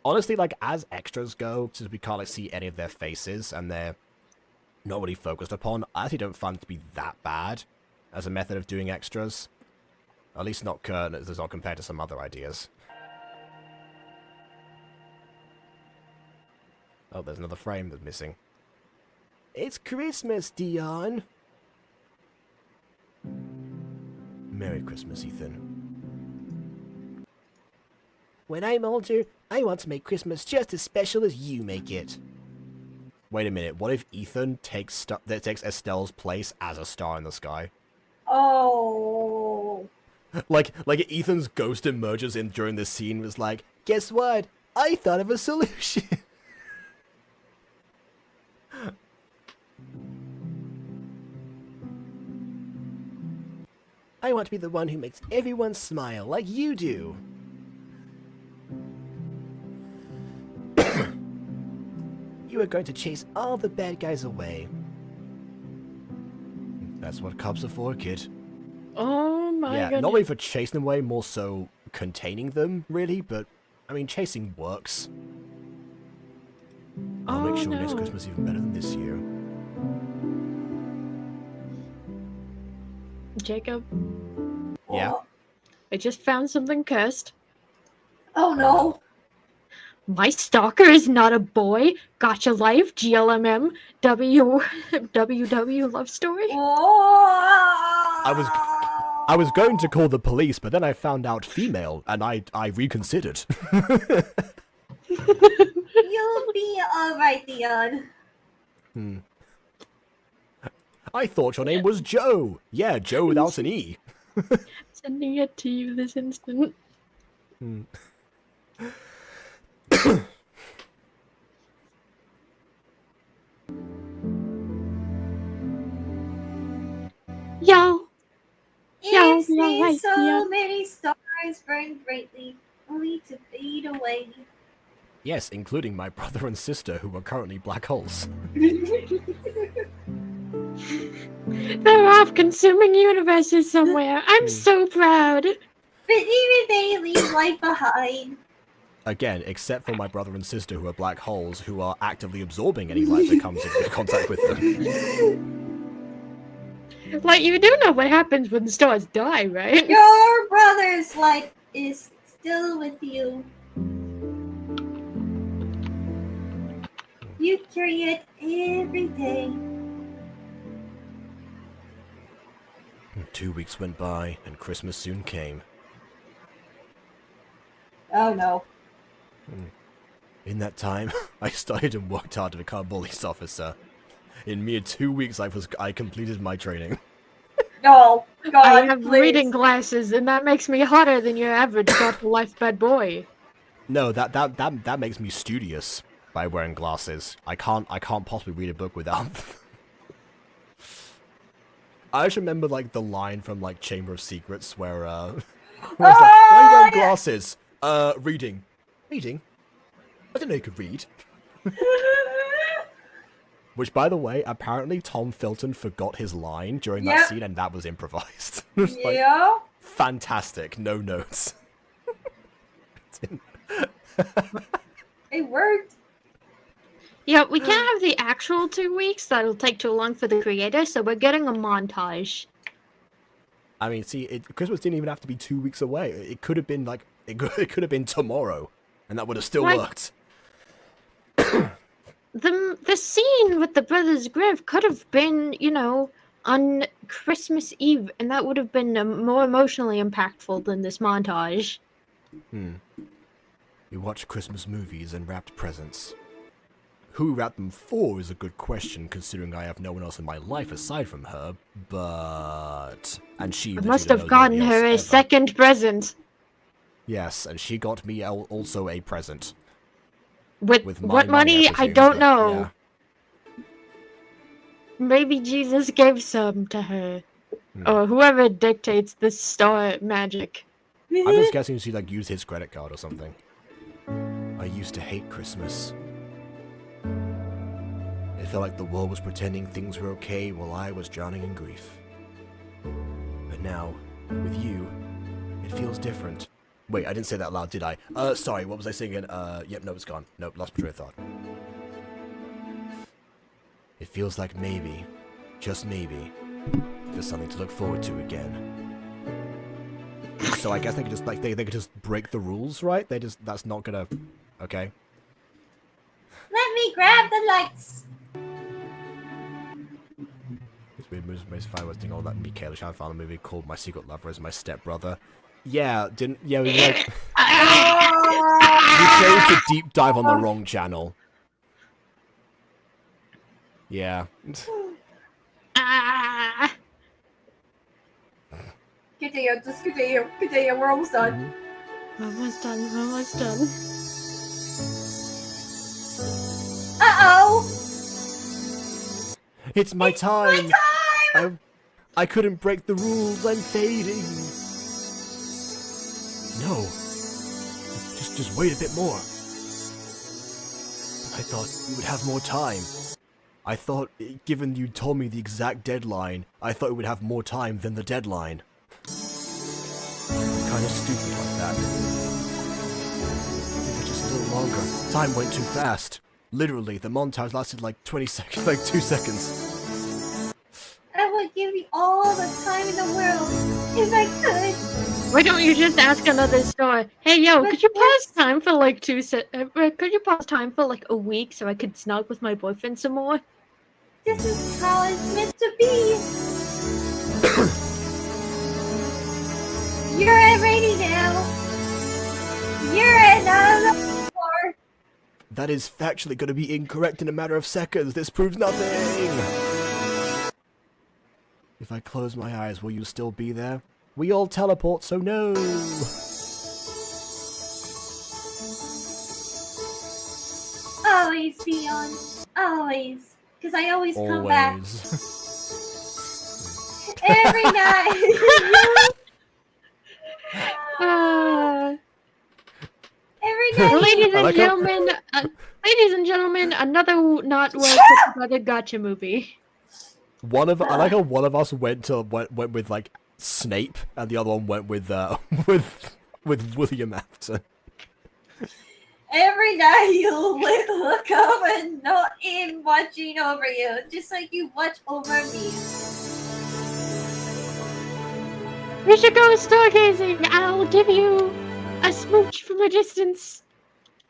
Honestly, like, as extras go, since we can't, like, see any of their faces, and they're not really focused upon, I actually don't find it to be that bad as a method of doing extras. At least not compared to some other ideas. Oh, there's another frame that's missing. It's Christmas, Dion! Merry Christmas, Ethan. When I'm older, I want to make Christmas just as special as you make it. Wait a minute, what if Ethan takes Estelle's place as a star in the sky? Oh. Like Ethan's ghost emerges in during this scene was like, guess what? I thought of a solution. I want to be the one who makes everyone smile like you do. You are going to chase all the bad guys away. That's what cops are for, kid. Oh my Yeah, god. not really for chasing them away, more so containing them, really, but, I mean, chasing works. I'll make sure next Christmas is even better than this year. Jacob, Yeah? I just found something cursed. Oh no. My stalker is not a boy. Gacha Life, GLMM, WW Love Story. Oh. I was going to call the police, but then I found out female, and I reconsidered. You'll be alright, Dion. I thought your name was Joe. Yeah, Joe without an E. Sending it to you this instant. Yo. If Yeah, see right, so yeah. many stars burn brightly, only to fade away. Yes, including my brother and sister, who are currently black holes. They're off consuming universes somewhere. I'm so proud. But even they leave life behind. Again, except for my brother and sister, who are black holes, who are actively absorbing any light that comes into contact with them. Like, you do know what happens when the stars die, right? Your brother's life is still with you. You carry it every day. 2 weeks went by, and Christmas soon came. Oh no. In that time, I studied and worked hard to become a police officer. In mere 2 weeks, I completed my training. No. God, I have please. reading glasses, and that makes me hotter than your average Dr. Life bad boy. No, that makes me studious by wearing glasses. I can't possibly read a book without. I just remember like the line from like Chamber of Secrets where where it's like, why are you wearing glasses? Reading. Reading? I didn't know you could read. Which, by the way, apparently Tom Felton forgot his line during that Yep. scene, and that was improvised. It was like, Yeah. fantastic, no notes. It worked. Yeah, we can't have the actual 2 weeks. That'll take too long for the creator, so we're getting a montage. I mean, see, Christmas didn't even have to be 2 weeks away. It could have been like it could have been tomorrow, and that would have still Like- worked. The scene with the brothers' grave could have been, you know, on Christmas Eve, and that would have been more emotionally impactful than this montage. We watched Christmas movies and wrapped presents. Who wrapped them for is a good question, considering I have no one else in my life aside from her, but... And she I literally must didn't have know nobody gotten her a else ever. second present. Yes, and she got me also a present. With With my what money? I presume, don't but, know. yeah. Maybe Jesus gave some to her. Or whoever dictates the star magic. I'm just guessing she like used his credit card or something. I used to hate Christmas. It felt like the world was pretending things were okay while I was drowning in grief. But now, with you, it feels different. Wait, I didn't say that loud, did I? Sorry, what was I saying again? Yep, no, it's gone. Nope, lost my train of thought. It feels like maybe, just maybe, there's something to look forward to again. So I guess they could just, like, they could just break the rules, right? That's not gonna... Okay. Let me grab the lights. It's weird, most fine was doing all that Michaela Chan found a movie called My Secret Lover as My Stepbrother. Yeah, we were like... chose to deep dive on the wrong channel. Yeah. Ah. Continue, just continue, continue. We're almost done. Almost done. Almost done. Uh-oh! It's my time! My time! I couldn't break the rules, I'm fading. No. Just wait a bit more. I thought you would have more time. I thought, given you told me the exact deadline, I thought it would have more time than the deadline. Kinda stupid like that. Maybe just a little longer. Time went too fast. Literally, the montage lasted like 20 seconds, like 2 seconds. I would give you all the time in the world if I could. Why don't you just ask another star? Hey, yo, could you pause time for like could you pause time for like a week so I could snuggle with my boyfriend some more? This is how it's meant to be. You're ready now. You're in the floor. That is factually going to be incorrect in a matter of seconds. This proves nothing. If I close my eyes, will you still be there? We all teleport, so no. Always be on. Always. Because I always come back. Every night. Every night. Ladies and gentlemen, another not well put together Gacha movie. I like how one of us went with like Snape, and the other one went with William Afton. Every night you look up and not in watching over you, just like you watch over me. We should go stargazing. I'll give you a smooch from a distance.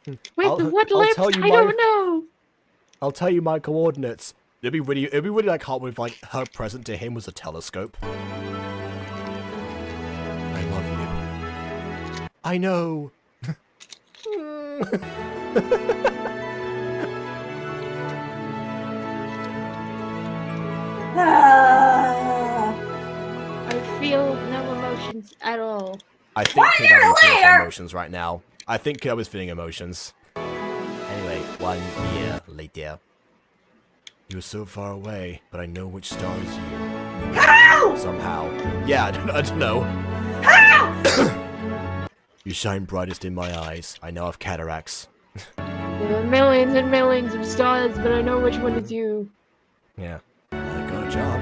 With what lips? I don't know. I'll tell you my coordinates. It'd be really like hot if like her present to him was a telescope. I love you. I know. I feel no emotions at all. I think Kid feeling emotions right now. I think Kid was feeling emotions. Anyway, 1 year later. You're so far away, but I know which star is you. How? Somehow. Yeah, I don't know. How? You shine brightest in my eyes. I now have cataracts. There are millions and millions of stars, but I know which one is you. Yeah. I got a job.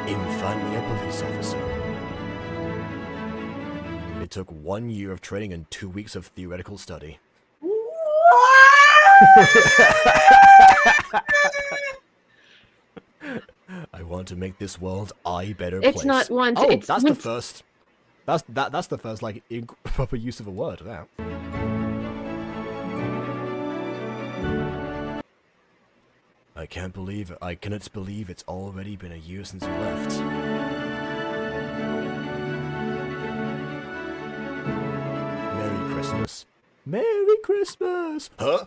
In finding a police officer. It took 1 year of training and 2 weeks of theoretical study. I want to make this world a better place. It's not one. Oh, it's that's the first. That's the first like proper use of a word. That. I can't believe it. I cannot believe it's already been a year since you left. Merry Christmas. Merry Christmas! Huh?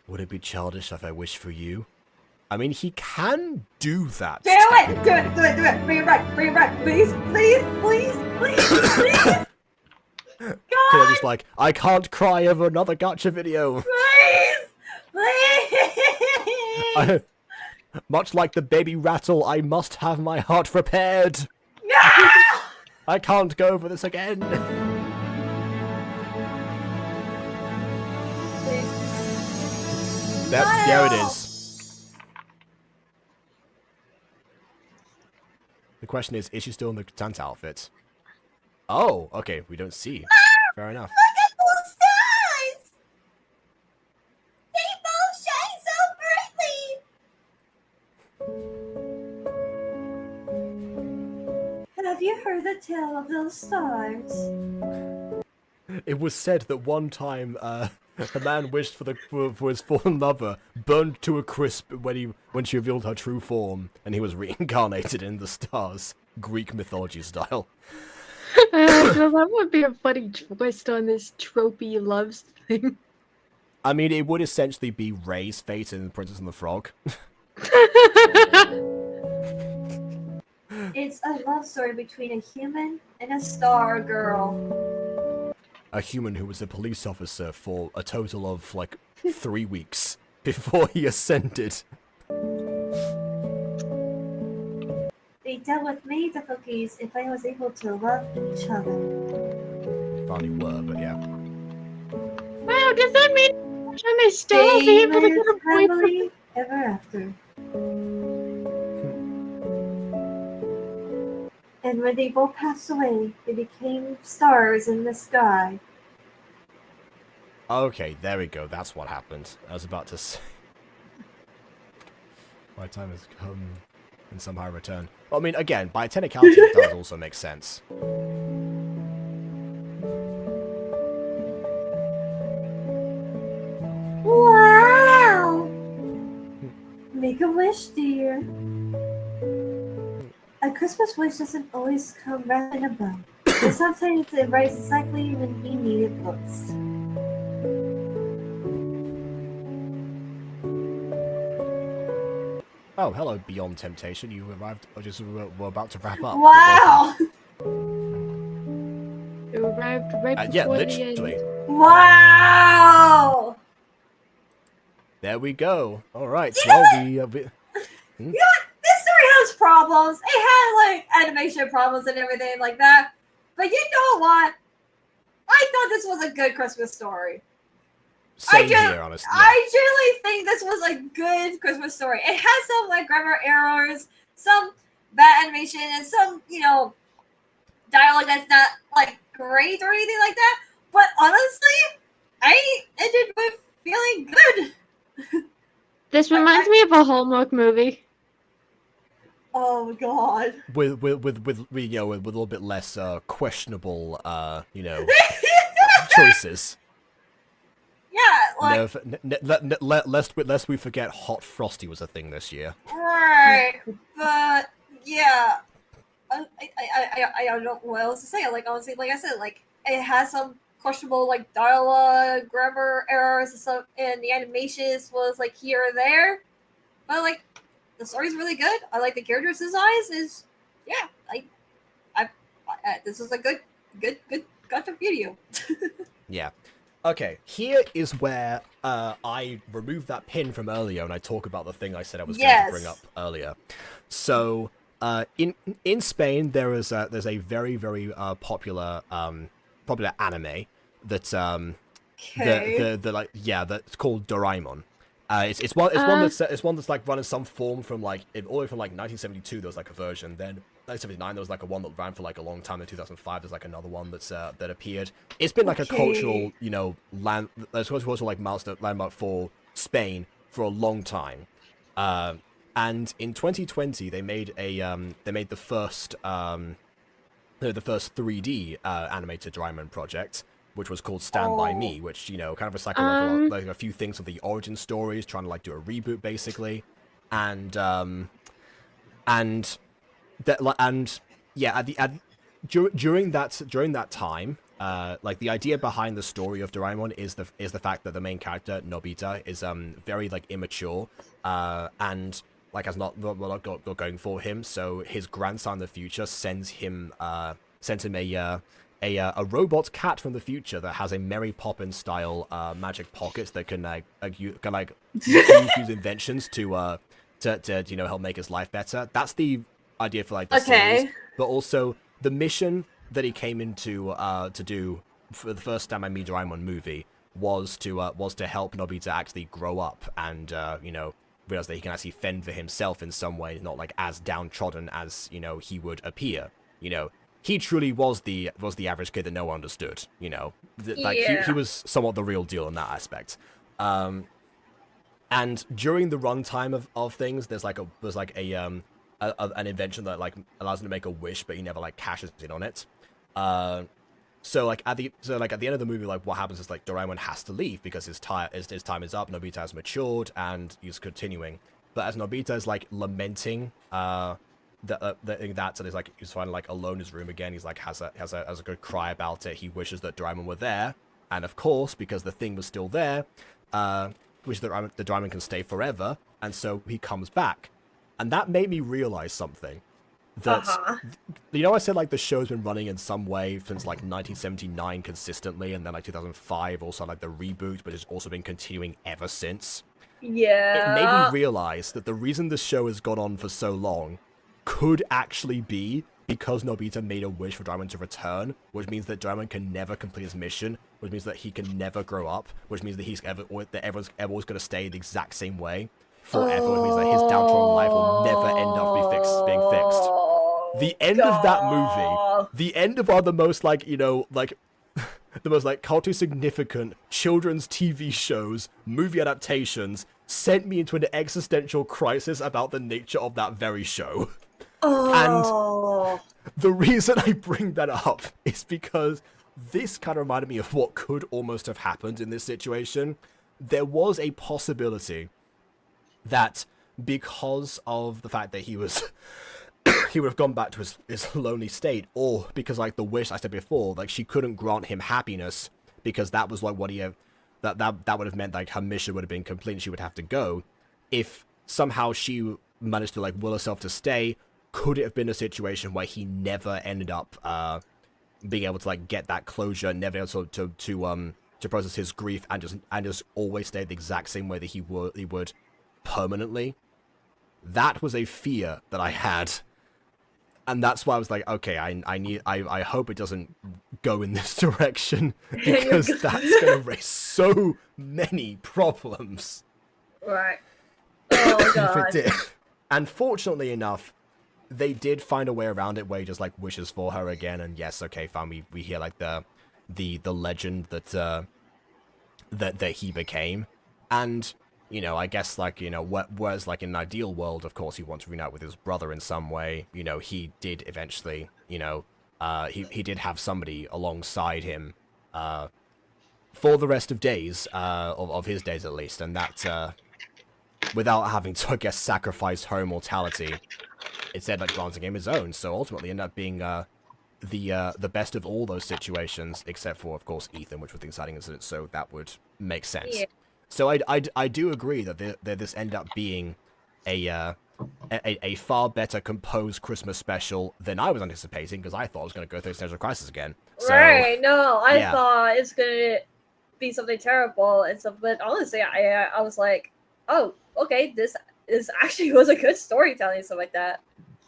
Would it be childish if I wish for you? I mean, he can do that. Do it! Do it! Do it! Do it! Bring it back! Bring it back! Please! Please! Please! Please! Please! God! They're just like, I can't cry over another Gacha video. Please! Please! Much like the baby rattle, I must have my heart repaired. No! I can't go over this again. There it is. The question is she still in the Santa outfit? Oh, okay, we don't see. Fair enough. Look at those stars! They both shine so brightly! Have you heard the tale of those stars? It was said that one time, a man wished for his fallen lover, burned to a crisp when she revealed her true form, and he was reincarnated in the stars. Greek mythology style. So that would be a funny twist on this tropey loves thing. I mean, it would essentially be Ray's fate in Princess and the Frog. It's a love story between a human and a star girl. A human who was a police officer for a total of, like, 3 weeks before he ascended. They dealt with many difficulties if I was able to love each other. Finally were, but yeah. Wow, does that mean I'm still They able to lived get a boyfriend? happily ever after. And when they both passed away, they became stars in the sky. Okay, there we go. That's what happened. I was about to say. My time has come and somehow returned. Well, I mean, again, by technicality, it does also make sense. Wow! Make a wish, dear. A Christmas wish doesn't always come wrapped in a bow. But sometimes it arrives exactly when we need it most. Oh, hello, Beyond Temptation. You arrived, or just were about to wrap up. Wow! It arrived right before Yeah, the literally. end. Wow! There we go. All right. You know Well, You know what? This story has problems. It had like animation problems and everything like that. But you know what? I thought this was a good Christmas story. same here, honestly. Yeah. I genuinely think this was a good Christmas story. It has some like grammar errors, some bad animation, and some, you know, dialogue that's not like great or anything like that. But honestly, I ended with feeling good. This reminds me of a Hallmark movie. Oh god. With you know, with a little bit less questionable you know, choices. Yeah, like Lest we forget Hot Frosty was a thing this year. right, but yeah, I don't know what else to say. Like honestly, like I said, like it has some questionable like dialogue, grammar errors, and stuff, and the animations was like here and there, but like the story's really good. I like the characters' designs. Is yeah, I this was a good Gacha video. Yeah. Okay, here is where I remove that pin from earlier and I talk about the thing I said I was going to bring up earlier. So, in Spain there's a very popular anime that's that's called Doraemon. It's one that's like run in some form from like all the way from like 1972. There was like a version. Then 1979 there was like a one that ran for like a long time. In 2005 there's like another one that's that appeared. It's been like a cultural, you know, cultural like milestone landmark for Spain for a long time. And in 2020 they made the first 3D animated Doraemon project, which was called Stand By Me, which, you know, kind of recycled like a few things of the origin stories, trying to like do a reboot basically, during that time, like the idea behind the story of Doraemon is the fact that the main character Nobita is very like immature and like has not got going for him, so his grandson in the future sends him a robot cat from the future that has a Mary Poppins style magic pockets that can use inventions to you know, help make his life better. That's the idea for like the series, but also the mission that he came into to do for the first time I meet Doraemon movie was to help Nobita actually grow up and you know, realize that he can actually fend for himself in some way, not like as downtrodden as, you know, he would appear. You know, he truly was the average kid that no one understood. You know, like he was somewhat the real deal in that aspect. And during the runtime of things, there's an invention that like allows him to make a wish, but he never like cashes in on it. So at the end of the movie, like what happens is like Doraemon has to leave because his time is up. Nobita has matured and he's continuing. But as Nobita is like lamenting that, and he's finally like alone in his room again. He's like has a good cry about it. He wishes that Doraemon were there, and of course, because the thing was still there, wishes that the Doraemon can stay forever, and so he comes back, and that made me realize something. That you know, I said like the show's been running in some way since like 1979 consistently, and then like 2005 also like the reboot, but it's also been continuing ever since. Yeah. It made me realize that the reason the show has gone on for so long could actually be because Nobita made a wish for Doraemon to return, which means that Doraemon can never complete his mission, which means that he can never grow up, which means that everyone's always going to stay the exact same way forever, which means that his downtrodden life will never end up being fixed. The end of that movie, the end of one of the most like, you know, like the most like culturally significant children's TV shows, movie adaptations, sent me into an existential crisis about the nature of that very show. And the reason I bring that up is because this kind of reminded me of what could almost have happened in this situation. There was a possibility that because of the fact that he was he would have gone back to his lonely state, or because like the wish I said before, like she couldn't grant him happiness because that was like what he that would have meant like her mission would have been complete and she would have to go. If somehow she managed to like will herself to stay, could it have been a situation where he never ended up being able to like get that closure, never able to process his grief, and just always stay the exact same way that he would permanently? That was a fear that I had. And that's why I was like, okay, I hope it doesn't go in this direction, because that's going to raise so many problems. Right. Oh, God. If it did. And fortunately enough, they did find a way around it where he just, like, wishes for her again, and yes, okay, fine, we hear, like, the legend that he became. And, you know, I guess, like, you know, whereas, like, in an ideal world, of course, he wants to reunite with his brother in some way, you know, he did eventually, you know, he did have somebody alongside him, for the rest of days, of his days at least, and that, without having to, I guess, sacrifice her immortality, instead, like, granting him his own, so ultimately ended up being, the best of all those situations, except for, of course, Ethan, which was the exciting incident, so that would make sense. Yeah. So I do agree that this ended up being a far better composed Christmas special than I was anticipating, because I thought I was going to go through existential crisis again. So, right, no, I thought it's going to be something terrible and stuff, but honestly, I was like, oh, okay, this actually was a good storytelling and stuff like that.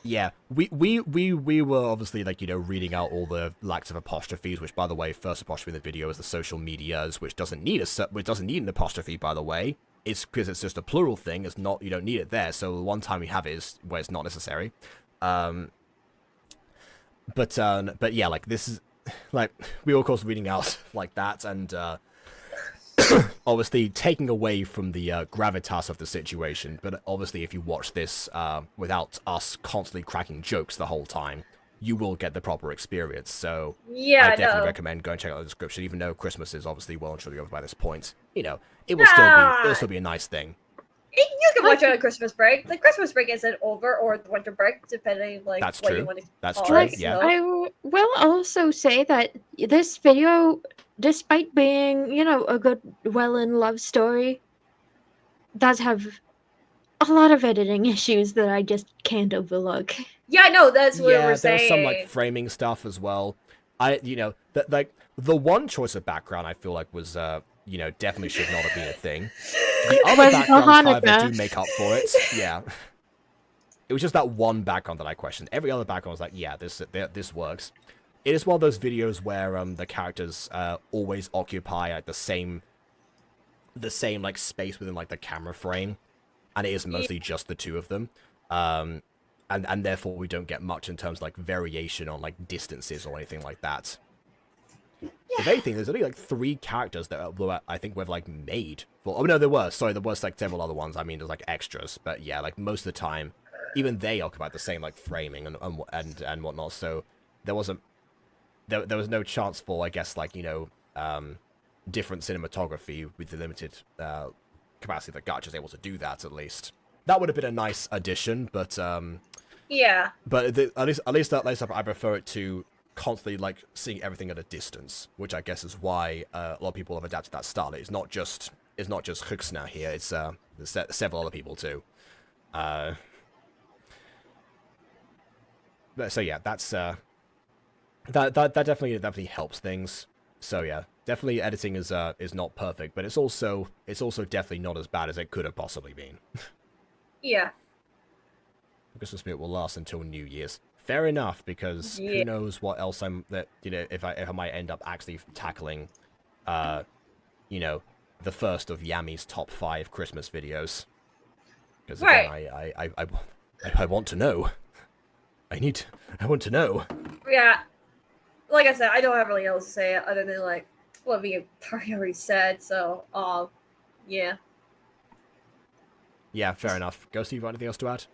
Yeah, we were obviously, like, you know, reading out all the lacks of apostrophes, which, by the way, first apostrophe in the video is the social medias, which doesn't need an apostrophe, by the way. It's because it's just a plural thing. It's not, you don't need it there. So the one time we have it is where it's not necessary. But yeah, like, this is, like, we were of course reading out like that, and obviously taking away from the gravitas of the situation, but obviously if you watch this without us constantly cracking jokes the whole time, you will get the proper experience. So yeah, I definitely recommend going and check out the description, even though Christmas is obviously well and truly over by this point. You know, it'll still be a nice thing. You can watch it on Christmas break. The Christmas break isn't over, or the winter break, depending like That's what true. you want to. That's true. Like, yeah. I will also say that this video, despite being, you know, a good, well-in love story, does have a lot of editing issues that I just can't overlook. Yeah, I know, that's what we're saying. There's some, like, framing stuff as well. You know, like, the one choice of background I feel like was, you know, definitely should not have been a thing. The other backgrounds, however, do make up for it. Yeah. It was just that one background that I questioned. Every other background was like, yeah, this works. It is one of those videos where the characters always occupy like the same like space within like the camera frame, and it is mostly just the two of them, and therefore we don't get much in terms of like variation on like distances or anything like that. Yeah. If anything, there's only like 3 characters that I think we've like made. Oh no, there was like several other ones. I mean, there's like extras, but yeah, like most of the time, even they occupied the same like framing and whatnot. So there was no chance for, I guess, like, you know, different cinematography with the limited capacity that Gacha is able to do that, at least. That would have been a nice addition, but Yeah. But at least I prefer it to constantly like seeing everything at a distance, which I guess is why a lot of people have adapted that style. It's not just Huxna here. It's there's several other people too. So yeah, that's that definitely helps things. So yeah, definitely editing is not perfect, but it's also definitely not as bad as it could have possibly been. Yeah. Christmas spirit will last until New Year's. Fair enough, because Yeah. who knows what else if I might end up actually tackling, the first of Yami's top 5 Christmas videos. Because again, I want to know. I want to know. Yeah. Like I said, I don't have really else to say other than like what we already said. So, yeah. Yeah, fair enough. Ghosty, you got anything else to add?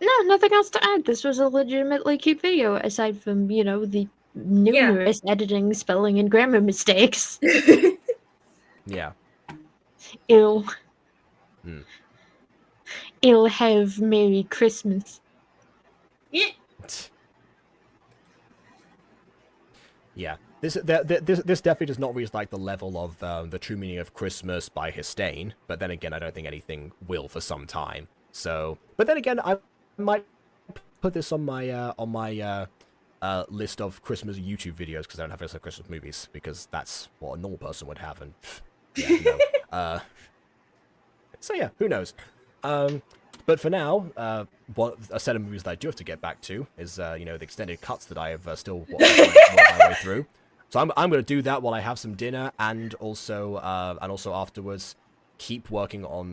No, nothing else to add. This was a legitimately cute video, aside from, the numerous editing, spelling, and grammar mistakes. Yeah. It'll Hmm. it'll have Merry Christmas. Yeah. Yeah. This definitely does not reach like the level of the true meaning of Christmas by Histain, but then again, I don't think anything will for some time. So, but then again, I might put this on my list of Christmas YouTube videos because I don't have any Christmas movies, because that's what a normal person would have, and yeah, no. So yeah, who knows? But for now, what a set of movies that I do have to get back to is the extended cuts that I have still worked my way through. So I'm going to do that while I have some dinner, and also afterwards keep working on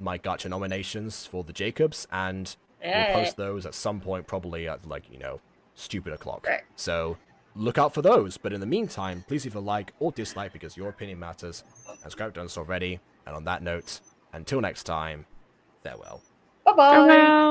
my Gacha nominations for the Jacobs, and we'll post those at some point, probably at stupid o'clock. Right. So look out for those. But in the meantime, please leave a like or dislike because your opinion matters. And subscribe to us already. And on that note, until next time, farewell. Bye bye. Farewell.